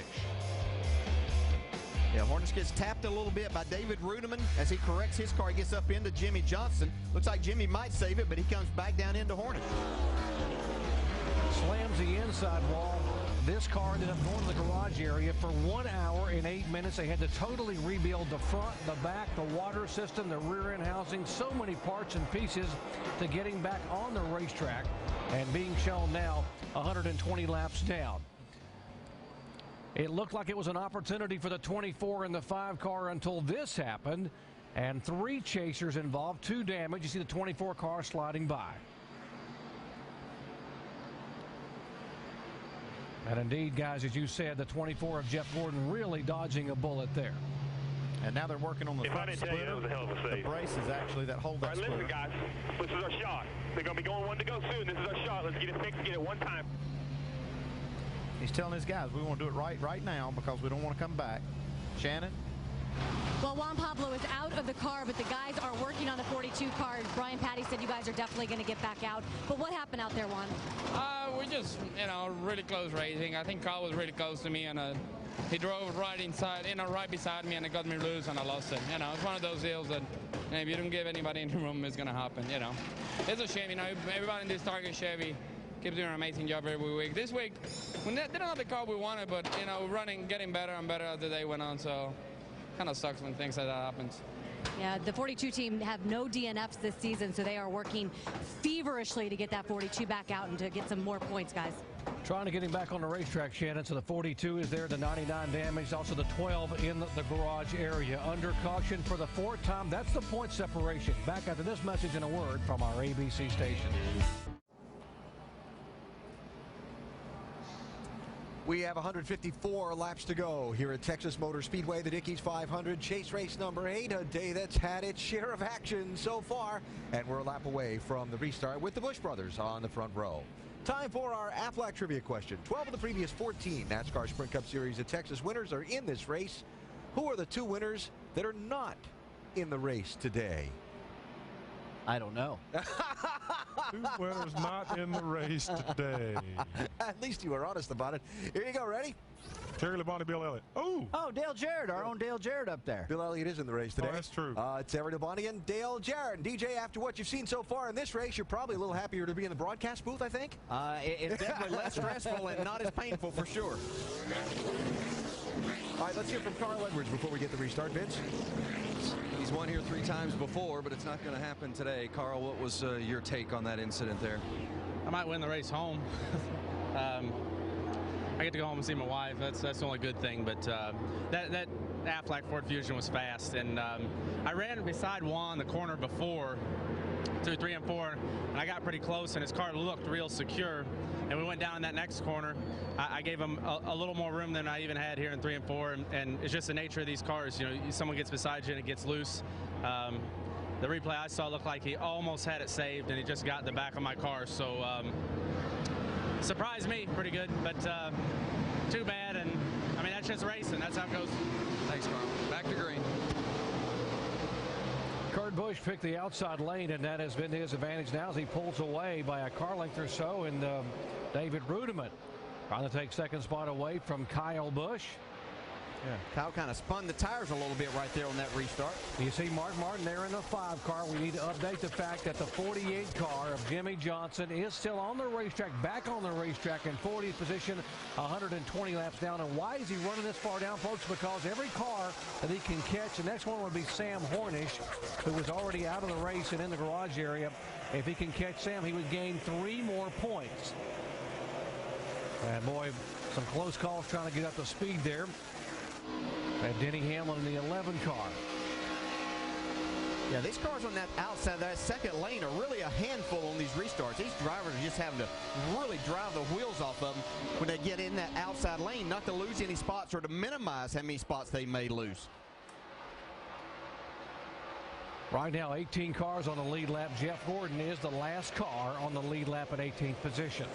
Yeah, Hornish gets tapped a little bit by David Rudeman as he corrects his car. He gets up into Jimmy Johnson. Looks like Jimmy might save it, but he comes back down into Hornish. Slams the inside wall. This car ended up going to the garage area for 1 hour and 8 minutes. They had to totally rebuild the front, the back, the water system, the rear end housing, so many parts and pieces to getting back on the racetrack, and being shown now 120 laps down. It looked like it was an opportunity for the 24 and the 5 car until this happened, and 3 chasers involved, 2 damage. You see the 24 car sliding by. And indeed, guys, as you said, the 24 of Jeff Gordon really dodging a bullet there. And now they're working on the front splitter. That was a hell of a save. The braces, actually, that hold that All right, splitter. listen, guys. This is our shot. They're going to be going one to go soon. This is our shot. Let's get it fixed, get it one time. He's telling his guys, we want to do it right now because we don't want to come back. Shannon? Well, Juan Pablo is out of the car, but the guys are working on the 42 car. Brian Patty said you guys are definitely going to get back out. But what happened out there, Juan? We just, really close racing. I think Carl was really close to me, and he drove right inside, right beside me, and it got me loose, and I lost it. It's one of those deals that if you don't give anybody in the room, it's going to happen. It's a shame. Everybody in this Target Chevy keeps doing an amazing job every week. This week, we didn't have the car we wanted, but running, getting better and better as the day went on. So, kind of sucks when things like that happens. Yeah, the 42 team have no DNFs this season, so they are working feverishly to get that 42 back out and to get some more points, guys. Trying to get him back on the racetrack, Shannon. So the 42 is there, the 99 damaged, also the 12 in the garage area. Under caution for the 4th time. That's the point separation. Back after this message and a word from our ABC station. We have 154 laps to go here at Texas Motor Speedway, the Dickies 500 chase race number 8, a day that's had its share of action so far, and we're a lap away from the restart with the Busch brothers on the front row. Time for our Aflac trivia question. 12 of the previous 14 NASCAR Sprint Cup Series at Texas winners are in this race. Who are the 2 winners that are not in the race today? I don't know. 2 winners not in the race today. At least you were honest about it. Here you go. Ready? Terry Labonte, Bill Elliott. Oh, Dale Jarrett, our own Dale Jarrett up there. Bill Elliott is in the race today. Oh, that's true. It's Terry Labonte and Dale Jarrett. And DJ, after what you've seen so far in this race, you're probably a little happier to be in the broadcast booth, I think? It's definitely less stressful and not as painful for sure. All right, let's hear from Carl Edwards before we get the restart. Vince? He's won here 3 times before, but it's not going to happen today. Carl, what was your take on that incident there? I might win the race home. I get to go home and see my wife. That's the only good thing. But that Aflac Ford Fusion was fast, and I ran beside Juan the corner before, through 3 and 4, and I got pretty close, and his car looked real secure. And we went down in that next corner. I gave him a little more room than I even had here in 3 and 4, and it's just the nature of these cars. Someone gets beside you and it gets loose. The replay I saw looked like he almost had it saved, and he just got in the back of my car. So surprised me pretty good, but too bad. And I mean, that's just racing. That's how it goes. Thanks, Carl. Back to green. Kurt Busch picked the outside lane, and that has been his advantage now as he pulls away by a car length or so. And David Rudeman trying to take second spot away from Kyle Busch. Yeah. Kyle kind of spun the tires a little bit right there on that restart. You see Mark Martin there in the 5 car. We need to update the fact that the 48 car of Jimmy Johnson is still on the racetrack, back on the racetrack in 40th position, 120 laps down. And why is he running this far down, folks? Because every car that he can catch, the next one would be Sam Hornish, who was already out of the race and in the garage area. If he can catch Sam, he would gain 3 more points. And boy, some close calls trying to get up to speed there. And Denny Hamlin in the 11 car. Yeah, these cars on that outside, that second lane, are really a handful on these restarts. These drivers are just having to really drive the wheels off of them when they get in that outside lane, not to lose any spots or to minimize how many spots they may lose. Right now, 18 cars on the lead lap. Jeff Gordon is the last car on the lead lap at 18th position.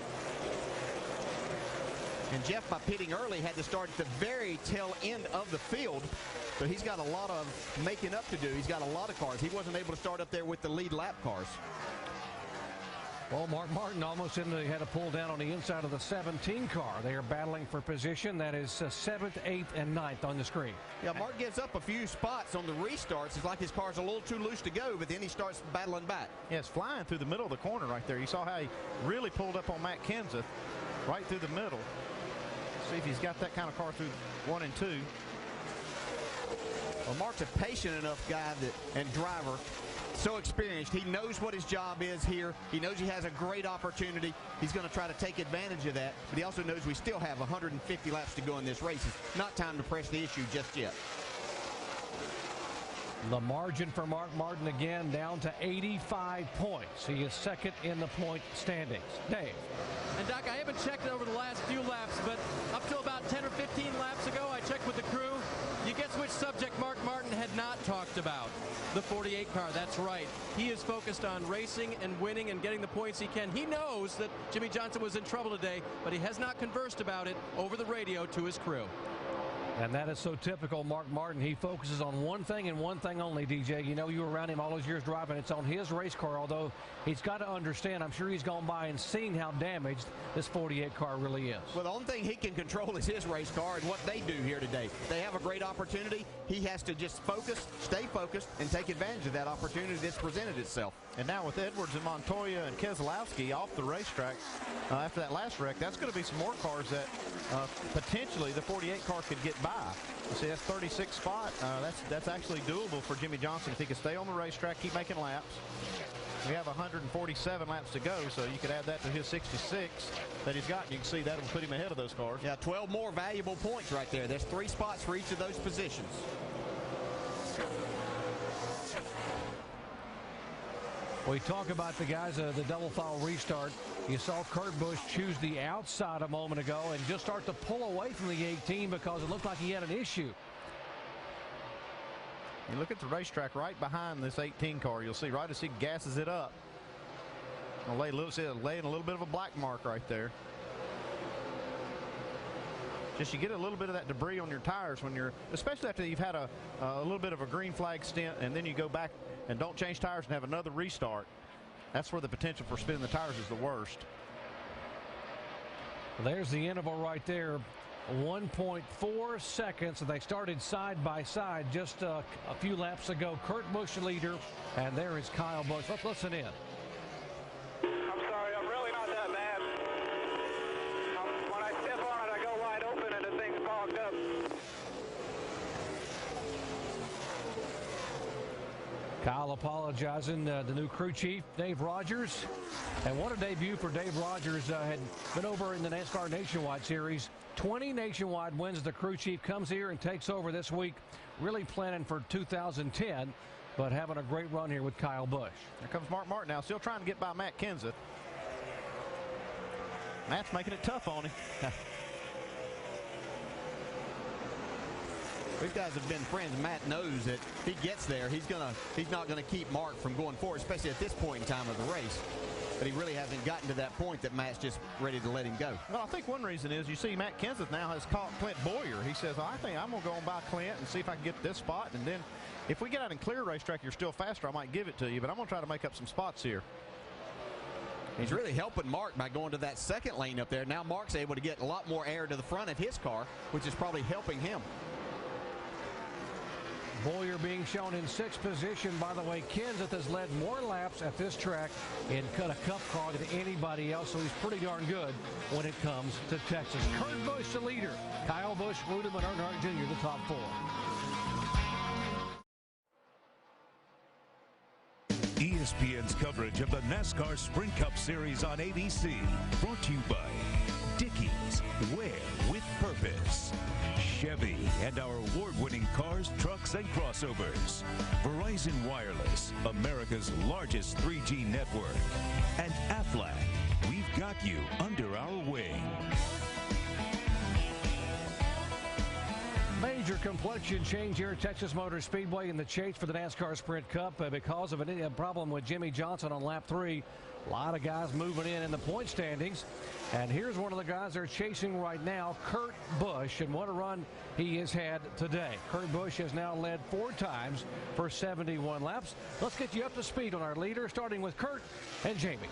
And Jeff, by pitting early, had to start at the very tail end of the field. So he's got a lot of making up to do. He's got a lot of cars. He wasn't able to start up there with the lead lap cars. Well, Mark Martin almost had to pull down on the inside of the 17 car. They are battling for position. That is 7th, 8th, and 9th on the screen. Yeah, Mark gives up a few spots on the restarts. It's like his car's a little too loose to go, but then he starts battling back. Yeah, it's flying through the middle of the corner right there. You saw how he really pulled up on Matt Kenseth right through the middle. See if he's got that kind of car through 1 and 2. Well, Mark's a patient enough guy and driver, so experienced. He knows what his job is here. He knows he has a great opportunity. He's going to try to take advantage of that, but he also knows we still have 150 laps to go in this race. It's not time to press the issue just yet. The margin for Mark Martin again down to 85 points. He is second in the point standings. Dave. And Doc, I haven't checked it over the last few laps, but up to about 10 or 15 laps ago, I checked with the crew. You guess which subject Mark Martin had not talked about? The 48 car. That's right. He is focused on racing and winning and getting the points he can. He knows that Jimmy Johnson was in trouble today, but he has not conversed about it over the radio to his crew. And that is so typical Mark Martin. He focuses on one thing and one thing only, DJ. You know, you were around him all those years driving. It's on his race car, although he's got to understand, I'm sure he's gone by and seen how damaged this 48 car really is. Well, the only thing he can control is his race car and what they do here today. They have a great opportunity. He has to just focus, stay focused, and take advantage of that opportunity that's presented itself. And now with Edwards and Montoya and Keselowski off the racetrack after that last wreck, that's going to be some more cars that potentially the 48 car could get by. You see, that's 36 spot. That's actually doable for Jimmy Johnson if he could stay on the racetrack, keep making laps. We have 147 laps to go, so you could add that to his 66 that he's got. You can see that will put him ahead of those cars. Yeah, 12 more valuable points right there. There's 3 spots for each of those positions. We talk about the guys, the double foul restart. You saw Kurt Busch choose the outside a moment ago and just start to pull away from the 18 because it looked like he had an issue. You look at the racetrack right behind this 18 car. You'll see right as he gasses it up, laying a little bit of a black mark right there. Just you get a little bit of that debris on your tires when you're, especially after you've had a little bit of a green flag stint, and then you go back and don't change tires and have another restart. That's where the potential for spinning the tires is the worst. There's the interval right there. 1.4 seconds. They started side by side just a few laps ago. Kurt Busch leader, and there is Kyle Busch. Let's listen in. I'm sorry, I'm really not that bad. When I step on it, I go wide open and the thing's clogged up. Kyle apologizing, the new crew chief, Dave Rogers. And what a debut for Dave Rogers. Had been over in the NASCAR Nationwide Series. 20 nationwide wins. The crew chief comes here and takes over this week. Really planning for 2010, but having a great run here with Kyle Busch. Here comes Mark Martin now, still trying to get by Matt Kenseth. Matt's making it tough on him. These guys have been friends. Matt knows that if he gets there, he's not gonna keep Mark from going forward, especially at this point in time of the race. But he really hasn't gotten to that point that Matt's just ready to let him go. Well, I think one reason is you see Matt Kenseth now has caught Clint Boyer. He says, I think I'm going to go on by Clint and see if I can get this spot. And then if we get out in clear racetrack, you're still faster, I might give it to you. But I'm going to try to make up some spots here. He's really helping Mark by going to that second lane up there. Now Mark's able to get a lot more air to the front of his car, which is probably helping him. Boyer being shown in 6th position. By the way, Kenseth has led more laps at this track in a cup car than anybody else, so he's pretty darn good when it comes to Texas. Kurt Busch, the leader. Kyle Busch, Reutemann, Earnhardt Jr., the top 4. ESPN's coverage of the NASCAR Sprint Cup Series on ABC. Brought to you by Dickies, wear with purpose. Chevy and our award-winning cars, trucks, and crossovers. Verizon Wireless, America's largest 3G network. And Aflac, we've got you under our wing. Major complexion change here at Texas Motor Speedway in the chase for the NASCAR Sprint Cup because of a problem with Jimmie Johnson on lap 3. A lot of guys moving in the point standings. And here's one of the guys they're chasing right now, Kurt Busch, and what a run he has had today. Kurt Busch has now led 4 times for 71 laps. Let's get you up to speed on our leader, starting with Kurt and Jamie.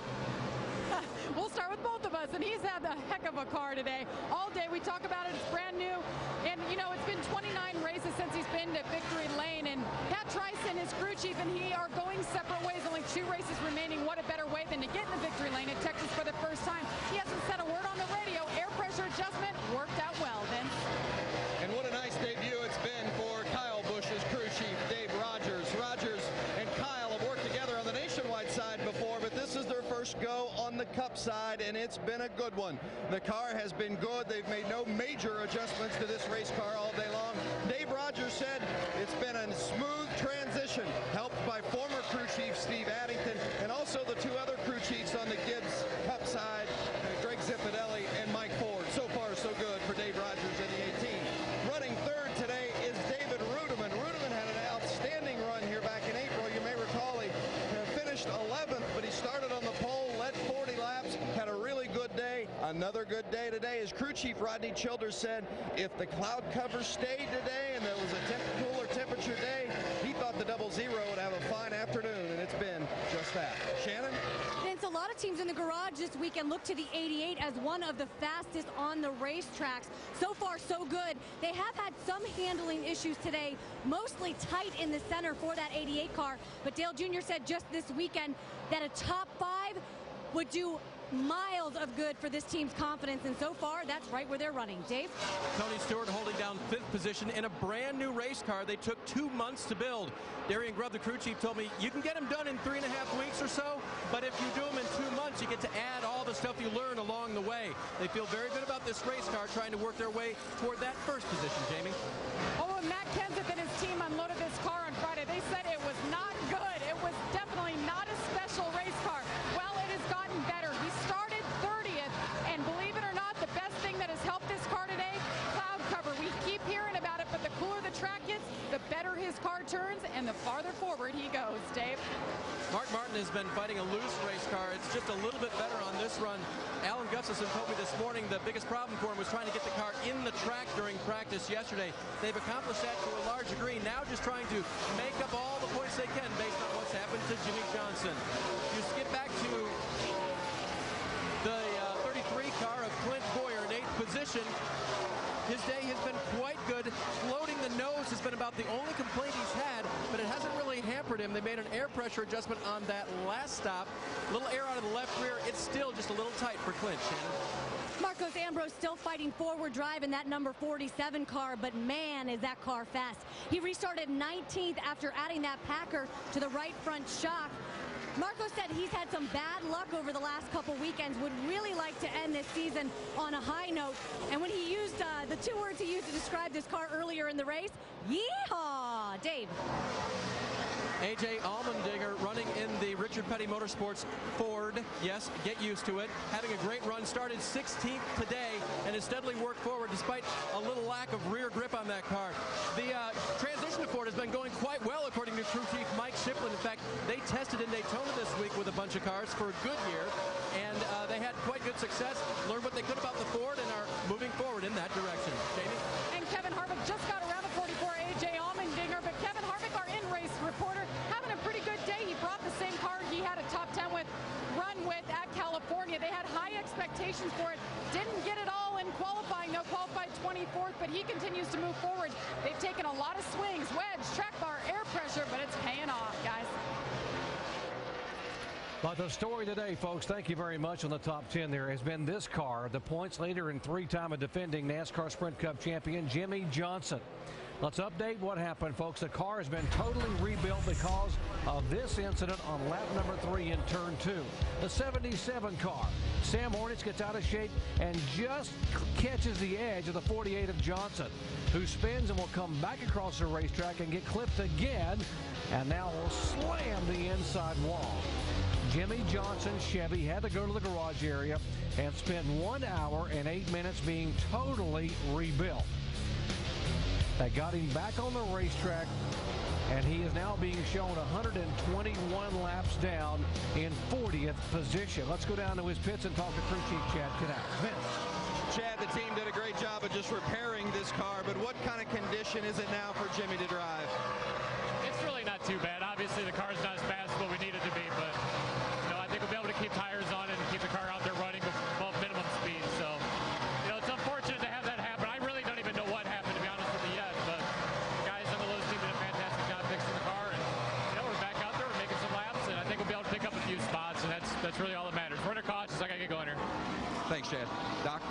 We'll start with both of us, and he's had a heck of a car today. All day we talk about it, it's brand new, and you know, it's been 29 races since he's been to victory lane, and Pat Trice and his crew chief and he are going separate ways, only 2 races remaining. What a better way than to get in the victory lane at Texas for the first time. He hasn't said a word on the radio. Air pressure adjustment worked out well, Vince. And what a nice debut it's been for Kyle Busch's crew chief, Dave Rogers. Rogers and Kyle have worked together on the nationwide side before, but this is their first go on the Cup side, and it's been a good one. The car has been good. They've made no major adjustments to this race car all day long. Dave Rogers said it's been a smooth transition, helped by former crew chief Steve Addington and also the 2 other crew chiefs on the Gibbs Cup side, Greg Zippodelli and Mike Ford. So far, so good for Dave Rogers in the 18. Running third today is David Reutemann. Reutemann had an outstanding run here back in April. You may recall he finished 11th, but he started on the pole, led 40 laps, had a really good day. Another good day today. As crew chief Rodney Childers said, if the cloud cover stayed today and there was a cooler temperature day, he thought the 00 would have a fine afternoon, and it's been just that. Shannon? Vince, a lot of teams in the garage this weekend look to the 88 as one of the fastest on the racetracks. So far, so good. They have had some handling issues today, mostly tight in the center for that 88 car. But Dale Jr. said just this weekend that a top 5 would do miles of good for this team's confidence, and so far that's right where they're running. Dave? Tony Stewart holding down 5th position in a brand new race car they took 2 months to build. Darian Grubb, the crew chief, told me you can get them done in 3.5 weeks or so, but if you do them in 2 months, you get to add all the stuff you learn along the way. They feel very good about this race car, trying to work their way toward that 1st position. Jamie? Oh, and Matt Kenseth and his team unloaded this car on Friday. They said it was not good. It was definitely not a special race car. Well, it has gotten better. He started 30th, and believe it or not, the best thing that has helped this car today, cloud cover. We keep hearing about it, but the cooler the track gets, the better his car turns and the farther forward he goes. Dave? Mark Martin has been fighting a loose race car. It's just a little bit better on this run. Alan Gustafson told me this morning the biggest problem for him was trying to get the car in the track during practice yesterday. They've accomplished that to a large degree. Now just trying to make up all the points they can based on what's happened to Jimmie Johnson. You skip back to the 33 car of Clint Boyer in 8th position. His day has been quite good. Floating the nose has been about the only complaint he's had, but it hasn't really hampered him. They made an air pressure adjustment on that last stop. A little air out of the left rear. It's still just a little tight for Clint, Shannon. Marcos Ambrose still fighting forward drive in that number 47 car, but man, is that car fast. He restarted 19th after adding that Packer to the right front shock. Marco said he's had some bad luck over the last couple weekends, would really like to end this season on a high note. And when he used the 2 words he used to describe this car earlier in the race, yeehaw! Dave. A.J. Allmendinger running in the Richard Petty Motorsports Ford. Yes, get used to it. Having a great run. Started 16th today and has steadily worked forward despite a little lack of rear grip on that car. The transition to Ford has been going quite well according to crew chief Mike Shiplin. In fact, they tested in Daytona this week with a bunch of cars for Goodyear, and they had quite good success, learned what they could about the Ford, and are moving forward in that direction. Jamie? And Kevin Harvick just got around the 44 A.J. Allmendinger, but Kevin Harvick, our in-race reporter, having a pretty good day. He brought the same car he had a top 10 run with at California. They had high expectations for it. Didn't get it all in qualifying. No, qualified 20 24th, but he continues to move forward. They've taken a lot of swings, wedge, track bar, air pressure, but it's paying off, guys. But the story today, folks, thank you very much on the top 10 there, has been this car, the points leader and three-time defending NASCAR Sprint Cup champion, Jimmie Johnson. Let's update what happened, folks. The car has been totally rebuilt because of this incident on lap number 3 in turn 2. The 77 car. Sam Hornich gets out of shape and just catches the edge of the 48 of Johnson, who spins and will come back across the racetrack and get clipped again, and now will slam the inside wall. Jimmie Johnson's Chevy had to go to the garage area and spend 1 hour and 8 minutes being totally rebuilt. That got him back on the racetrack, and he is now being shown 121 laps down in 40th position. Let's go down to his pits and talk to crew chief Chad Canals. Vince. Chad, the team did a great job of just repairing this car, but what kind of condition is it now for Jimmie to drive? It's really not too bad. Obviously, the car's not as fast as what we need it to be, but I think we'll be able to keep tires on it and keep the car out there running above minimum speed. So, it's unfortunate to have that happen. I really don't even know what happened, to be honest with you, yet. But the guys on the Lowe's team did a fantastic job fixing the car, and we're back out there, we're making some laps, and I think we'll be able to pick up a few spots, and that's really all that matters. We're under caution, so I gotta get going here. Thanks, Chad. Doc.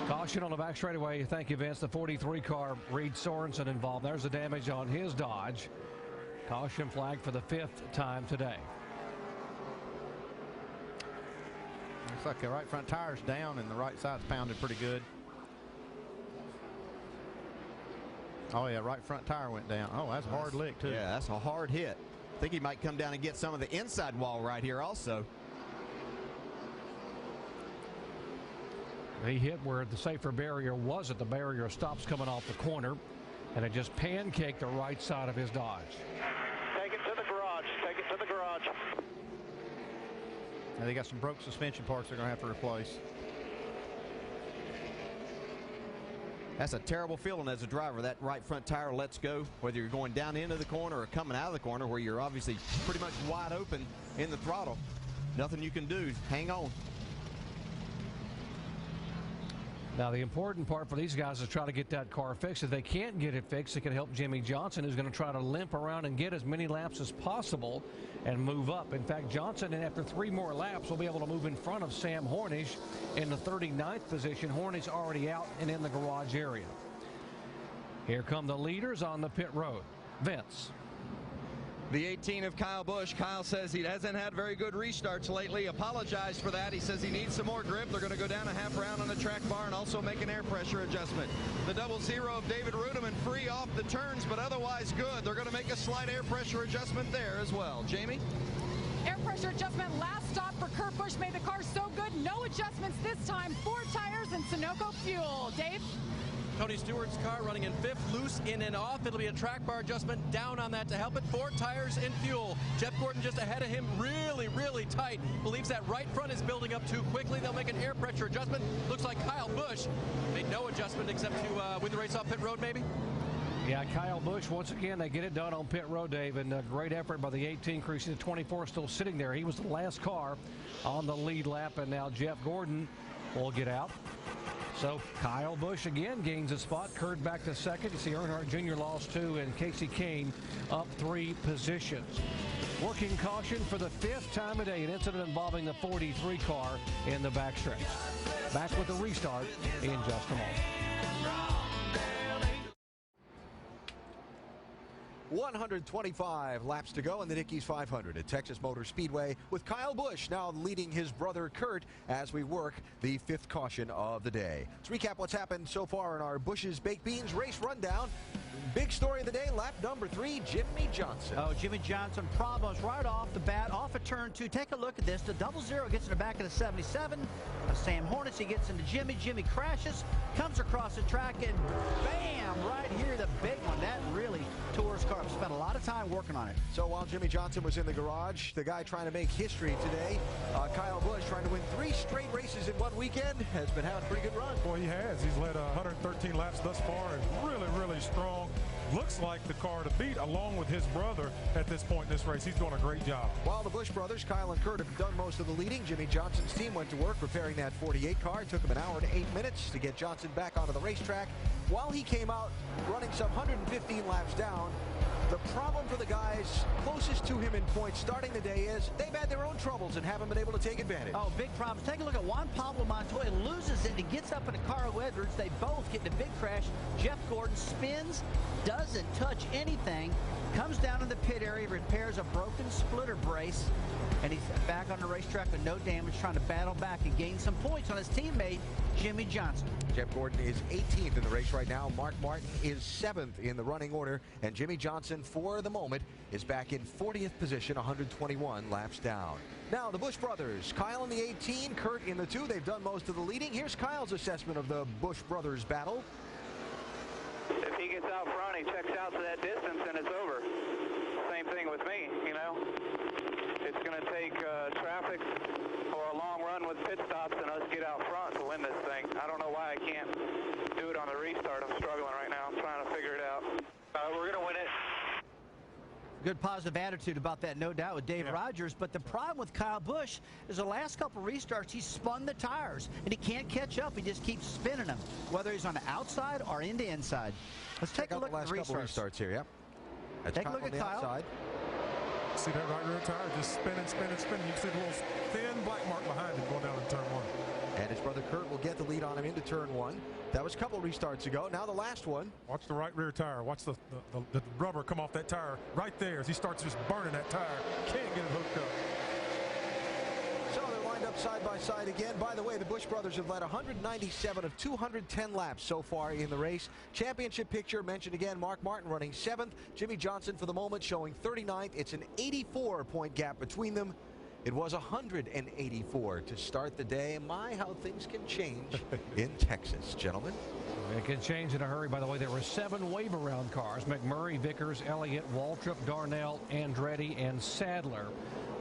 Caution on the back straightaway. Thank you, Vince. The 43 car, Reed Sorensen involved. There's the damage on his Dodge. Caution flag for the 5th time today. Looks like the right front tire's down and the right side's pounded pretty good. Oh, yeah, right front tire went down. Oh, that's a hard lick, too. Yeah, that's a hard hit. I think he might come down and get some of the inside wall right here also. He hit where the safer barrier wasn't. The barrier stops coming off the corner, and it just pancaked the right side of his Dodge. Take it to the garage. Take it to the garage. Now they got some broke suspension parts they're going to have to replace. That's a terrible feeling as a driver. That right front tire lets go, whether you're going down into the corner or coming out of the corner where you're obviously pretty much wide open in the throttle. Nothing you can do. Hang on. Now, the important part for these guys is try to get that car fixed. If they can't get it fixed, it can help Jimmie Johnson, who's going to try to limp around and get as many laps as possible and move up. In fact, Johnson, after 3 more laps, will be able to move in front of Sam Hornish in the 39th position. Hornish already out and in the garage area. Here come the leaders on the pit road. Vince. The 18 of Kyle Busch. Kyle says he hasn't had very good restarts lately. Apologized for that. He says he needs some more grip. They're going to go down a half round on the track bar and also make an air pressure adjustment. The 00 of David Rudeman free off the turns, but otherwise good. They're going to make a slight air pressure adjustment there as well. Jamie? Air pressure adjustment. Last stop for Kurt Busch made the car so good. No adjustments this time. 4 tires and Sunoco fuel. Dave? Tony Stewart's car running in 5th, loose in and off. It'll be a track bar adjustment down on that to help it. 4 tires and fuel. Jeff Gordon just ahead of him, really tight. Believes that right front is building up too quickly. They'll make an air pressure adjustment. Looks like Kyle Busch made no adjustment except to win the race off pit road, maybe. Yeah, Kyle Busch, once again, they get it done on pit road, Dave, and a great effort by the 18 crew. The 24 still sitting there. He was the last car on the lead lap, and now Jeff Gordon will get out. So Kyle Busch again gains a spot. Kurt back to 2nd. You see Earnhardt Jr. lost 2, and Casey Kane up 3 positions. Working caution for the 5th time a day, an incident involving the 43 car in the backstretch. Back with the restart in just a moment. 125 laps to go in the Dickies 500 at Texas Motor Speedway, with Kyle Busch now leading his brother Kurt as we work the 5th caution of the day. Let's recap what's happened so far in our Busch's Baked Beans race rundown. Big story of the day, lap number 3, Jimmie Johnson. Oh, Jimmie Johnson, problems right off the bat, off of turn 2. Take a look at this. The 00 gets in the back of the 77. Sam Hornich, he gets into Jimmie. Jimmie crashes, comes across the track, and bam, right here, the big one. That really tore his car up. Spent a lot of time working on it. So while Jimmie Johnson was in the garage, the guy trying to make history today, Kyle Busch, trying to win 3 straight races in one weekend, has been having a pretty good run. Boy, he has. He's led 113 laps thus far and really strong. Looks like the car to beat, along with his brother at this point in this race. He's doing a great job. While the Busch brothers, Kyle and Kurt, have done most of the leading, Jimmie Johnson's team went to work repairing that 48 car. It took them 1 hour and 8 minutes to get Johnson back onto the racetrack while he came out running some 115 laps down, the problem for the guys closest to him in points starting the day is they've had their own troubles and haven't been able to take advantage. Oh, big problems. Take a look at Juan Pablo Montoya. Loses it and he gets up into Carl Edwards. They both get in a big crash. Jeff Gordon spins, doesn't touch anything, comes down in the pit area, repairs a broken splitter brace, and he's back on the racetrack with no damage, trying to battle back and gain some points on his teammate, Jimmy Johnson. Jeff Gordon is 18th in the race right now. Mark Martin is 7th in the running order. And Jimmy Johnson, for the moment, is back in 40th position, 121 laps down. Now, the Busch brothers, Kyle in the 18, Kurt in the 2. They've done most of the leading. Here's Kyle's assessment of the Busch brothers battle. If he gets out front, he checks out to that distance, and it's over. Same thing with me, you know. It's going to take traffic or a long run with pit stops and us get out front to win this thing. I don't know why I can't do it on the restart. I'm struggling right now. I'm trying to figure it out. We're going to win it. Good positive attitude about that, no doubt, with Dave Rogers. But the problem with Kyle Busch is the last couple restarts, he spun the tires, and he can't catch up. He just keeps spinning them, whether he's on the outside or into inside. Let's take a look at the restarts here. Yep. That's take a look at Kyle. Outside. See that right rear tire just spinning, spinning, spinning. You can see the little thin black mark behind him going down in turn 1. And his brother Kurt will get the lead on him into turn 1. That was a couple restarts ago. Now the last one. Watch the right rear tire. Watch the rubber come off that tire right there as he starts just burning that tire. Can't get it hooked up. So they're lined up side by side again. By the way, the Busch brothers have led 197 of 210 laps so far in the race. Championship picture mentioned again, Mark Martin running 7th. Jimmy Johnson for the moment showing 39th. It's an 84-point gap between them. It was 184 to start the day. My, how things can change in Texas, gentlemen. It can change in a hurry. By the way, there were 7 wave-around cars. McMurray, Vickers, Elliott, Waltrip, Darnell, Andretti, and Sadler.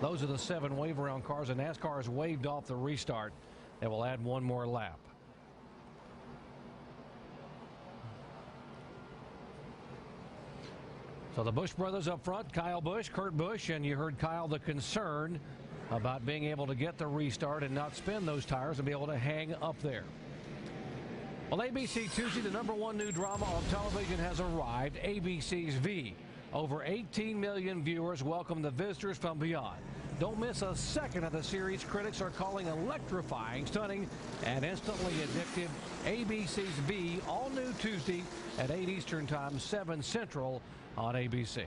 Those are the 7 wave-around cars, and NASCAR has waved off the restart. They will add one more lap. So the Busch brothers up front, Kyle Busch, Kurt Busch, and you heard Kyle the concern about being able to get the restart and not spin those tires and be able to hang up there. Well, ABC Tuesday, the #1 new drama on television has arrived, ABC's V. Over 18 million viewers welcome the visitors from beyond. Don't miss a second of the series critics are calling electrifying, stunning, and instantly addictive. ABC's V, all new Tuesday at 8 Eastern Time, 7 Central on ABC.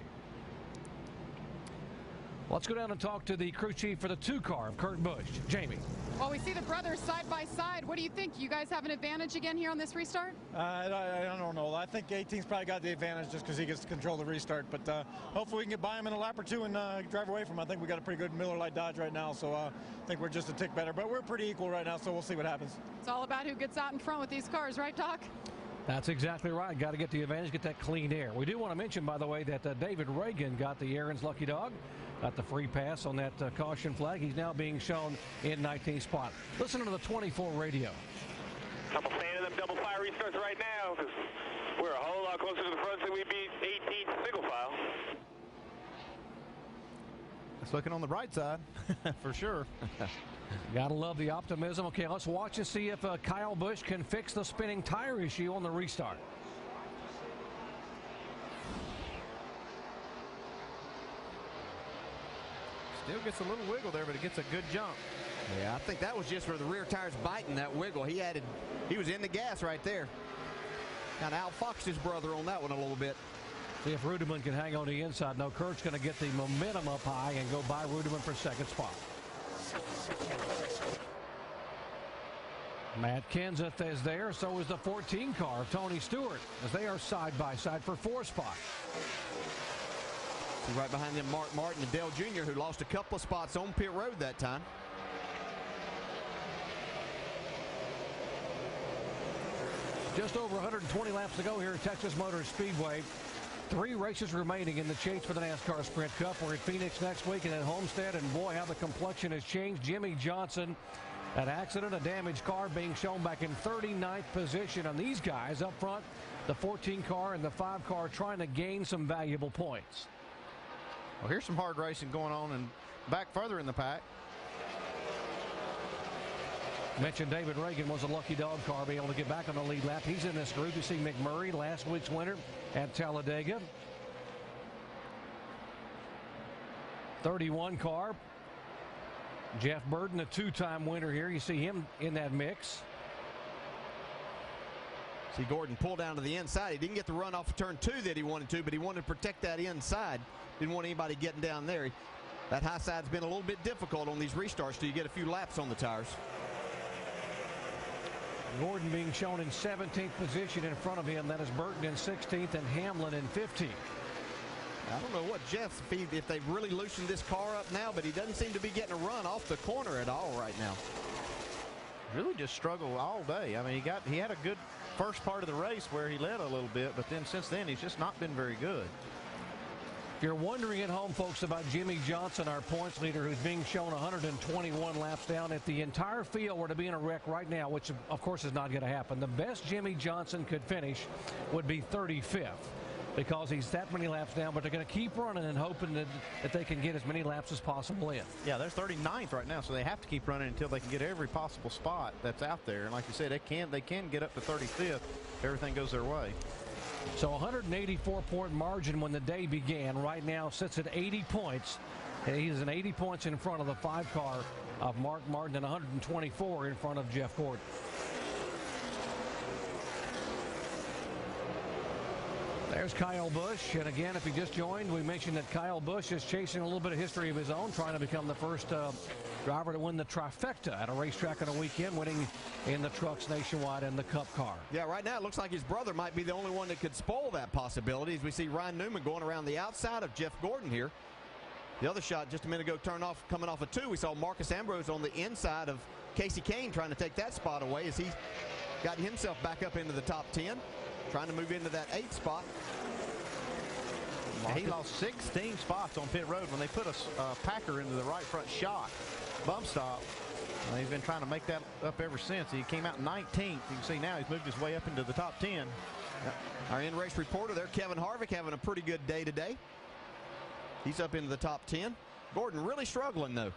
Let's go down and talk to the crew chief for the 2 car of Kurt Busch, Jamie. Well, we see the brothers side by side. What do you think? You guys have an advantage again here on this restart? I don't know. I think 18's probably got the advantage just because he gets to control the restart. But hopefully we can get by him in a lap or 2 and drive away from him. I think we got a pretty good Miller Lite Dodge right now, so I think we're just a tick better. But we're pretty equal right now, so we'll see what happens. It's all about who gets out in front with these cars, right, Doc? That's exactly right. Got to get the advantage, get that clean air. We do want to mention, by the way, that David Reagan got the Aaron's Lucky Dog. Got the free pass on that caution flag. He's now being shown in 19th spot. Listen to the 24 radio. I'm a fan of them double fire restarts right now because we're a whole lot closer to the front than we beat 18 single file. It's looking on the bright side for sure. Gotta love the optimism. Okay, let's watch and see if Kyle Busch can fix the spinning tire issue on the restart. Still gets a little wiggle there, but it gets a good jump. Yeah, I think that was just where the rear tire's biting that wiggle. He was in the gas right there. Kind of outfoxed his brother on that one a little bit. See if Rudiman can hang on the inside. No, Kurt's going to get the momentum up high and go by Rudiman for 2nd spot. Matt Kenseth is there. So is the 14 car of Tony Stewart as they are side by side for 4th spot. See right behind them Mark Martin and Dale Jr., who lost a couple of spots on pit road that time. Just over 120 laps to go here at Texas Motor Speedway. 3 races remaining in the chase for the NASCAR Sprint Cup. We're at Phoenix next week and at Homestead, and boy, how the complexion has changed. Jimmy Johnson, an accident, a damaged car being shown back in 39th position. And these guys up front, the 14 car and the 5 car, trying to gain some valuable points. Well, here's some hard racing going on and back further in the pack. Mentioned David Reagan was a lucky dog car, being able to get back on the lead lap. He's in this group. You see McMurray, last week's winner at Talladega. 31 car. Jeff Burton, a two-time winner here. You see him in that mix. See Gordon pull down to the inside. He didn't get the run off of turn 2 that he wanted to, but he wanted to protect that inside. Didn't want anybody getting down there. That high side's been a little bit difficult on these restarts till you get a few laps on the tires. Gordon being shown in 17th position in front of him. That is Burton in 16th and Hamlin in 15th. I don't know what Jeff's, if they've really loosened this car up now, but he doesn't seem to be getting a run off the corner at all right now. Really just struggled all day. I mean, he had a good first part of the race where he led a little bit, but then since then he's just not been very good. If you're wondering at home, folks, about Jimmie Johnson, our points leader, who's being shown 121 laps down, if the entire field were to be in a wreck right now, which of course is not going to happen, the best Jimmie Johnson could finish would be 35th. Because he's that many laps down, but they're going to keep running and hoping that they can get as many laps as possible in. Yeah, they're 39th right now, so they have to keep running until they can get every possible spot that's out there. And like you said, they can get up to 35th if everything goes their way. So 184-point margin when the day began. Right now sits at 80 points. He's an 80 points in front of the 5-car of Mark Martin and 124 in front of Jeff Gordon. There's Kyle Busch, and again, if you just joined, we mentioned that Kyle Busch is chasing a little bit of history of his own, trying to become the first driver to win the trifecta at a racetrack on a weekend, winning in the Trucks Nationwide and the Cup car. Yeah, right now it looks like his brother might be the only one that could spoil that possibility, as we see Ryan Newman going around the outside of Jeff Gordon here. The other shot just a minute ago coming off of 2. We saw Marcus Ambrose on the inside of Casey Kane trying to take that spot away as he's gotten himself back up into the top 10. Trying to move into that 8th spot. He lost 16 spots on pit road when they put a Packer into the right front shock bump stop. He's been trying to make that up ever since. He came out 19th. You can see now he's moved his way up into the top 10. Our in-race reporter there, Kevin Harvick, having a pretty good day today. He's up into the top 10. Gordon really struggling, though.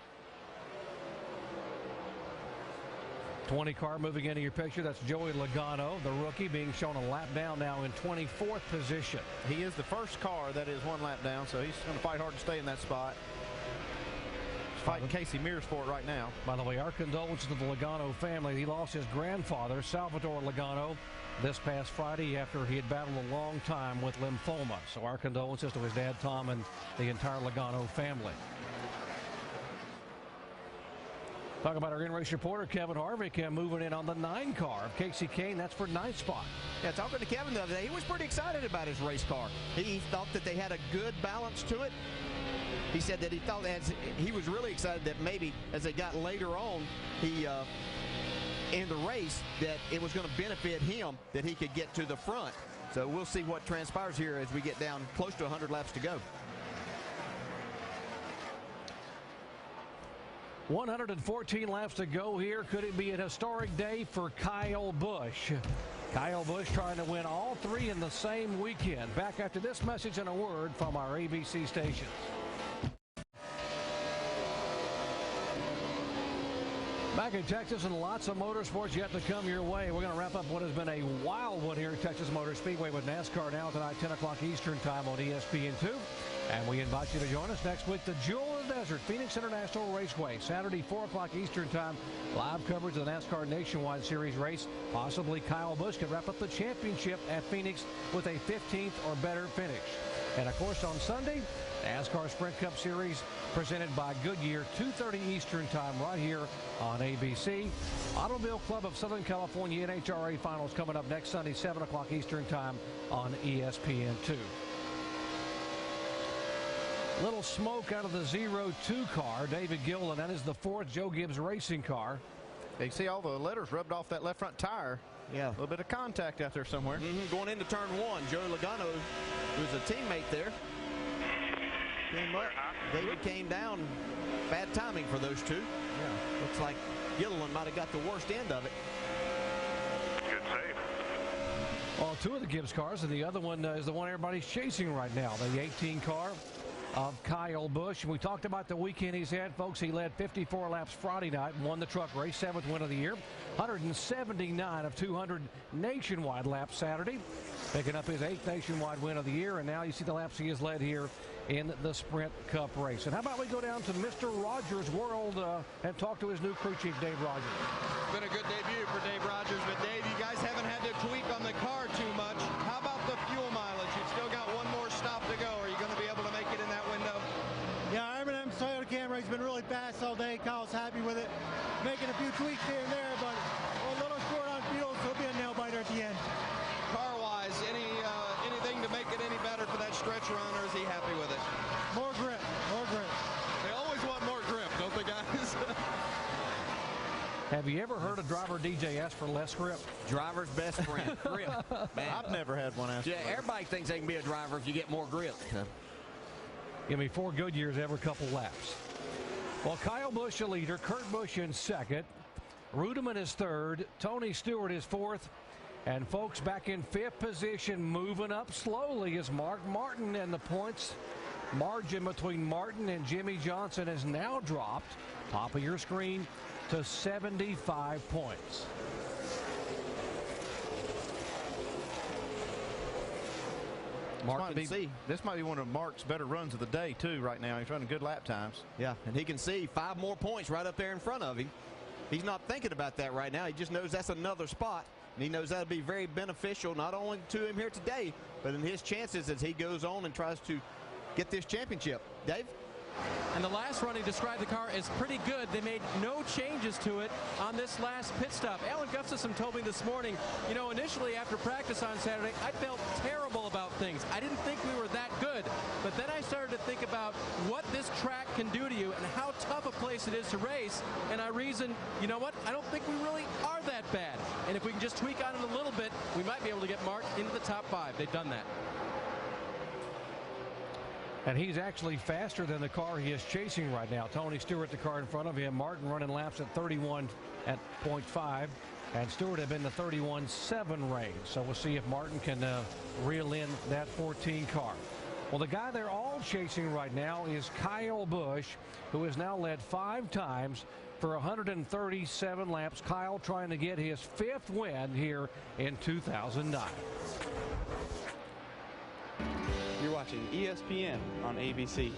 20 car moving into your picture. That's Joey Logano, the rookie, being shown a lap down now in 24th position. He is the first car that is 1 lap down, so he's going to fight hard to stay in that spot. He's fighting Casey Mears for it right now. By the way, our condolences to the Logano family. He lost his grandfather, Salvatore Logano, this past Friday after he had battled a long time with lymphoma. So our condolences to his dad, Tom, and the entire Logano family. Talk about our in-race reporter, Kevin Harvick, moving in on the 9 car of Casey Kane. That's for 9th spot. Yeah, talking to Kevin the other day, he was pretty excited about his race car. He thought that they had a good balance to it. He said that he was really excited that maybe as they got later on, in the race, that it was going to benefit him that he could get to the front. So we'll see what transpires here as we get down close to 100 laps to go. 114 laps to go here. Could it be a historic day for Kyle Busch? Kyle Busch trying to win all 3 in the same weekend. Back after this message and a word from our ABC stations. Back in Texas, and lots of motorsports yet to come your way. We're going to wrap up what has been a wild one here at Texas Motor Speedway with NASCAR now tonight, 10 o'clock Eastern time on ESPN2. And we invite you to join us next week, the Jewel of the Desert, Phoenix International Raceway, Saturday, 4 o'clock Eastern time. Live coverage of the NASCAR Nationwide Series race. Possibly Kyle Busch could wrap up the championship at Phoenix with a 15th or better finish. And, of course, on Sunday, NASCAR Sprint Cup Series presented by Goodyear, 2:30 Eastern time right here on ABC. Automobile Club of Southern California NHRA Finals coming up next Sunday, 7 o'clock Eastern time on ESPN2. Little smoke out of the 02 car, David Gilliland. That is the 4th Joe Gibbs Racing car. You see all the letters rubbed off that left front tire. Yeah. A little bit of contact out there somewhere. Going into turn 1, Joey Logano, who's a teammate there, came up. David came down. Bad timing for those two. Yeah. Looks like Gilliland might have got the worst end of it. Good save. Well, 2 of the Gibbs cars, and the other one is the one everybody's chasing right now, the 18 car of Kyle Busch. And we talked about the weekend he's had, folks. He led 54 laps Friday night and won the truck race, 7th win of the year. 179 of 200 nationwide laps Saturday, picking up his 8th nationwide win of the year. And now you see the laps he has led here in the Sprint Cup race. And how about we go down to Mr. Rogers' world and talk to his new crew chief, Dave Rogers. It's been a good debut for Dave Rogers, but Dave, you guys haven't had to tweak on the car too much. How about the fuel mileage? You've still got one more stop to go. Are you going to be able to make it in that window? Yeah, M&M's Toyota Camry's been really fast all day. Kyle's happy with it. Making a few tweaks here and there, but a little short on fuel, so it'll be a nail biter at the end. Car-wise, anything to make it any better for that stretch run, or is he happy with it? More grip, more grip. They always want more grip, don't they, guys? Have you ever heard a driver DJ ask for less grip? Driver's best friend, grip. Man, I've never had one ask. Yeah, everybody thinks they can be a driver if you get more grip. Give me 4 good years every couple laps. Well, Kyle Busch a leader, Kurt Busch in second, Rudeman is third, Tony Stewart is fourth, and folks back in 5th position, moving up slowly is Mark Martin, and the points margin between Martin and Jimmy Johnson has now dropped, top of your screen, to 75 points. This might be one of Mark's better runs of the day, too, right now. He's running good lap times. Yeah, and he can see 5 more points right up there in front of him. He's not thinking about that right now. He just knows that's another spot, and he knows that'll be very beneficial not only to him here today, but in his chances as he goes on and tries to get this championship. Dave? And the last run, he described the car as pretty good. They made no changes to it on this last pit stop. Alan Gustafson told me this morning, you know, initially after practice on Saturday, I felt terrible about things. I didn't think we were that good. But then I started to think about what this track can do to you and how tough a place it is to race. And I reasoned, you know what, I don't think we really are that bad. And if we can just tweak on it a little bit, we might be able to get Mark into the top 5. They've done that. And he's actually faster than the car he is chasing right now. Tony Stewart, the car in front of him. Martin running laps at 31.5, and Stewart had been the 31.7 range. So we'll see if Martin can reel in that 14 car. Well, the guy they're all chasing right now is Kyle Busch, who has now led 5 times for 137 laps. Kyle trying to get his 5th win here in 2009. You're watching ESPN on ABC.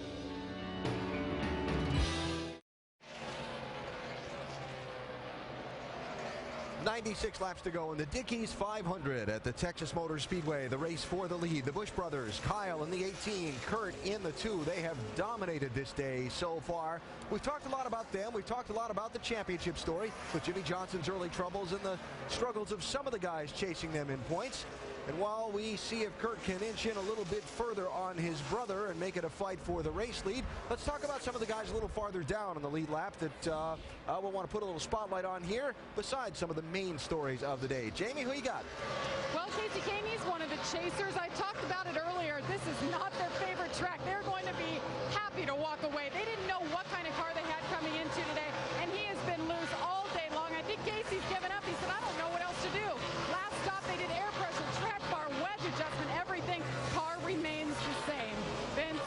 96 laps to go in the Dickies 500 at the Texas Motor Speedway. The race for the lead. The Busch brothers, Kyle in the 18, Kurt in the 2. They have dominated this day so far. We've talked a lot about them. We've talked a lot about the championship story with Jimmy Johnson's early troubles and the struggles of some of the guys chasing them in points. And while we see if Kurt can inch in a little bit further on his brother and make it a fight for the race lead, let's talk about some of the guys a little farther down on the lead lap that we'll want to put a little spotlight on here, besides some of the main stories of the day. Jamie, who you got? Well, Casey Kaney's one of the chasers. I talked about it earlier. This is not their favorite track. They're going to be happy to walk away. They didn't know what kind of car they had coming into today, and he has been loose all day long. I think Casey's given up. He said, I don't know what else to do. Last stop, they did air pressure, track bar, wedge adjustment, everything. Car remains the same. Vince?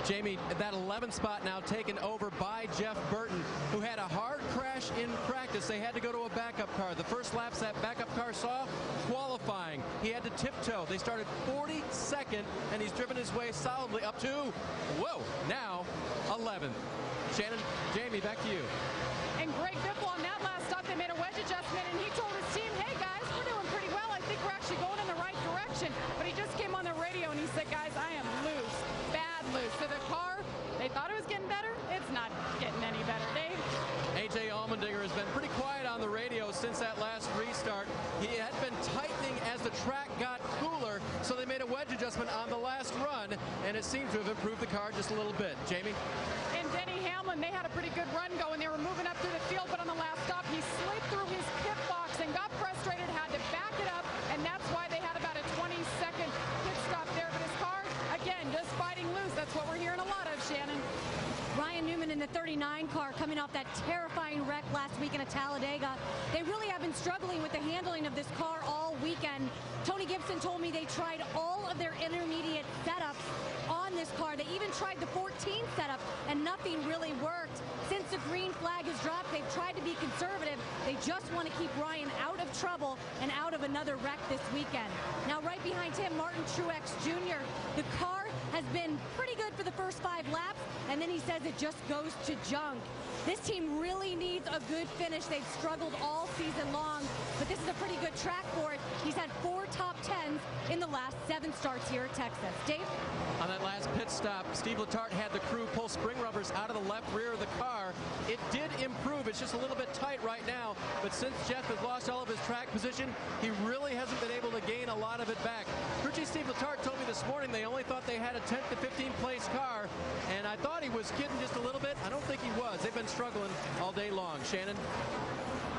Jamie, that 11th spot now taken over by Jeff Burton, who had a hard crash in practice. They had to go to a backup car. The first laps that backup car saw, qualifying. He had to tiptoe. They started 42nd, and he's driven his way solidly up to, whoa, now 11th. Shannon, Jamie, back to you. And Greg Biffle on that last stop, they made a wedge adjustment, and he told his team, hey, guys, we're doing pretty well. I think we're actually going in the right direction. But he just came on the radio, and he said, guys, I am loose, bad loose. So the car, they thought it was getting better. It's not getting any better. Dave? A.J. Allmendinger has been pretty quiet on the radio since that last restart. He had been tightening as the track got cooler, so they made a wedge adjustment on the last run, and it seems to have improved the car just a little bit. Jamie? And Denny Hamlin, they had a pretty good run going. They were moving up through the field, but on the last stop, he slipped through his pit box and got frustrated, had to back it up, and that's why they had about a 20-second pit stop there. But his car, again, just fighting loose. That's what we're hearing a lot of, Shannon. Ryan Newman in the 39 car coming off that terrifying wreck last weekend at Talladega. They really have been struggling with the handling of this car all weekend. Tony Gibson told me they tried all of their intermediate setups on this car. They even tried the 14 setup, and nothing really worked. Since the green flag has dropped, they've tried to be conservative. They just want to keep Ryan out of trouble and out of another wreck this weekend. Now, right behind him, Martin Truex Jr. The car has been pretty good for the first 5 laps, and then he says it just goes to junk. This team really needs a good finish. They've struggled all season long, but this is a pretty good track for it. He's had 4 top 10s in the last 7 starts here at Texas. Dave? On that last pit stop, Steve Letarte had the crew pull spring rubbers out of the left rear of the car. It did improve. It's just a little bit tight right now, but since Jeff has lost all of his track position, he really hasn't been able to gain a lot of it back. Crew chief Steve Letarte told me this morning they only thought they had a 10th to 15th place car, and I thought he was kidding just a little bit. I don't think he was. They've been struggling all day long. Shannon?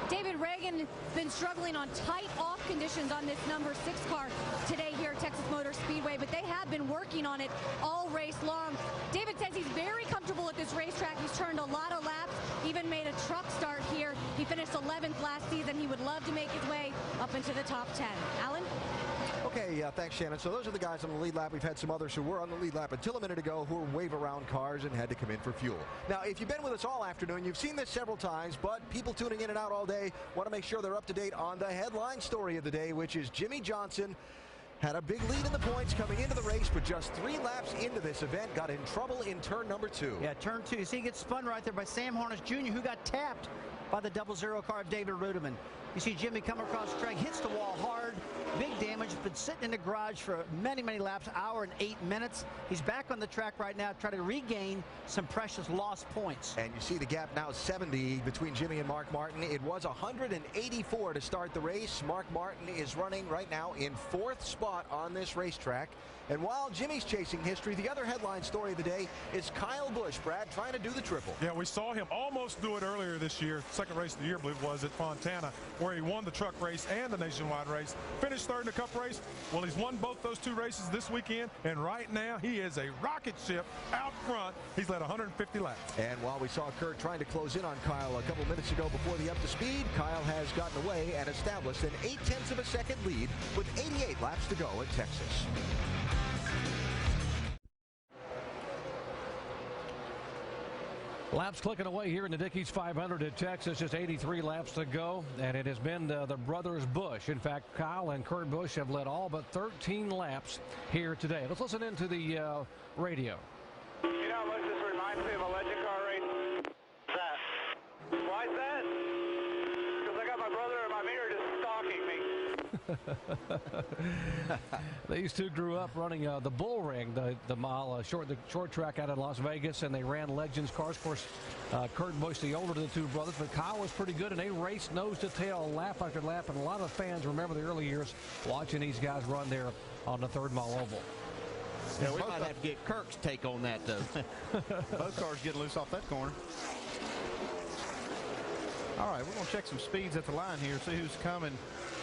David Reagan has been struggling on tight off conditions on this number 6 car today here at Texas Motor Speedway, but they have been working on it all race long. David says he's very comfortable at this racetrack. He's turned a lot of laps, even made a truck start here. He finished 11th last season. He would love to make his way up into the top 10. Alan? Okay, thanks, Shannon. So those are the guys on the lead lap. We've had some others who were on the lead lap until a minute ago who were wave around cars and had to come in for fuel. Now, if you've been with us all afternoon, you've seen this several times, but people tuning in and out all day want to make sure they're up to date on the headline story of the day, which is Jimmie Johnson had a big lead in the points coming into the race, but just 3 laps into this event got in trouble in turn number 2. Yeah, turn 2. See, he gets spun right there by Sam Harness Jr., who got tapped by the 00 car of David Rudiman. You see Jimmy come across the track, hits the wall hard, big damage, been sitting in the garage for many, many laps, hour and 8 minutes. He's back on the track right now, trying to regain some precious lost points. And you see the gap now 70 between Jimmy and Mark Martin. It was 184 to start the race. Mark Martin is running right now in 4th spot on this racetrack. And while Jimmy's chasing history, the other headline story of the day is Kyle Busch, Brad, trying to do the triple. Yeah, we saw him almost do it earlier this year. Second race of the year, I believe it was, at Fontana, where he won the truck race and the nationwide race. Finished 3rd in the Cup race. Well, he's won both those 2 races this weekend, and right now he is a rocket ship out front. He's led 150 laps. And while we saw Kurt trying to close in on Kyle a couple minutes ago before the up to speed, Kyle has gotten away and established an 0.8 of a second lead with 88 laps to go at Texas. Laps clicking away here in the Dickies 500 at Texas. Just 83 laps to go, and it has been the brothers Busch. In fact, Kyle and Kurt Busch have led all but 13 laps here today. Let's listen into the radio. You know how much this reminds me of a legend car race? That. Why is that? Because I got my brother in my mirror just stalking me. These two grew up running the Bull Ring, the mile short track out of Las Vegas, and they ran Legends cars. Of course, Kurt Busch, the older of the 2 brothers, but Kyle was pretty good, and they raced nose to tail, lap after lap, and a lot of fans remember the early years watching these guys run there on the 3rd mile oval. Yeah, we might have to get Kirk's take on that, though. Both cars getting loose off that corner. All right, we're going to check some speeds at the line here, see who's coming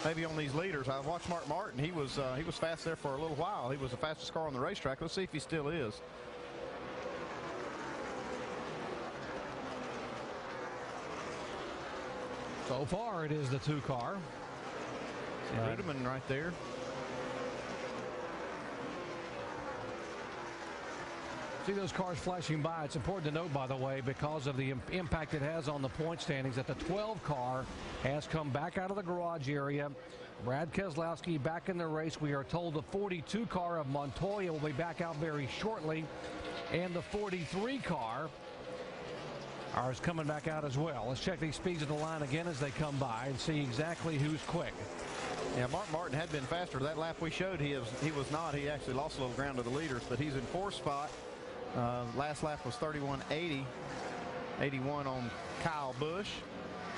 maybe on these leaders. I watched Mark Martin. He was fast there for a little while. He was the fastest car on the racetrack. Let's see if he still is. So far, it is the 2 car. Rudiman right there. See those cars flashing by. It's important to note, by the way, because of the impact it has on the point standings, that the 12 car has come back out of the garage area. Brad Keselowski back in the race. We are told the 42 car of Montoya will be back out very shortly, and the 43 car is coming back out as well. Let's check these speeds of the line again as they come by and see exactly who's quick. Yeah, Mark Martin had been faster. That lap we showed, he was not. He actually lost a little ground to the leaders, but he's in 4th spot. Last lap was 31.80. 81 on Kyle Busch.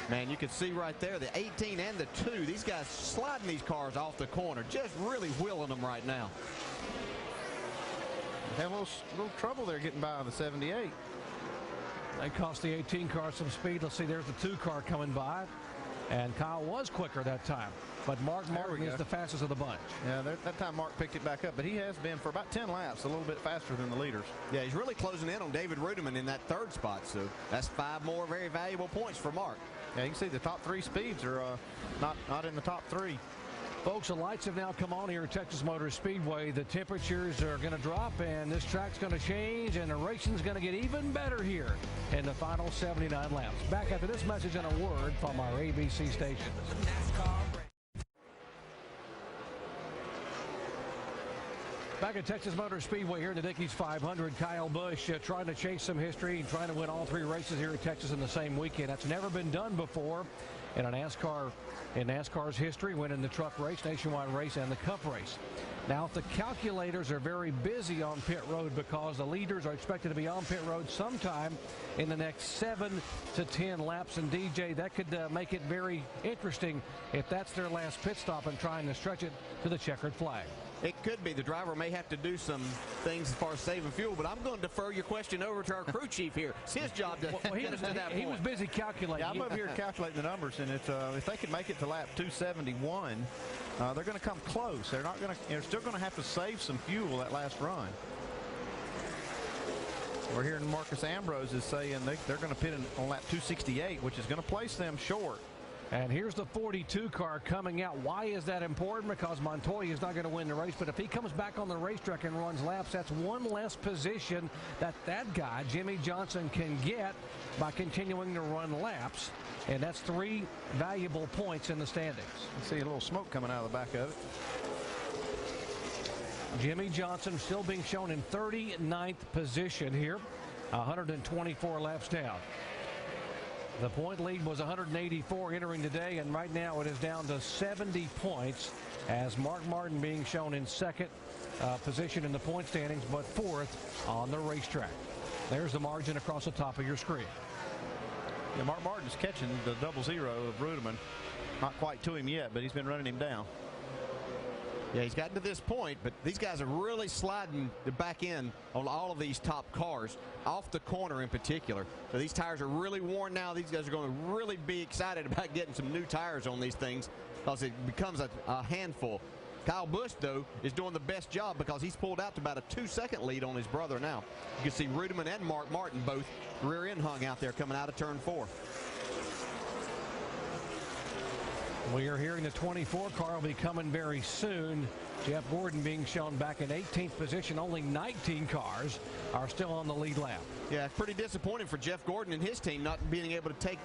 Man, you can see right there the 18 and the 2. These guys sliding these cars off the corner, just really wheeling them right now. They had a little trouble there getting by on the 78. They cost the 18 car some speed. Let's see, there's the 2 car coming by. And Kyle was quicker that time. But Mark Martin is the fastest of the bunch. Yeah, that time Mark picked it back up, but he has been for about 10 laps a little bit faster than the leaders. Yeah, he's really closing in on David Rudiman in that third spot, so that's 5 more very valuable points for Mark. Yeah, you can see the top 3 speeds are not in the top 3. Folks, the lights have now come on here at Texas Motor Speedway. The temperatures are going to drop, and this track's going to change, and the racing's going to get even better here in the final 79 laps. Back after this message and a word from our ABC station. Back at Texas Motor Speedway here in the Dickies 500, Kyle Busch trying to chase some history and trying to win all 3 races here at Texas in the same weekend. That's never been done before in NASCAR's history, winning the truck race, nationwide race, and the cup race. Now, the calculators are very busy on pit road because the leaders are expected to be on pit road sometime in the next 7 to 10 laps. And DJ, that could make it very interesting if that's their last pit stop and trying to stretch it to the checkered flag. It could be. The driver may have to do some things as far as saving fuel, but I'm going to defer your question over to our crew chief here. It's his job to get us to that point. He was busy calculating. Yeah, I'm over here calculating the numbers, and it's, if they can make it to lap 271, they're going to come close. They're not going to. They're still going to have to save some fuel that last run. We're hearing Marcus Ambrose is saying they're going to pit on lap 268, which is going to place them short. And here's the 42 car coming out. Why is that important? Because Montoya is not going to win the race, but if he comes back on the racetrack and runs laps, that's one less position that guy, Jimmy Johnson, can get by continuing to run laps. And that's 3 valuable points in the standings. You see a little smoke coming out of the back of it. Jimmy Johnson still being shown in 39th position here, 124 laps down. The point lead was 184 entering today, and right now it is down to 70 points as Mark Martin being shown in 2nd position in the point standings, but 4th on the racetrack. There's the margin across the top of your screen. Yeah, Mark Martin's catching the 0-0 of Rudiman. Not quite to him yet, but he's been running him down. Yeah, he's gotten to this point, but these guys are really sliding the back end on all of these top cars, off the corner in particular. So these tires are really worn now. These guys are going to really be excited about getting some new tires on these things because it becomes a handful. Kyle Busch, though, is doing the best job because he's pulled out to about a 2-second lead on his brother now. You can see Rudiman and Mark Martin both rear end hung out there coming out of turn 4. We are hearing the 24 car will be coming very soon. Jeff Gordon being shown back in 18th position. Only 19 cars are still on the lead lap. Yeah, pretty disappointing for Jeff Gordon and his team not being able to take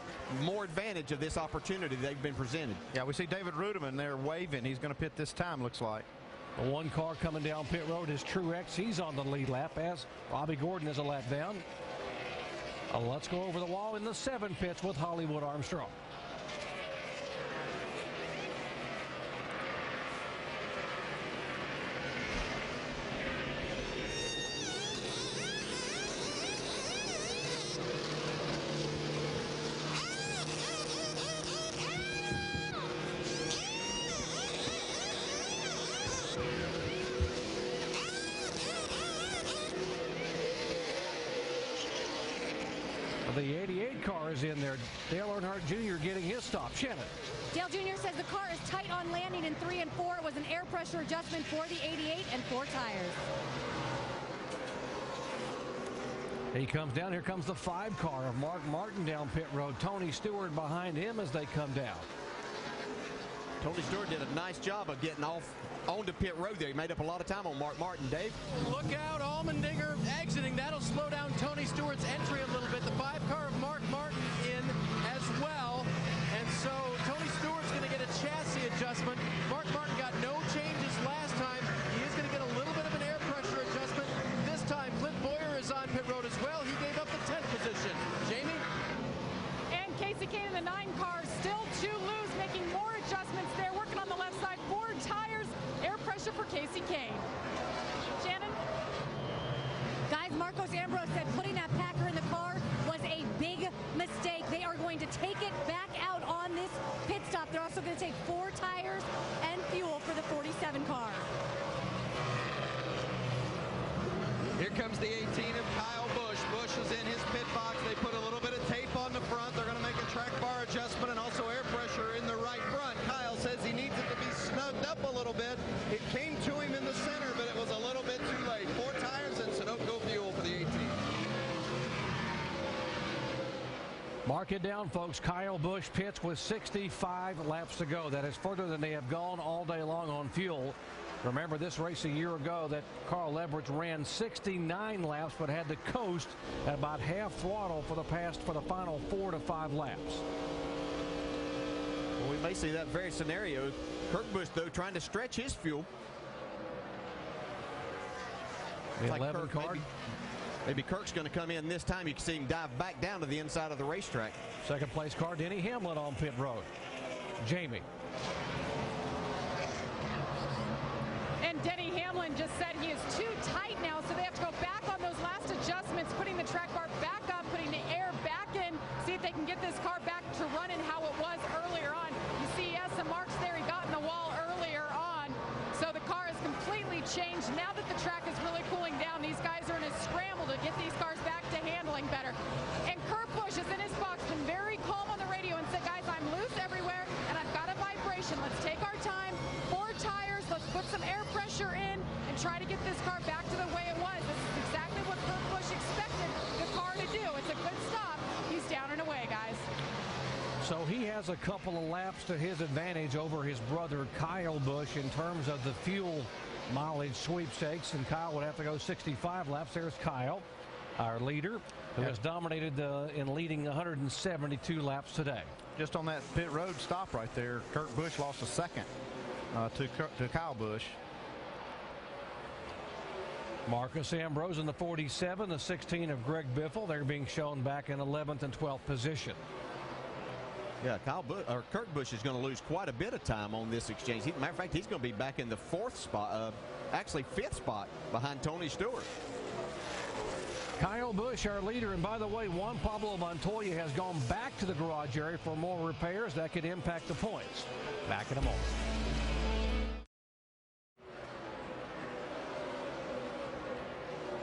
more advantage of this opportunity they've been presented. Yeah, we see David Rudiman there waving. He's going to pit this time, looks like. The one car coming down pit road is Truex. He's on the lead lap as Bobby Gordon is a lap down. Let's go over the wall in the 7 pits with Hollywood Armstrong. The 88 car is in there. Dale Earnhardt Jr. getting his stop. Shannon. Dale Jr. says the car is tight on landing in 3 and 4. It was an air pressure adjustment for the 88 and 4 tires. He comes down. Here comes the 5 car of Mark Martin down pit road. Tony Stewart behind him as they come down. Tony Stewart did a nice job of getting off onto pit road there. He made up a lot of time on Mark Martin. Dave? Look out, Allmendinger exiting. That'll slow down Tony Stewart's entry a little bit. The 5 car of Mark Martin in as well. And so Tony Stewart's going to get a chassis adjustment. Mark Martin got no changes last time. He is going to get a little bit of an air pressure adjustment. This time, Clint Boyer is on pit road as well. He gave up the 10th position. Jamie? And Casey Kane in the 9 car still too loose, making more adjustments there, working on the left side. 4 tires, air pressure for Casey Kane. Shannon? Guys, Marcos Ambrose said putting that Packer in the car was a big mistake. They are going to take it back out on this pit stop. They're also going to take 4 tires and fuel for the 47 car. Here comes the 18 of Kyle Busch. Busch is in his pit box. They put a little bit of tape on the front. They're going to make a track bar adjustment and also air pressure in Mark it down, folks. Kyle Busch pits with 65 laps to go. That is further than they have gone all day long on fuel. Remember this race a year ago that Carl Edwards ran 69 laps but had to coast at about half throttle for the final 4 to 5 laps. Well, we may see that very scenario. Kurt Busch, though, trying to stretch his fuel. The like 11 Kirk, card. Maybe Kirk's going to come in this time. You can see him dive back down to the inside of the racetrack. Second place car, Denny Hamlin on pit road. Jamie. And Denny Hamlin just said he is too tight now, so they have to go back on those last adjustments, putting the track bar back up, putting the air back in, see if they can get this car back to running how it was earlier on. You see, he has some marks there. He got in the wall earlier on, so the car has completely changed. Now that the track is really cooling down, these guys are in a scramble to get these cars back to handling better. And Kurt Busch is in his box, been very calm on the radio and said, guys, I'm loose everywhere, and I've got a vibration. Let's take our time. 4 tires. Let's put some air pressure in and try to get this car back to the way it was. This is exactly what Kurt Busch expected the car to do. It's a good stop. He's down and away, guys. So he has a couple of laps to his advantage over his brother Kyle Busch in terms of the fuel mileage sweepstakes, and Kyle would have to go 65 laps. There's Kyle, our leader, who has dominated in leading 172 laps today. Just on that pit road stop right there, Kurt Busch lost a second to Kyle Busch. Marcus Ambrose in the 47, the 16 of Greg Biffle. They're being shown back in 11th and 12th position. Yeah, Kurt Busch is going to lose quite a bit of time on this exchange. Matter of fact, he's going to be back in the 4th spot, actually 5th spot behind Tony Stewart. Kyle Busch, our leader, and by the way, Juan Pablo Montoya has gone back to the garage area for more repairs that could impact the points. Back in a moment.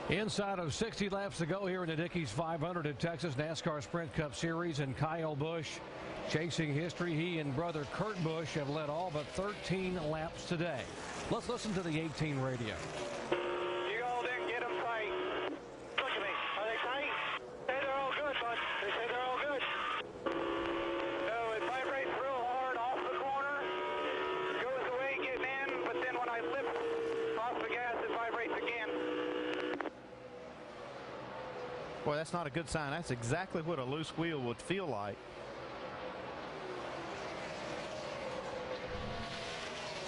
Inside of 60 laps to go here in the Dickies 500 at Texas NASCAR Sprint Cup Series, and Kyle Busch chasing history. He and brother Kurt Busch have led all but 13 laps today. Let's listen to the 18 radio. You all didn't get them tight. Look at me. Are they tight? Say they're all good, bud. They say they're all good. No, it vibrates real hard off the corner. Goes away getting in, but then when I lift off the gas, it vibrates again. Boy, that's not a good sign. That's exactly what a loose wheel would feel like.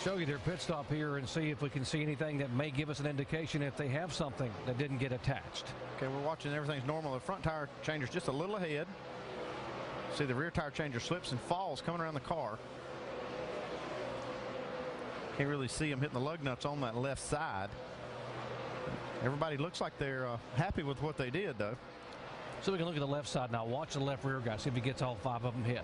Show you their pit stop here and see if we can see anything that may give us an indication if they have something that didn't get attached. Okay, we're watching. Everything's normal. The front tire changer's just a little ahead. See the rear tire changer slips and falls coming around the car. Can't really see them hitting the lug nuts on that left side. Everybody looks like they're happy with what they did, though. So we can look at the left side now. Watch the left rear guy. See if he gets all 5 of them hit.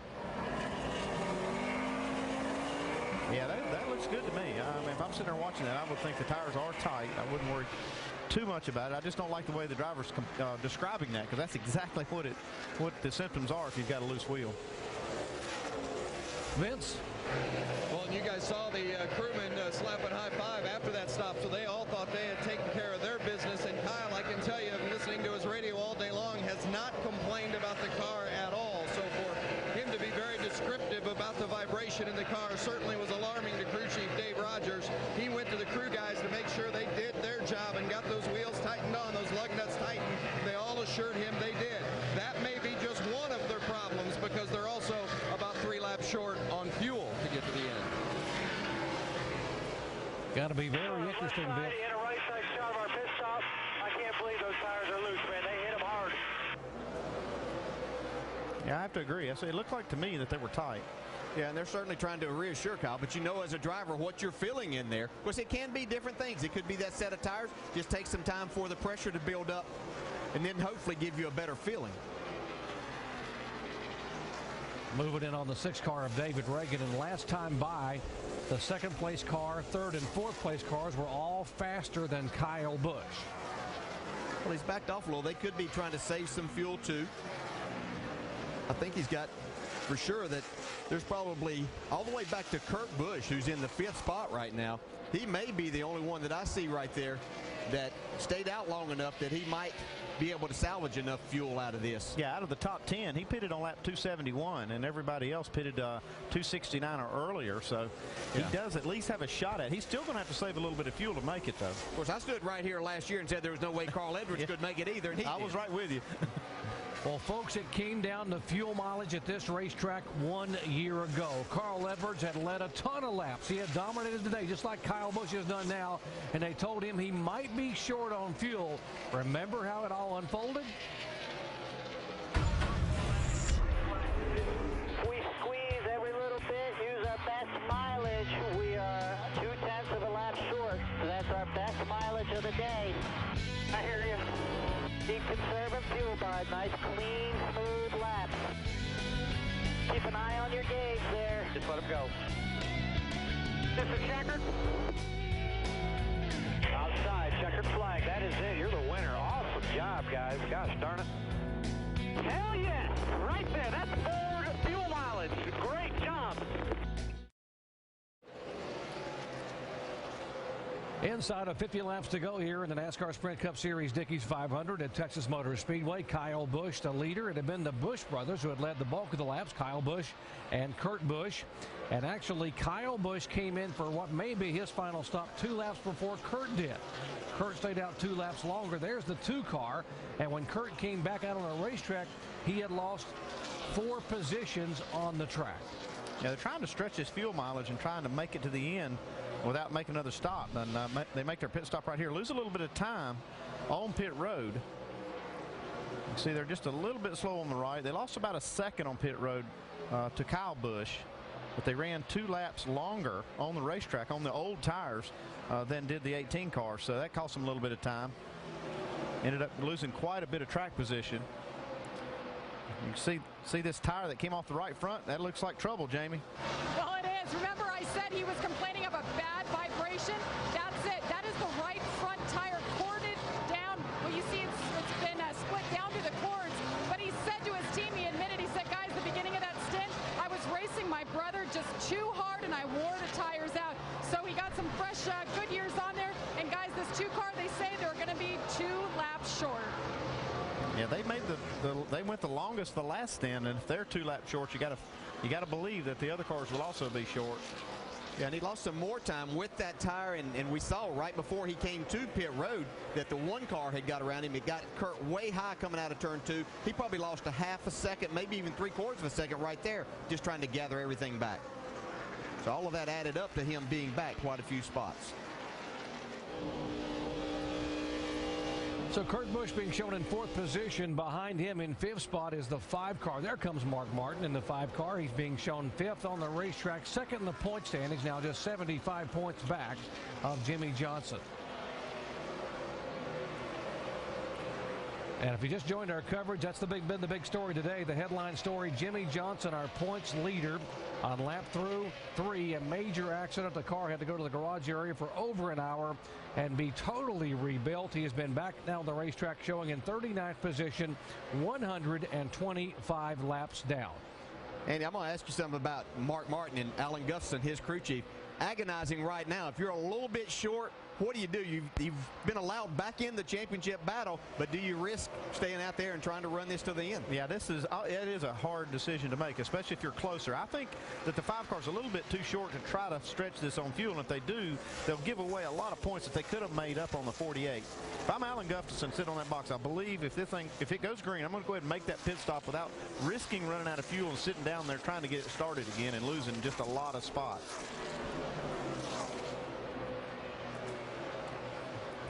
Yeah, that looks good to me. I mean, if I'm sitting there watching that, I would think the tires are tight. I wouldn't worry too much about it. I just don't like the way the driver's describing that, because that's exactly what the symptoms are if you've got a loose wheel. Vince? Well, and you guys saw the crewmen slapping high five after that stop, so they all thought they had taken care of their business. And Kyle, I can tell you, listening to his radio all day long, has not complained about the car at all. So for him to be very descriptive about the vibration in the car certainly was alarming to crew chief Dave Rogers. He went to the crew guys to make sure they did their job and got those wheels tightened on, those lug nuts tightened. They all assured him they did. That may be just one of their problems, because they're also about 3 laps short on fuel to get to the end. Got to be very interesting, Vince. In a right side shot of our pit stop. I can't believe those tires are loose, man. They hit them hard. Yeah, I have to agree. It looked like to me that they were tight. Yeah, and they're certainly trying to reassure Kyle, but you know as a driver what you're feeling in there. Of course, it can be different things. It could be that set of tires. Just take some time for the pressure to build up and then hopefully give you a better feeling. Moving in on the 6th car of David Reagan, and last time by, the 2nd place car, 3rd and 4th place cars were all faster than Kyle Busch. Well, he's backed off a little. They could be trying to save some fuel too. I think he's got for sure that there's probably all the way back to Kurt Busch, who's in the 5th spot right now. He may be the only one that I see right there that stayed out long enough that he might be able to salvage enough fuel out of this. Yeah, out of the top 10, he pitted on lap 271, and everybody else pitted 269 or earlier. So he does at least have a shot at it. He's still going to have to save a little bit of fuel to make it, though. Of course, I stood right here last year and said there was no way Carl Edwards could make it either, and he I was right with you. Well, folks, it came down to fuel mileage at this racetrack 1 year ago. Carl Edwards had led a ton of laps. He had dominated today, just like Kyle Busch has done now, and they told him he might be short on fuel. Remember how it all unfolded? We squeeze every little bit, use our best mileage. We are 0.2 of a lap short, so that's our best mileage of the day. I hear you. Keep conserving fuel, bud. Nice, clean, smooth laps. Keep an eye on your gauge there. Just let him go. This is checkered. Outside, checkered flag. That is it. You're the winner. Awesome job, guys. Gosh darn it. Hell yes! Right there. That's Ford fuel mileage. Great job. Inside of 50 laps to go here in the NASCAR Sprint Cup Series Dickies 500 at Texas Motor Speedway. Kyle Busch, the leader. It had been the Busch brothers who had led the bulk of the laps, Kyle Busch and Kurt Busch. And actually, Kyle Busch came in for what may be his final stop 2 laps before Kurt did. Kurt stayed out 2 laps longer. There's the 2 car. And when Kurt came back out on the racetrack, he had lost 4 positions on the track. Yeah, they're trying to stretch his fuel mileage and trying to make it to the end without making another stop. And they make their pit stop right here, lose a little bit of time on pit road. You see they're just a little bit slow on the right. They lost about a second on pit road to Kyle Busch, but they ran 2 laps longer on the racetrack on the old tires than did the 18 car, so that cost them a little bit of time. Ended up losing quite a bit of track position. You can see this tire that came off the right front. That looks like trouble, Jamie. Well, it is. Remember I said he was complaining of a bad vibration? That's it. That is the right front tire corded down. Well, you see it's been split down to the cords. But he said to his team, he admitted, he said, guys, the beginning of that stint, I was racing my brother just too hard and I wore the tires out. So he got some fresh good years on there. And guys, this 2 car, they say they're going to be 2 laps short. Yeah, they made they went the longest the last stint, and if they're 2 laps short, you got to believe that the other cars will also be short. Yeah, and he lost some more time with that tire, and we saw right before he came to pit road that the 1 car had got around him. It got Kurt way high coming out of turn 2. He probably lost a half a second, maybe even 3/4 of a second right there, just trying to gather everything back. So all of that added up to him being back quite a few spots. So Kurt Busch being shown in 4th position. Behind him in 5th spot is the 5 car. There comes Mark Martin in the 5 car. He's being shown 5th on the racetrack, 2nd in the point standings, now just 75 points back of Jimmie Johnson. And if you just joined our coverage, that's been the big story today. The headline story, Jimmie Johnson, our points leader, on lap 3, a major accident. The car had to go to the garage area for over an hour and be totally rebuilt. He has been back now on the racetrack, showing in 39th position, 125 laps down. Andy, I'm going to ask you something about Mark Martin and Alan Gustafson, his crew chief. Agonizing right now. If you're a little bit short, what do? You've been allowed back in the championship battle, but do you risk staying out there and trying to run this to the end? Yeah, it is a hard decision to make, especially if you're closer. I think that the 5 car's a little bit too short to try to stretch this on fuel, and if they do, they'll give away a lot of points that they could have made up on the 48. If I'm Alan Gustafson sitting on that box, I believe if it goes green, I'm going to go ahead and make that pit stop without risking running out of fuel and sitting down there trying to get it started again and losing just a lot of spots.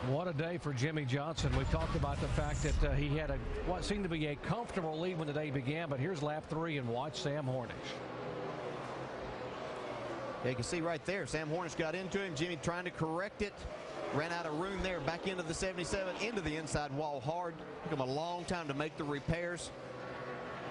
What a day for Jimmie Johnson. We talked about the fact that he had what seemed to be a comfortable lead when the day began, but here's lap 3, and watch Sam Hornish. Yeah, you can see right there, Sam Hornish got into him. Jimmie trying to correct it. Ran out of room there, back into the 77, into the inside wall hard. Took him a long time to make the repairs.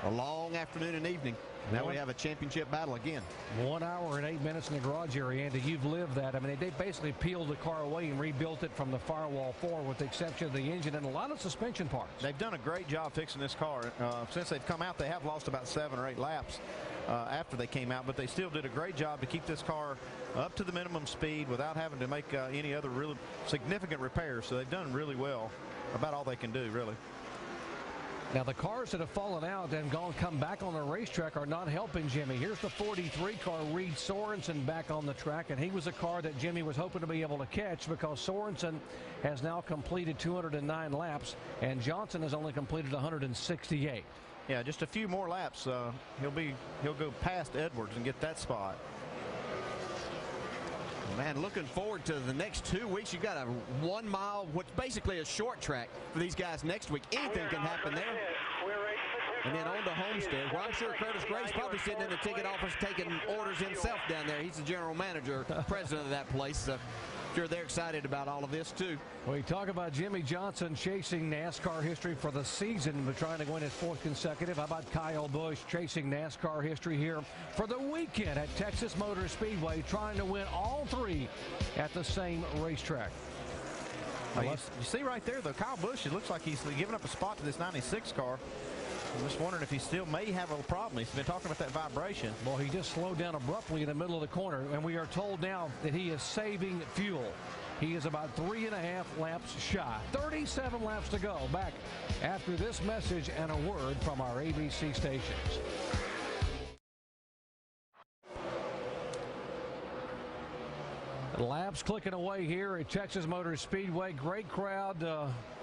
A long afternoon and evening. Now we have a championship battle again. 1 hour and 8 minutes in the garage area, Andy. You've lived that. I mean, they basically peeled the car away and rebuilt it from the firewall forward, with the exception of the engine and a lot of suspension parts. They've done a great job fixing this car. Since they've come out, they have lost about 7 or 8 laps. after they came out, but they still did a great job to keep this car up to the minimum speed without having to make any other really significant repairs. So they've done really well, about all they can do, really. Now, the cars that have fallen out and come back on the racetrack are not helping Jimmy. Here's the 43 car, Reed Sorensen, back on the track, and he was a car that Jimmy was hoping to be able to catch because Sorensen has now completed 209 laps, and Johnson has only completed 168. Yeah, just a few more laps. He'll go past Edwards and get that spot. Man, looking forward to the next 2 weeks. You've got a 1 mile, what's basically a short track for these guys next week. Anything can happen there. And then on to Homestead, where I'm sure Curtis Gray's probably sitting in the ticket office taking orders himself down there. He's the general manager, president of that place. So sure they're excited about all of this too. We talk about Jimmy Johnson chasing NASCAR history for the season, but trying to win his 4th consecutive. How about Kyle Busch chasing NASCAR history here for the weekend at Texas Motor Speedway, trying to win all 3 at the same racetrack? Well, you see right there, though, Kyle Busch, it looks like he's giving up a spot to this 96 car. I'm just wondering if he still may have a problem. He's been talking about that vibration. Well, he just slowed down abruptly in the middle of the corner, and we are told now that he is saving fuel. He is about 3.5 laps shy. 37 laps to go. Back after this message and a word from our ABC stations. Laps clicking away here at Texas Motor Speedway. Great crowd.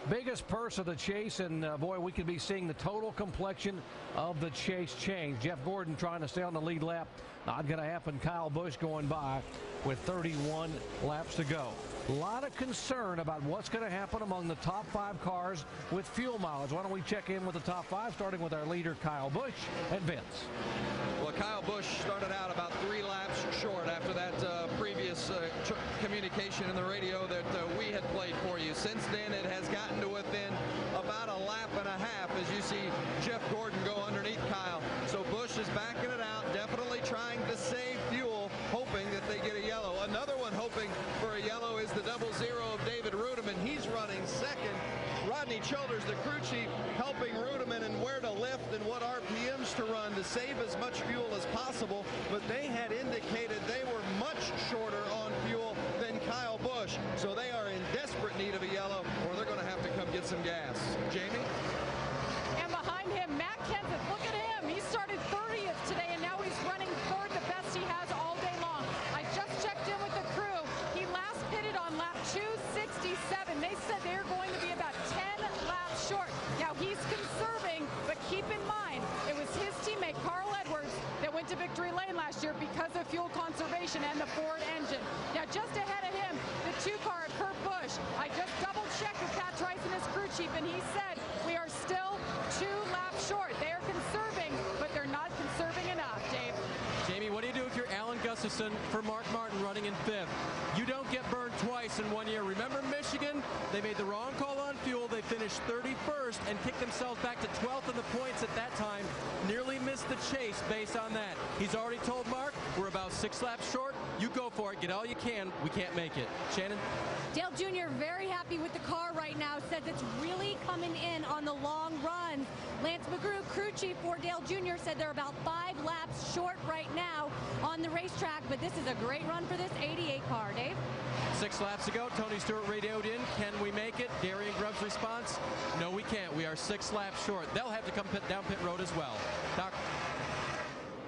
Biggest purse of the chase, and boy, we could be seeing the total complexion of the chase change. Jeff Gordon trying to stay on the lead lap. Not going to happen. Kyle Busch going by with 31 laps to go. A lot of concern about what's going to happen among the top 5 cars with fuel mileage. Why don't we check in with the top 5, starting with our leader, Kyle Busch, and Vince. Well, Kyle Busch started out about 3 laps short after that previous communication in the radio that we had played for you. Since then, it has gotten to within about a lap and a half as you see Jeff Gordon go underneath Kyle. So Busch is backing it out, definitely trying to save fuel, hoping that they get a yellow. Another one hoping for a yellow is the 00 of David Rudeman. He's running second. Rodney Childers, the crew chief, helping Rudeman and where to lift and what RPMs to run to save as much fuel as possible. But they had indicated they were much shorter on fuel than Kyle Busch. So they are in desperate need of a yellow, or they're going to have to come get some gas. Jamie? And behind him, Matt Kenseth. Look at him. He started 30th today, and now he's running 3rd, the best he has all day long. I just checked in with the crew. He last pitted on lap 267. They said they're going to be about 10 laps short. Now, he's conserving, but keep in mind, it was his teammate, Carl Edwards, that went to victory lane last year because of fuel conservation and the Ford engine. Now, just ahead of him, the 2 car of Kurt Busch. I just double-checked with Pat Trice and his crew chief, and he said we are still 2 laps short. They are conserving, but they're not conserving enough, Dave. Jamie, what do you do if you're Alan Gustafson for Mark Martin running in 5th? You don't get burned twice in 1 year. Remember Michigan? They made the wrong call on fuel. They finished 31st and kicked themselves back to 12th in the points at that time. Nearly missed the chase based on that. He's already told Mark, we're about 6 laps short. You go for it. Get all you can. We can't make it. Shannon? Dale Jr. very happy with the car right now, says it's really coming in on the long runs. Lance McGrew, crew chief for Dale Jr., said they're about 5 laps short right now on the racetrack, but this is a great run for this 88 car. Dave? 6 laps ago, Tony Stewart radioed in, can we make it? Darian Grubb's response, no we can't. We are 6 laps short. They'll have to come down pit road as well. Doc?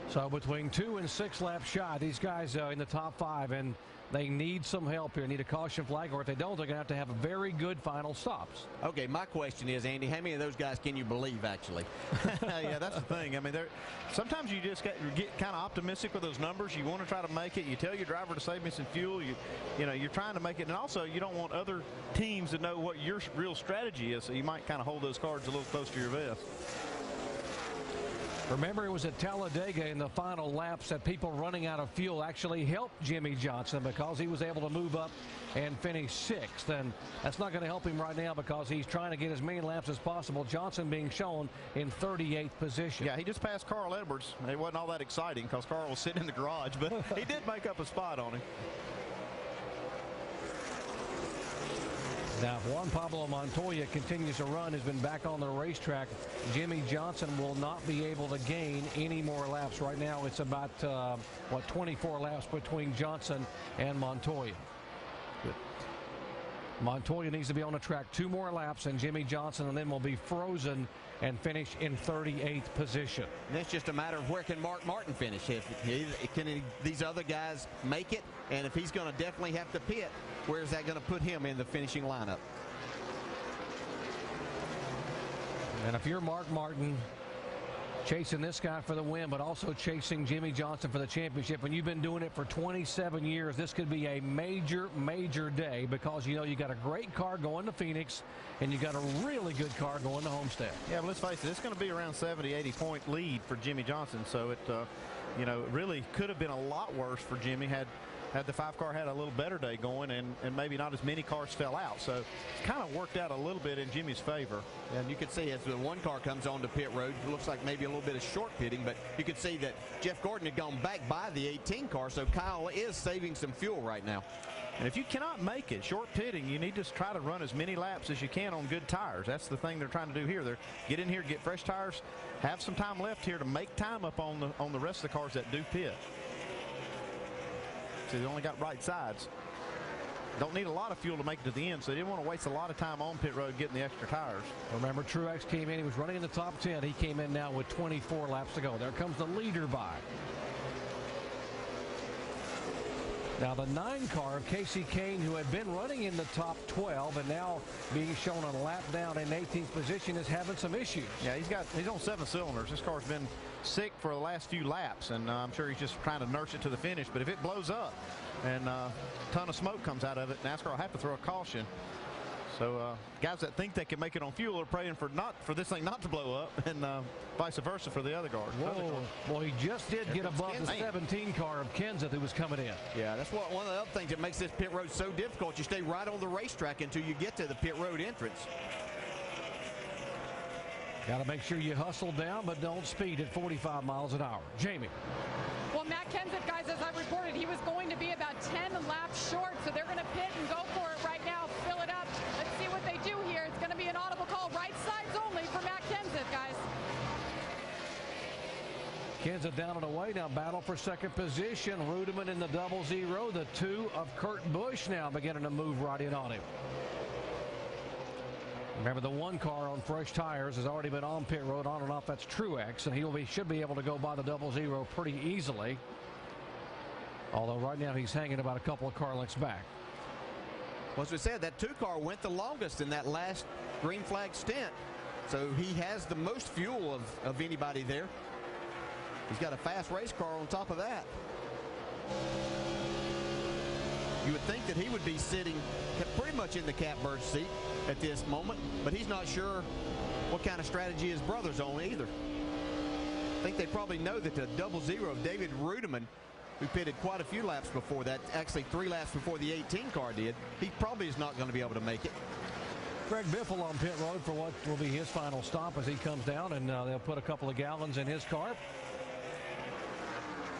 So between 2 and 6 laps shy, these guys in the top 5, and they need some help here. Need a caution flag, or if they don't, they're going to have very good final stops. Okay, my question is, Andy, how many of those guys can you believe, actually? Yeah, that's the thing. I mean, sometimes you just get kind of optimistic with those numbers. You want to try to make it. You tell your driver to save me some fuel. You're trying to make it. And also, you don't want other teams to know what your real strategy is, so you might kind of hold those cards a little close to your vest. Remember, it was at Talladega in the final laps that people running out of fuel actually helped Jimmy Johnson because he was able to move up and finish 6th. And that's not going to help him right now because he's trying to get as many laps as possible. Johnson being shown in 38th position. Yeah, he just passed Carl Edwards. It wasn't all that exciting because Carl was sitting in the garage, but he did make up a spot on him. Now Now, if Juan Pablo Montoya continues to run, has been back on the racetrack, Jimmie Johnson will not be able to gain any more laps. Right now, it's about, 24 laps between Johnson and Montoya. Montoya needs to be on the track 2 more laps, and Jimmie Johnson and then will be frozen and finish in 38th position. And it's just a matter of where can Mark Martin finish. Can these other guys make it? And if he's going to definitely have to pit, where is that going to put him in the finishing lineup? And if you're Mark Martin, chasing this guy for the win, but also chasing Jimmie Johnson for the championship, and you've been doing it for 27 years, this could be a major, major day, because you know you got a great car going to Phoenix, and you got a really good car going to Homestead. Yeah, but let's face it, it's going to be around 70, 80-point lead for Jimmie Johnson, so it, really could have been a lot worse for Jimmie had the 5 car had a little better day going, and maybe not as many cars fell out. So it's kind of worked out a little bit in Jimmie's favor. And you can see as the 1 car comes onto pit road, it looks like maybe a little bit of short pitting, but you can see that Jeff Gordon had gone back by the 18 car, so Kyle is saving some fuel right now. And if you cannot make it short pitting, you need to try to run as many laps as you can on good tires. That's the thing they're trying to do here. They're get in here, get fresh tires, have some time left here to make time up on the rest of the cars that do pit. So they only got right sides. Don't need a lot of fuel to make it to the end, so they didn't want to waste a lot of time on pit road getting the extra tires. Remember, Truex came in. He was running in the top 10. He came in now with 24 laps to go. There comes the leader by. Now the 9 car of Casey Kane, who had been running in the top 12 and now being shown a lap down in 18th position, is having some issues. Yeah, he's on 7 cylinders. This car's been sick for the last few laps, and I'm sure he's just trying to nurse it to the finish. But if it blows up and a ton of smoke comes out of it, NASCAR will have to throw a caution. So guys that think they can make it on fuel are praying for this thing not to blow up, and vice versa for the other cars. Whoa. Well, he just did get above the 17 car of Kenseth, who was coming in. Yeah, that's one of the other things that makes this pit road so difficult. You stay right on the racetrack until you get to the pit road entrance. Got to make sure you hustle down, but don't speed at 45 miles an hour. Jamie. Well, Matt Kenseth, guys, as I reported, he was going to be about 10 laps short, so they're going to pit and go for it right now, fill it up. Let's see what they do here. It's going to be an audible call, right sides only for Matt Kenseth, guys. Kenseth down and away now, battle for second position. Rudeman in the 0-0. The 2 of Kurt Busch now beginning to move right in on him. Remember, the 1 car on fresh tires has already been on pit road on and off. That's Truex, and he should be able to go by the 0-0 pretty easily. Although right now he's hanging about a couple of car lengths back. Well, as we said, that 2 car went the longest in that last green flag stint. So he has the most fuel of anybody there. He's got a fast race car on top of that. You would think that he would be sitting pretty much in the catbird seat at this moment, but he's not sure what kind of strategy his brother's on either. I think they probably know that the 0-0 of David Rudeman, who pitted quite a few laps before that, actually 3 laps before the 18 car did, he probably is not going to be able to make it. Greg Biffle on pit road for what will be his final stop as he comes down, and they'll put a couple of gallons in his car.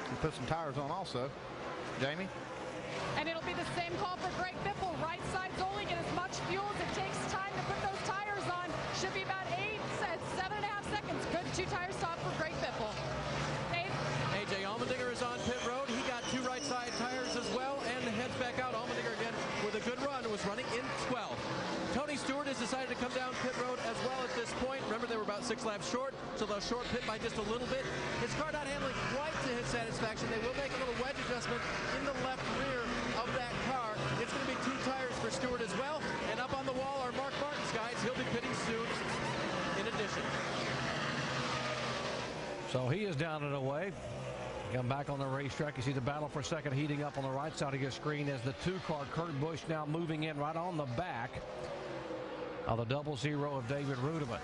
And put some tires on also. Jamie? And it'll be the same call for Greg Biffle. Right sides only, get as much fuel as it takes time to put those tires on. Should be about 7.5 seconds. Good 2-tire stop for Greg Biffle. AJ Allmendinger is on pit road. He got 2 right side tires as well and heads back out. Allmendinger again with a good run, was running in 12th. Tony Stewart has decided to come down pit road as well at this point. Remember, they were about 6 laps short, so they'll short pit by just a little bit. His car not handling quite to his satisfaction. They will make a little wedge adjustment in the left rear of that car. It's going to be 2 tires for Stewart as well. And up on the wall are Mark Martin's guys. He'll be pitting soon in addition. So he is down and away. Come back on the racetrack. You see the battle for second heating up on the right side of your screen as the 2 car Kurt Busch now moving in right on the back of the 0-0 of David Rudeman.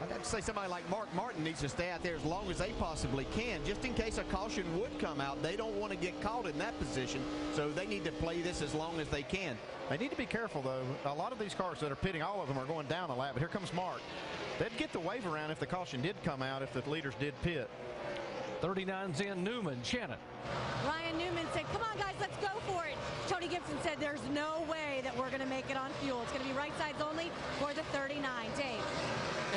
I'd have to say somebody like Mark Martin needs to stay out there as long as they possibly can, just in case a caution would come out. They don't want to get caught in that position, so they need to play this as long as they can. They need to be careful, though. A lot of these cars that are pitting, all of them are going down a lap, but here comes Mark. They'd get the wave around if the caution did come out, if the leaders did pit. 39's in Newman. Shannon. Ryan Newman said, come on, guys, let's go for it. Tony Gibson said there's no way that we're going to make it on fuel. It's going to be right sides only for the 39. Dave.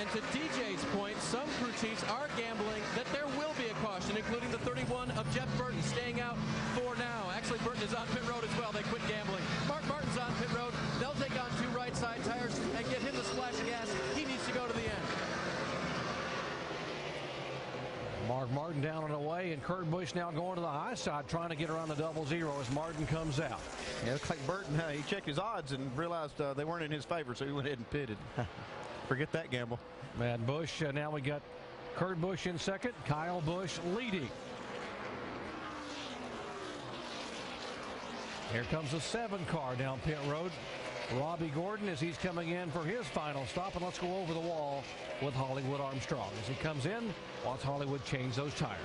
And to DJ's point, some crew chiefs are gambling that there will be a caution, including the 31 of Jeff Burton staying out for now. Actually, Burton is on pit road as well. They quit gambling. Mark Martin's on pit road. They'll take on 2 right side tires and get him the splash of gas. He needs to go to the end. Mark Martin down and away, and Kurt Busch now going to the high side, trying to get around the 00 as Martin comes out. Yeah, it looks like Burton, he checked his odds and realized they weren't in his favor, so he went ahead and pitted. Forget that gamble. And Busch, now we got Kurt Busch in second, Kyle Busch leading. Here comes the 7 car down pit road. Robbie Gordon as he's coming in for his final stop. And let's go over the wall with Hollywood Armstrong. As he comes in, watch Hollywood change those tires.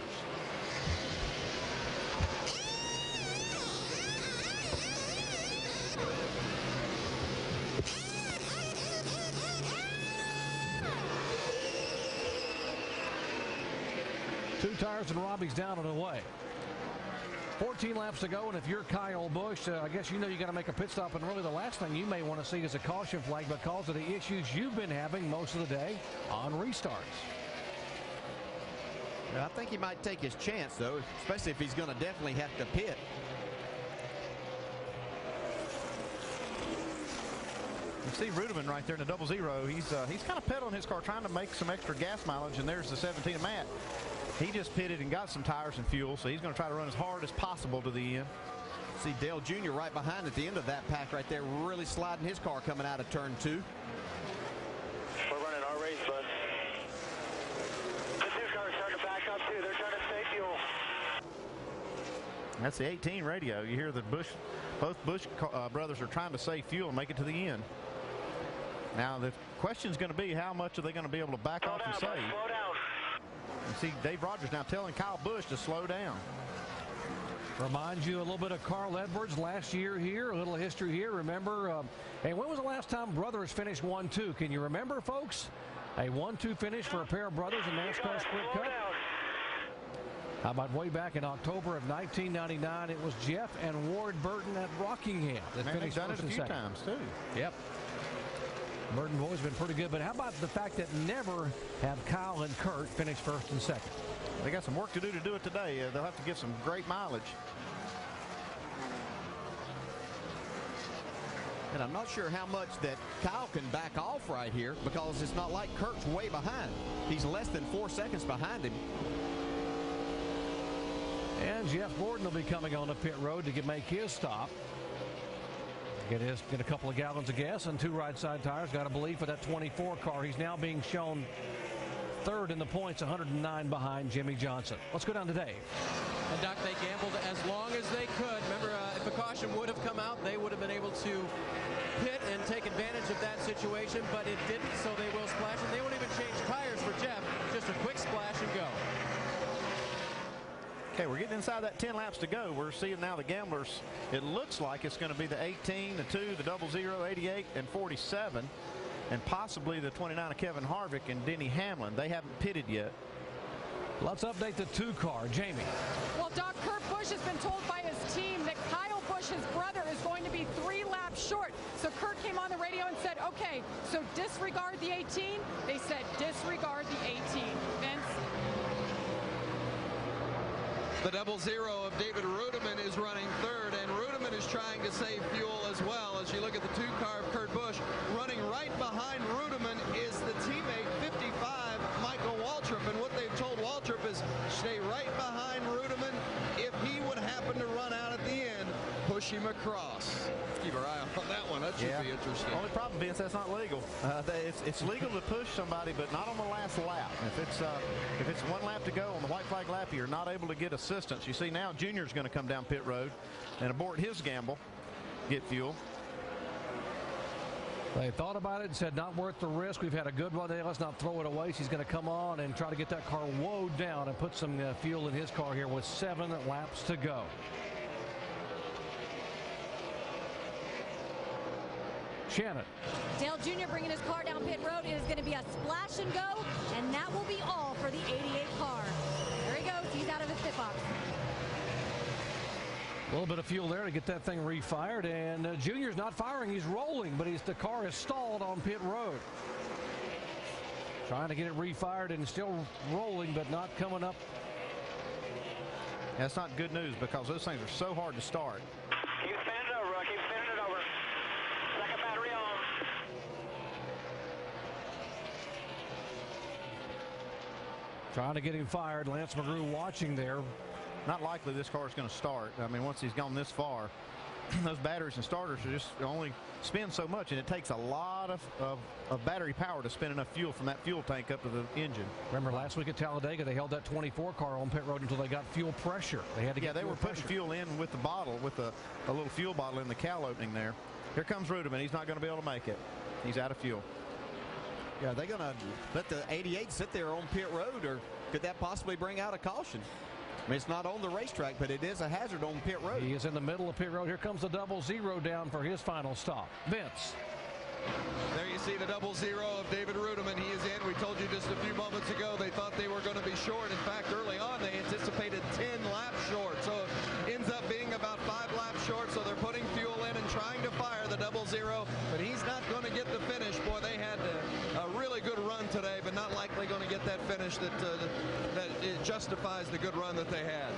Two tires and Robbie's down and away. 14 laps to go, and if you're Kyle Busch, I guess you know you got to make a pit stop, and really the last thing you may want to see is a caution flag because of the issues you've been having most of the day on restarts. I think he might take his chance, though, especially if he's going to definitely have to pit. You see Rudeman right there in the 00. He's kind of pedaling his car, trying to make some extra gas mileage, and there's the 17 of Matt. He just pitted and got some tires and fuel, so he's going to try to run as hard as possible to the end. See Dale Jr. right behind at the end of that pack right there, really sliding his car coming out of turn 2. We're running our race, bud. The 2 cars starting to back up, too. They're trying to save fuel. That's the 18 radio. You hear the both Busch brothers are trying to save fuel and make it to the end. Now, the question's going to be how much are they going to be able to back off and save? Slow down. You see Dave Rogers now telling Kyle Busch to slow down. Reminds you a little bit of Carl Edwards last year here, a little history here. Remember, hey, when was the last time brothers finished 1-2? Can you remember, folks? A 1-2 finish for a pair of brothers in NASCAR Sprint Cup. How about way back in October of 1999? It was Jeff and Ward Burton at Rockingham that finished done it first a and few second. times, too. Yep. Burton boys been pretty good, but how about the fact that never have Kyle and Kurt finish first and second? They got some work to do it today. They'll have to get some great mileage. And I'm not sure how much that Kyle can back off right here because it's not like Kurt's way behind. He's less than 4 seconds behind him. And Jeff Gordon will be coming on the pit road to make his stop. Get a couple of gallons of gas and 2 right side tires. Got to believe for that 24 car. He's now being shown third in the points, 109 behind Jimmy Johnson. Let's go down to Dave. And Doc, they gambled as long as they could. Remember, if a caution would have come out, they would have been able to pit and take advantage of that situation, but it didn't, so they will splash. And they won't even change tires for Jeff. Just a quick splash and go. Okay, we're getting inside that 10 laps to go. We're seeing now the gamblers. It looks like it's going to be the 18, the 2, the 00, 88, and 47, and possibly the 29 of Kevin Harvick and Denny Hamlin. They haven't pitted yet. Let's update the 2 car. Jamie. Well, Doc, Kurt Busch has been told by his team that Kyle Busch, his brother, is going to be 3 laps short. So Kurt came on the radio and said, okay, so disregard the 18. They said disregard the 18. Vince? The 00 of David Rudeman is running third, and Rudeman is trying to save fuel as well. As you look at the 2 car of Kurt Busch, running right behind Rudeman is the teammate 55, Michael Waltrip. And what they've told Waltrip is stay right behind Rudeman. If he would happen to run out at the end, push him across. Keep our eye on that one. That should be interesting. Only problem, Vince, that's not legal. It's legal to push somebody, but not on the last lap. If it's 1 lap to go on the white flag lap, you're not able to get assistance. You see now Junior's going to come down pit road and abort his gamble, get fuel. They thought about it and said not worth the risk. We've had a good one. Let's not throw it away. So he's going to come on and try to get that car woed down and put some fuel in his car here with 7 laps to go. Shannon. Dale Jr. bringing his car down pit road. It is going to be a splash and go, and that will be all for the 88 car. There he goes. so he's out of his pit box. A little bit of fuel there to get that thing refired, and Junior's not firing. He's rolling, but the car is stalled on pit road. Trying to get it refired and still rolling, but not coming up. That's not good news because those things are so hard to start. Keep spinning it over, keep spinning it over. Second battery on. Trying to get him fired. Lance McGrew watching there. Not likely this car is going to start. I mean, once he's gone this far, those batteries and starters are just only spin so much, and it takes a lot of battery power to spin enough fuel from that fuel tank up to the engine. Remember last week at Talladega, they held that 24 car on pit road until they got fuel pressure. They had to get they were putting fuel in with the bottle, with a little fuel bottle in the cowl opening there. Here comes Rudeman. He's not going to be able to make it. He's out of fuel. Yeah, they're going to let the 88 sit there on pit road, or could that possibly bring out a caution? I mean, it's not on the racetrack, but it is a hazard on pit road. He is in the middle of pit road. Here comes the 00 down for his final stop. Vince. There you see the 00 of David Rudeman. He is in. We told you just a few moments ago they thought they were going to be short. In fact, early on they anticipated 10 laps short. So it ends up being about 5 laps short. So they're putting fuel in and trying to fire the 00. But he's not going to get the finish. Boy, they had a really good run today, but not likely going to get that finish that it justifies the good run that they had.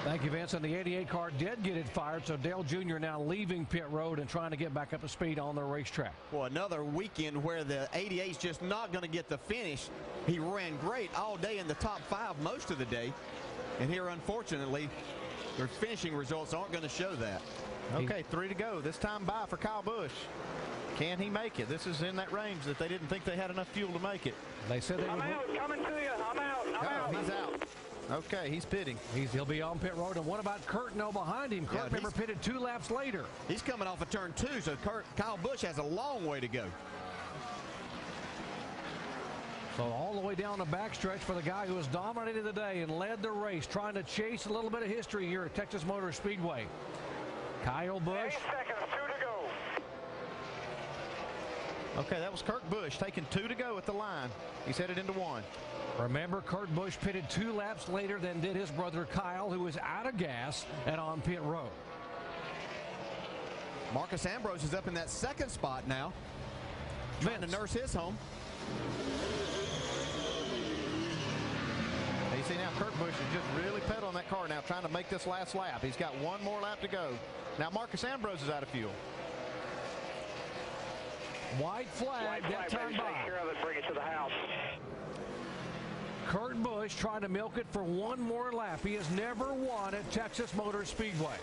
Thank you, Vince. And the 88 car did get it fired, so Dale Jr. now leaving pit road and trying to get back up to speed on the racetrack. Well, another weekend where the 88's just not going to get the finish. He ran great all day in the top 5 most of the day. And here, unfortunately, their finishing results aren't going to show that. Okay, 3 to go. This time by for Kyle Busch. Can he make it? This is in that range that they didn't think they had enough fuel to make it. They said they I'm out, coming to you. I'm out. He's out. Okay, he's pitting. He'll be on pit road. And what about Kurt behind him? Kurt never pitted 2 laps later. He's coming off of turn 2, so Kyle Busch has a long way to go. So all the way down the backstretch for the guy who has dominated the day and led the race, trying to chase a little bit of history here at Texas Motor Speedway. Kyle Busch. 8 seconds, 2 to go. Okay, that was Kurt Busch taking 2 to go at the line. He's headed into 1. Remember, Kurt Busch pitted 2 laps later than did his brother Kyle, who was out of gas and on pit road. Marcus Ambrose is up in that 2nd spot now, trying to nurse his home. You see now Kurt Busch is just really pedaling that car now, trying to make this last lap. He's got 1 more lap to go. Now Marcus Ambrose is out of fuel. White flag that time by. Take care of it, bring it to the house. Kurt Busch trying to milk it for 1 more lap. He has never won at Texas Motor Speedway.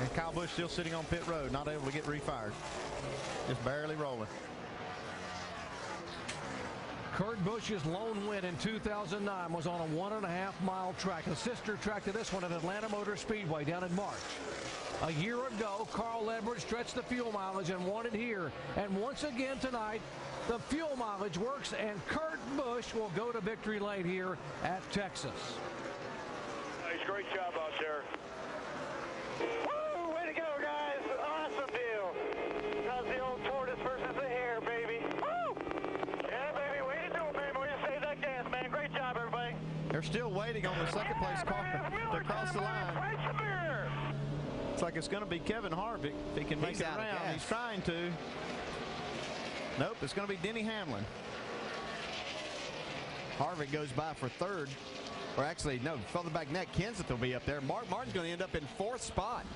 And Kyle Busch still sitting on pit road, not able to get refired. Just barely rolling. Kurt Busch's lone win in 2009 was on a 1.5-mile track, a sister track to this one at Atlanta Motor Speedway down in March. A year ago, Carl Edwards stretched the fuel mileage and won it here. And once again tonight, the fuel mileage works, and Kurt Busch will go to victory lane here at Texas. Nice, great job out there. Woo! Way to go, guys! Awesome deal. How's the old tortoise versus the hare, baby? Woo! Yeah, baby, way to do it, baby. Way to save that gas, man. Great job, everybody. They're still waiting on the 2nd place car to cross the line. Looks like it's going to be Kevin Harvick. If he can make it around, he's trying to. Nope, it's going to be Denny Hamlin. Harvick goes by for 3rd. Or actually, no, further back net, Kenseth will be up there. Mark Martin's going to end up in 4th spot.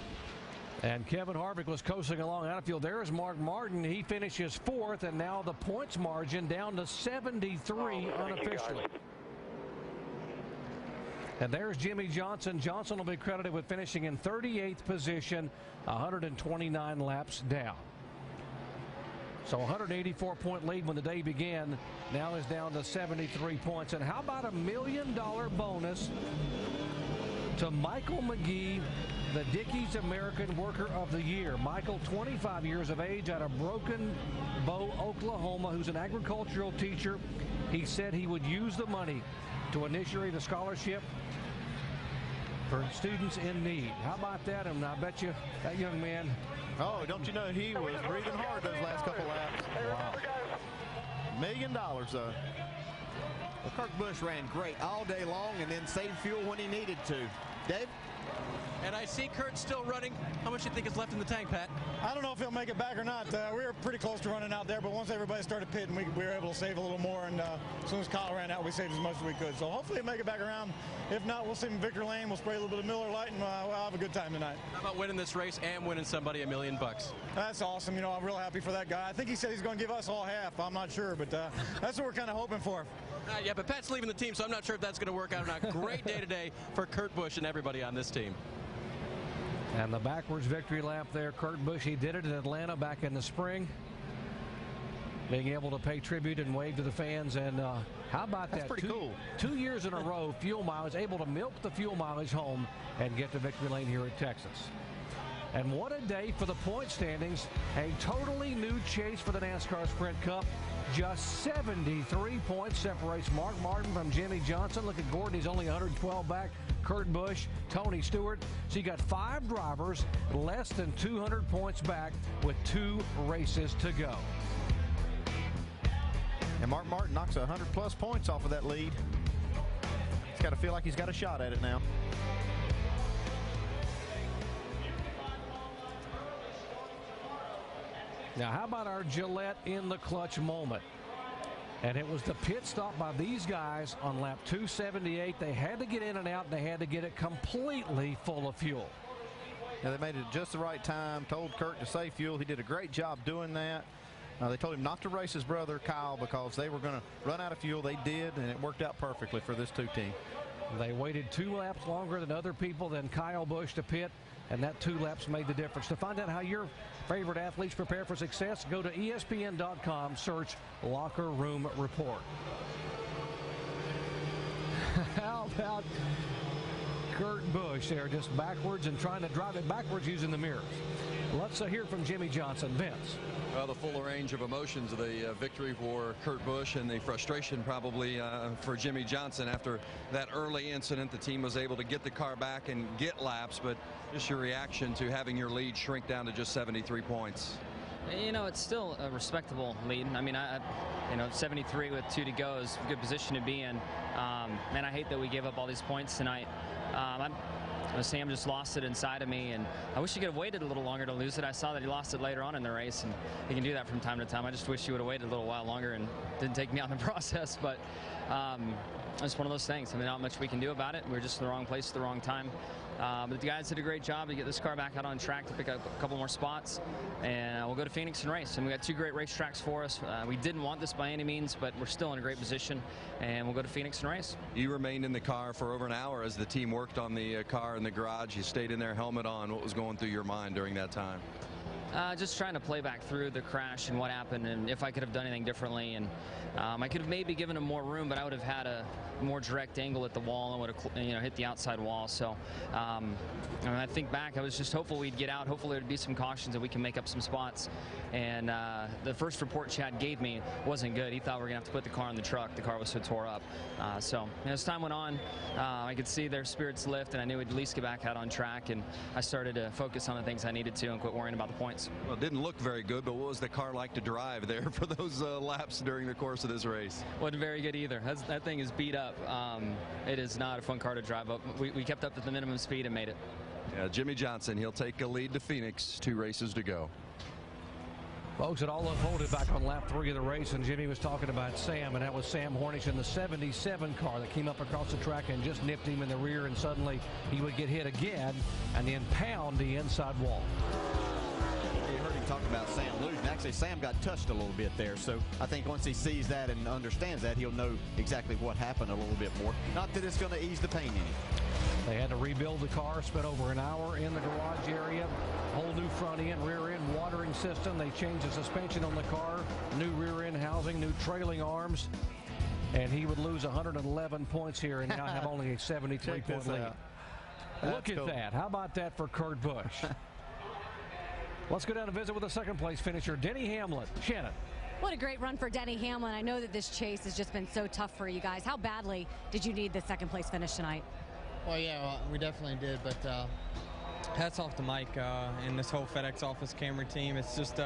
And Kevin Harvick was coasting along out of field. There's Mark Martin. He finishes 4th, and now the points margin down to 73 unofficially. And there's Jimmy Johnson. Johnson will be credited with finishing in 38th position, 129 laps down. So 184-point lead when the day began now is down to 73 points. And how about $1 million bonus to Michael McGee, the Dickies American Worker of the Year? Michael, 25 years of age, out of Broken Bow, Oklahoma, who's an agricultural teacher. He said he would use the money to initiate a scholarship for students in need. How about that? And I bet you that young man. Oh, don't you know he was breathing hard those last couple laps. Wow. $1 million though. Well, Kurt Busch ran great all day long and then saved fuel when he needed to. Dave? And I see Kurt still running. How much do you think is left in the tank, Pat? I don't know if he'll make it back or not. We were pretty close to running out there, but once everybody started pitting, we were able to save a little more. And as soon as Kyle ran out, we saved as much as we could. So hopefully he'll make it back around. If not, we'll see him in Victory Lane. We'll spray a little bit of Miller Lite, and we'll have a good time tonight. How about winning this race and winning somebody $1 million? That's awesome. You know, I'm real happy for that guy. I think he said he's going to give us all half. I'm not sure, but that's what we're kind of hoping for. Yeah, but Pat's leaving the team, so I'm not sure if that's going to work out or not. Great day today for Kurt Busch and everybody on this team. And the backwards victory lap there, Kurt Busch, he did it in Atlanta back in the spring. Being able to pay tribute and wave to the fans. And how about That's that? pretty cool. 2 years in a row, fuel mileage, able to milk the fuel mileage home and get to victory lane here at Texas. And what a day for the point standings. A totally new chase for the NASCAR Sprint Cup. Just 73 points separates Mark Martin from Jimmy Johnson. Look at Gordon, he's only 112 back. Kurt Busch, Tony Stewart. So you got 5 drivers less than 200 points back with 2 races to go. And Mark Martin knocks 100-plus points off of that lead. He's got to feel like he's got a shot at it now. Now, how about our Gillette in the clutch moment? And it was the pit stop by these guys on lap 278. They had to get in and out, and they had to get it completely full of fuel. Yeah, they made it at just the right time, told Kurt to save fuel. He did a great job doing that. They told him not to race his brother, Kyle, because they were going to run out of fuel. They did, and it worked out perfectly for this 2 team. They waited 2 laps longer than other people, than Kyle Busch to pit, and that 2 laps made the difference. To find out how your favorite athletes prepare for success, go to ESPN.com, search Locker Room Report. How about Kurt Busch there, just backwards and trying to drive it backwards using the mirrors? Let's hear from Jimmy Johnson. Vince. Well, the full range of emotions of the victory for Kurt Busch and the frustration probably for Jimmy Johnson after that early incident. The team was able to get the car back and get laps, but just your reaction to having your lead shrink down to just 73 points. You know, it's still a respectable lead. I mean, you know, 73 with 2 to go is a good position to be in. Man, I hate that we gave up all these points tonight. Sam just lost it inside of me, and I wish he could have waited a little longer to lose it. I saw that he lost it later on in the race, and he can do that from time to time. I just wish he would have waited a little while longer and didn't take me out in the process, but it's one of those things. I mean, not much we can do about it. We were just in the wrong place at the wrong time. But the guys did a great job to get this car back out on track to pick up a couple more spots, and we'll go to Phoenix and race. And we got 2 great racetracks for us. We didn't want this by any means, but we're still in a great position, and we'll go to Phoenix and race. You remained in the car for over an hour as the team worked on the car in the garage. You stayed in there, helmet on. What was going through your mind during that time? Just trying to play back through the crash and what happened, and if I could have done anything differently. And I could have maybe given him more room, but I would have had a more direct angle at the wall and would have, hit the outside wall. So I think back, I was just hopeful we'd get out. Hopefully there'd be some cautions and we can make up some spots. And the first report Chad gave me wasn't good. He thought we were gonna have to put the car in the truck. The car was so tore up. So as time went on, I could see their spirits lift, and I knew we'd at least get back out on track. And I started to focus on the things I needed to and quit worrying about the points. Well, it didn't look very good, but what was the car like to drive there for those laps during the course of this race? Wasn't very good either. That thing is beat up. It is not a fun car to drive up. We kept up at the minimum speed and made it. Yeah, Jimmy Johnson, he'll take a lead to Phoenix, 2 races to go. Folks, it all unfolded back on lap 3 of the race, and Jimmy was talking about Sam, and that was Sam Hornish in the 77 car that came up across the track and just nipped him in the rear, and suddenly he would get hit again and then pound the inside wall. You heard him talk about Sam losing. Actually, Sam got touched a little bit there, so I think once he sees that and understands that, he'll know exactly what happened a little bit more. Not that it's going to ease the pain any. They had to rebuild the car, spent over an hour in the garage area, whole new front end, rear end watering system. They changed the suspension on the car, new rear end housing, new trailing arms, and he would lose 111 points here and now have only a 73-point lead. Look at that. How about that for Kurt Busch? Let's go down and visit with the second place finisher, Denny Hamlin. Shannon. What a great run for Denny Hamlin. I know that this chase has just been so tough for you guys. How badly did you need the second place finish tonight? Well, yeah, we definitely did, but hats off to Mike and this whole FedEx Office Camry team. It's just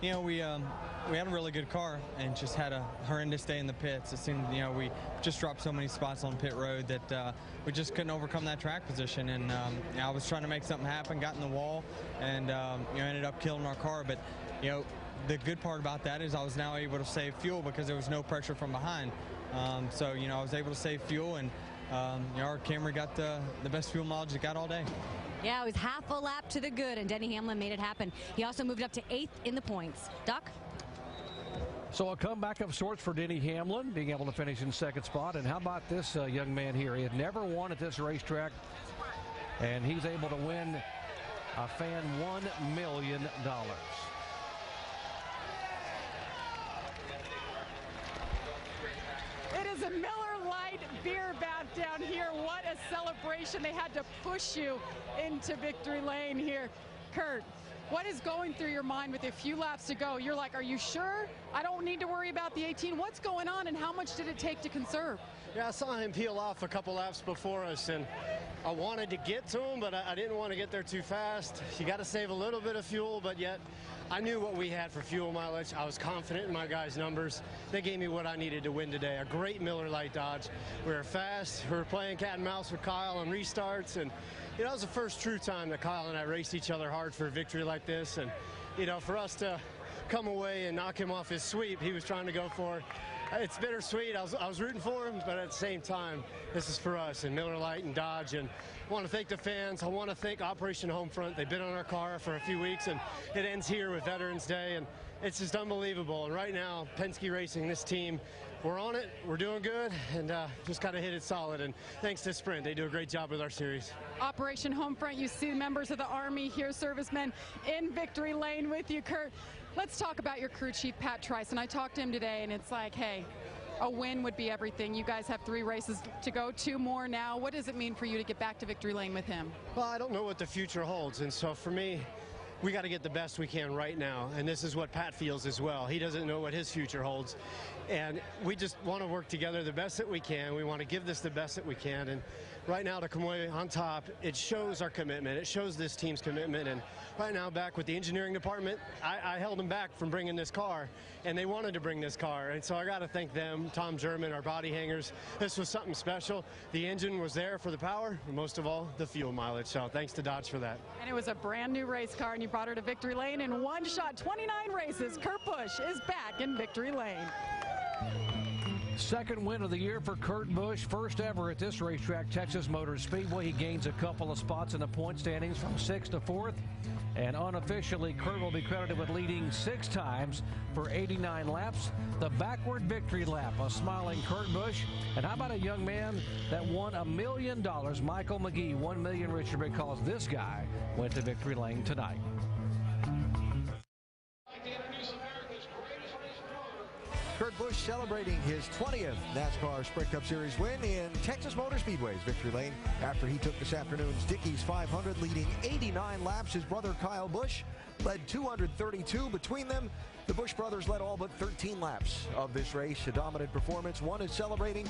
You know, we had a really good car and just had a horrendous day in the pits. It seemed, you know, we just dropped so many spots on pit road that we just couldn't overcome that track position. And I was trying to make something happen, got in the wall, and you know, ended up killing our car. But you know, the good part about that is I was now able to save fuel because there was no pressure from behind. So you know, I was able to save fuel, and you know, our Camry got the best fuel mileage it got all day. Yeah, it was half a lap to the good, and Denny Hamlin made it happen. He also moved up to 8th in the points. Doc? So a comeback of sorts for Denny Hamlin, being able to finish in second spot. And how about this young man here? He had never won at this racetrack, and he's able to win a fan $1 million. It is a Miller Lite beer bath down here. What a celebration. They had to push you into victory lane here. Kurt, what is going through your mind with a few laps to go? You're like, are you sure? I don't need to worry about the 18. What's going on, and how much did it take to conserve? Yeah, I saw him peel off a couple laps before us, and I wanted to get to him, but I didn't want to get there too fast. You got to save a little bit of fuel, but yet I knew what we had for fuel mileage. I was confident in my guys' numbers. They gave me what I needed to win today. A great Miller Lite Dodge. We were fast. We were playing cat and mouse with Kyle on restarts, and you know, it was the first true time that Kyle and I raced each other hard for a victory like this. And you know, for us to come away and knock him off his sweep he was trying to go for, it's bittersweet. I was rooting for him, but at the same time, this is for us and Miller Lite and Dodge. And I want to thank the fans. I want to thank Operation Homefront. They've been on our car for a few weeks, and it ends here with Veterans Day, and it's just unbelievable. And right now, Penske Racing, this team, we're on it. We're doing good, and just got to hit it solid. And thanks to Sprint, they do a great job with our series. Operation Homefront, you see members of the Army here, servicemen in victory lane with you, Kurt. Let's talk about your crew chief, Pat Trice. And I talked to him today, and it's like, hey, a win would be everything. You guys have 3 races to go, 2 more now. What does it mean for you to get back to victory lane with him? Well, I don't know what the future holds, and so for me, we got to get the best we can right now, and this is what Pat feels as well. He doesn't know what his future holds, and we just want to work together the best that we can. We want to give this the best that we can, and right now to come away on top, it shows our commitment. It shows this team's commitment, and right now back with the engineering department, I held them back from bringing this car, and they wanted to bring this car, and so I got to thank them, Tom German, our body hangers. This was something special. The engine was there for the power, and most of all, the fuel mileage, so thanks to Dodge for that. And it was a brand new race car, and you brought her to victory lane in one shot. 29 races. Kurt Busch is back in victory lane. Second win of the year for Kurt Busch, first ever at this racetrack, Texas Motor Speedway. He gains a couple of spots in the point standings from 6th to 4th. And unofficially, Kurt will be credited with leading 6 times for 89 laps. The backward victory lap, a smiling Kurt Busch. And how about a young man that won $1 million, Michael McGee, $1 million richer because this guy went to victory lane tonight. Kurt Busch celebrating his 20th NASCAR Sprint Cup Series win in Texas Motor Speedway's victory lane after he took this afternoon's Dickies 500, leading 89 laps. His brother Kyle Busch led 232. Between them, the Busch brothers led all but 13 laps of this race. A dominant performance. One is celebrating,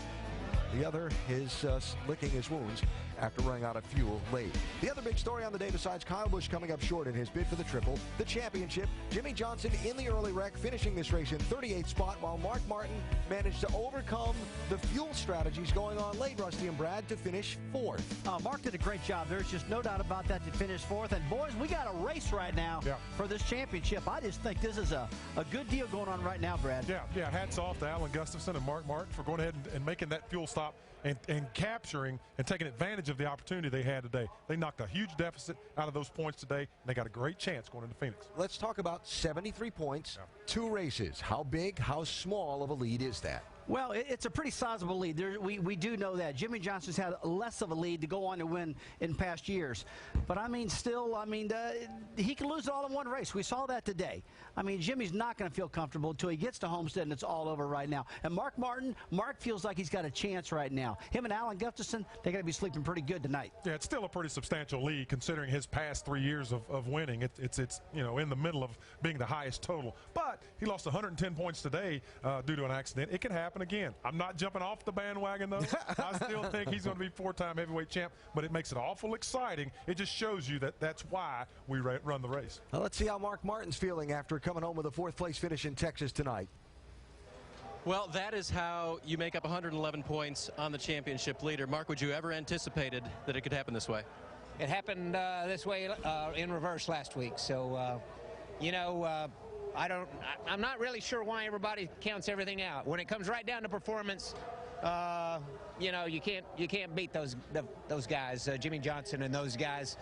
the other is licking his wounds after running out of fuel late. The other big story on the day, besides Kyle Busch coming up short in his bid for the triple, the championship, Jimmie Johnson in the early wreck, finishing this race in 38th spot, while Mark Martin managed to overcome the fuel strategies going on late, Rusty and Brad, to finish 4th. Mark did a great job. There's just no doubt about that, to finish 4th. And boys, we got a race right now for this championship. I just think this is a good deal going on right now, Brad. Yeah, hats off to Alan Gustafson and Mark Martin for going ahead and making that fuel stop and capturing and taking advantage of the opportunity they had today. They knocked a huge deficit out of those points today, and they got a great chance going into Phoenix. Let's talk about 73 points, 2 races. How big, how small of a lead is that? Well, it's a pretty sizable lead. We do know that. Jimmie Johnson's had less of a lead to go on to win in past years. But, I mean, still, he can lose it all in one race. We saw that today. I mean, Jimmy's not going to feel comfortable until he gets to Homestead and it's all over right now. And Mark Martin, Mark feels like he's got a chance right now. Him and Alan Gustafson, they're going to be sleeping pretty good tonight. Yeah, it's still a pretty substantial lead considering his past 3 years of winning. It's you know, in the middle of being the highest total. But he lost 110 points today due to an accident. It can happen. happen again. I'm not jumping off the bandwagon, though. I still think he's going to be 4-time heavyweight champ, but it makes it awful exciting. It just shows you that that's why we run the race. Well, let's see how Mark Martin's feeling after coming home with a 4th place finish in Texas tonight. Well, that is how you make up 111 points on the championship leader. Mark, would you ever anticipated that it could happen this way? It happened this way in reverse last week. So, you know, I'm not really sure why everybody counts everything out. When it comes right down to performance, you know, you can't beat those guys, Jimmy Johnson and those guys.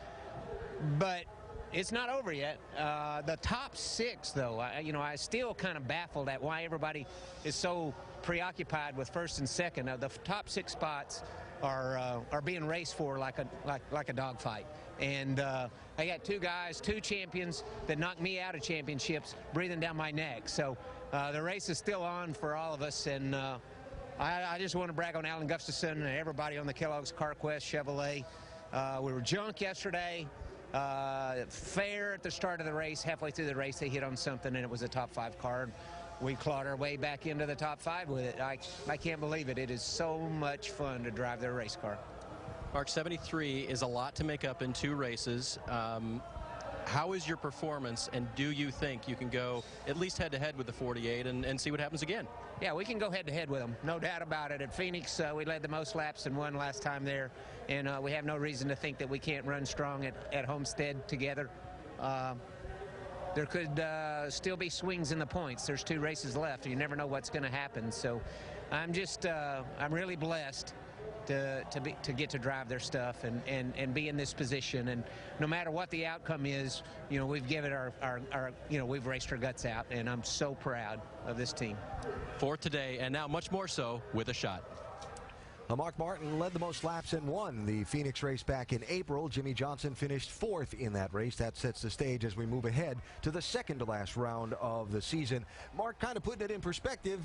But it's not over yet. The top 6, though, you know, I still kind of baffled at why everybody is so preoccupied with 1st and 2nd. The top 6 spots are being raced for like a dogfight. And I got 2 guys, 2 champions that knocked me out of championships, breathing down my neck. So the race is still on for all of us. And I just want to brag on Alan Gustafson and everybody on the Kellogg's CarQuest Chevrolet. We were junk yesterday. Fair at the start of the race. Halfway through the race, they hit on something, and it was a top 5 car. We clawed our way back into the top 5 with it. I can't believe it. It is so much fun to drive their race car. Mark, 73 is a lot to make up in 2 races. How is your performance, and do you think you can go at least head-to-head with the 48 and see what happens again? Yeah, we can go head-to-head with them, no doubt about it. At Phoenix, we led the most laps and won last time there, and we have no reason to think that we can't run strong at Homestead together. There could still be swings in the points. There's 2 races left. You never know what's going to happen. So I'm really blessed to get to drive their stuff and be in this position. And no matter what the outcome is, you know, we've given we've raced our guts out, and I'm so proud of this team. 4th today, and now much more so with a shot. Mark Martin led the most laps and won the Phoenix race back in April. Jimmy Johnson finished 4th in that race. That sets the stage as we move ahead to the 2nd to last round of the season. Mark, kind of putting it in perspective,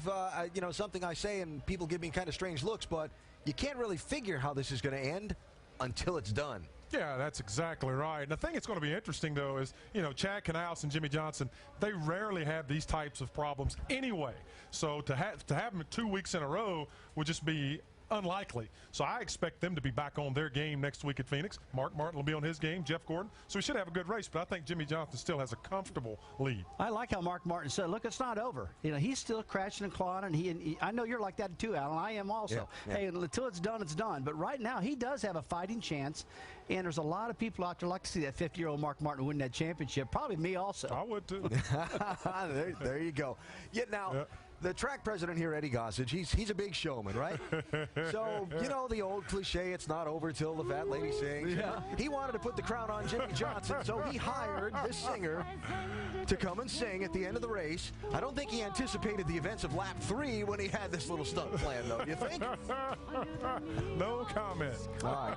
you know, something I say and people give me kind of strange looks, but you can't really figure how this is going to end until it's done. Yeah, that's exactly right. And the thing that's going to be interesting, though, is, you know, Chad Knaus and Jimmy Johnson, they rarely have these types of problems anyway. So to have them 2 weeks in a row would just be unlikely. So I expect them to be back on their game next week at Phoenix. Mark Martin will be on his game, Jeff Gordon. So we should have a good race, but I think Jimmy Johnson still has a comfortable lead. I like how Mark Martin said, look, it's not over. You know, he's still crashing and clawing, and I know you're like that too, Alan. I am also. Yeah. Hey, until it's done, it's done. But right now, he does have a fighting chance, and there's a lot of people out there like to see that 50-year-old Mark Martin win that championship. Probably me also. I would too. there you go. Yet now, the track president here, Eddie Gossage, he's a big showman, right? So, you know, the old cliche, it's not over till the fat lady sings. Yeah. He wanted to put the crown on Jimmy Johnson, so he hired this singer to come and sing at the end of the race. I don't think he anticipated the events of lap 3 when he had this little stunt planned, though. You think? No comment. All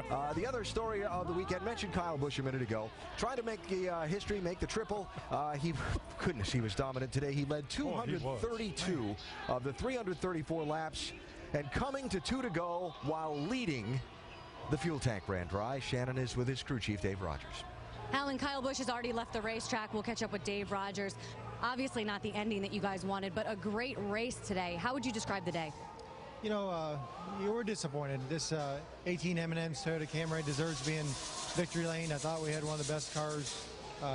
right. The other story of the weekend, mentioned Kyle Busch a minute ago. Trying to make the history, make the triple. He was dominant today. He led 232 of the 334 laps, and coming to 2 to go while leading the fuel tank ran dry. Shannon is with his crew chief, Dave Rogers. Alan, Kyle Busch has already left the racetrack. We'll catch up with Dave Rogers. Obviously not the ending that you guys wanted, but a great race today. How would you describe the day? You know, you were disappointed. This 18 M&M's Toyota Camry deserves to be in victory lane. I thought we had one of the best cars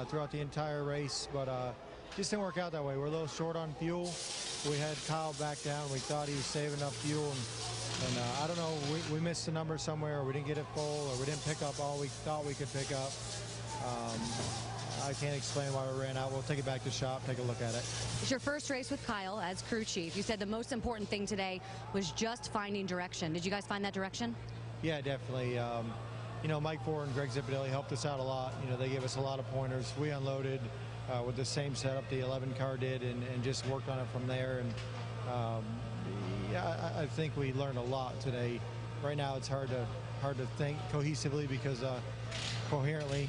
throughout the entire race, but just didn't work out that way. We're a little short on fuel. We had Kyle back down. We thought he was saving enough fuel, and I don't know, we missed a number somewhere, or we didn't get it full, or we didn't pick up all we thought we could pick up. I can't explain why we ran out. We'll take it back to the shop, take a look at it. It's your first race with Kyle as crew chief. You said the most important thing today was just finding direction. Did you guys find that direction? Yeah, definitely. You know, Mike Ford and Greg Zipadelli helped us out a lot. You know, they gave us a lot of pointers. We unloaded with the same setup the 11 car did, and just worked on it from there. And yeah, I think we learned a lot today. Right now, it's hard to think cohesively because coherently.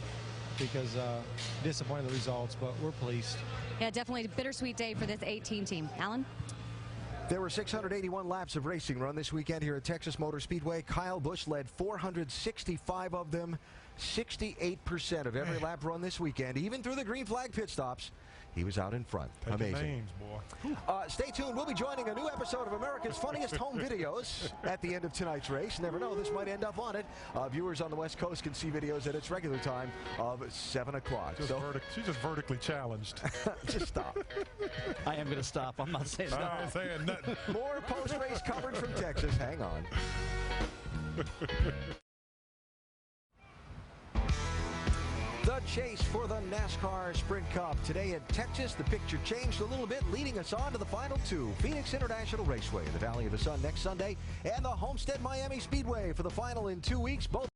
Because disappointed in the results, but we're pleased. Yeah, definitely a bittersweet day for this 18 team. Alan? There were 681 laps of racing run this weekend here at Texas Motor Speedway. Kyle Busch led 465 of them, 68% of every lap run this weekend, even through the green flag pit stops. he was out in front. Take Amazing. names, boy. Stay tuned. We'll be joining a new episode of America's Funniest Home Videos at the end of tonight's race. Never know, this might end up on it. Viewers on the West Coast can see videos at its regular time of 7 o'clock. She's just vertically challenged. Just stop. I am going to stop. I'm not saying I'm not saying nothing. More post-race coverage from Texas. Hang on. The chase for the NASCAR Sprint Cup. Today in Texas, the picture changed a little bit, leading us on to the final two. Phoenix International Raceway, the Valley of the Sun next Sunday, and the Homestead Miami Speedway for the final in 2 weeks. Both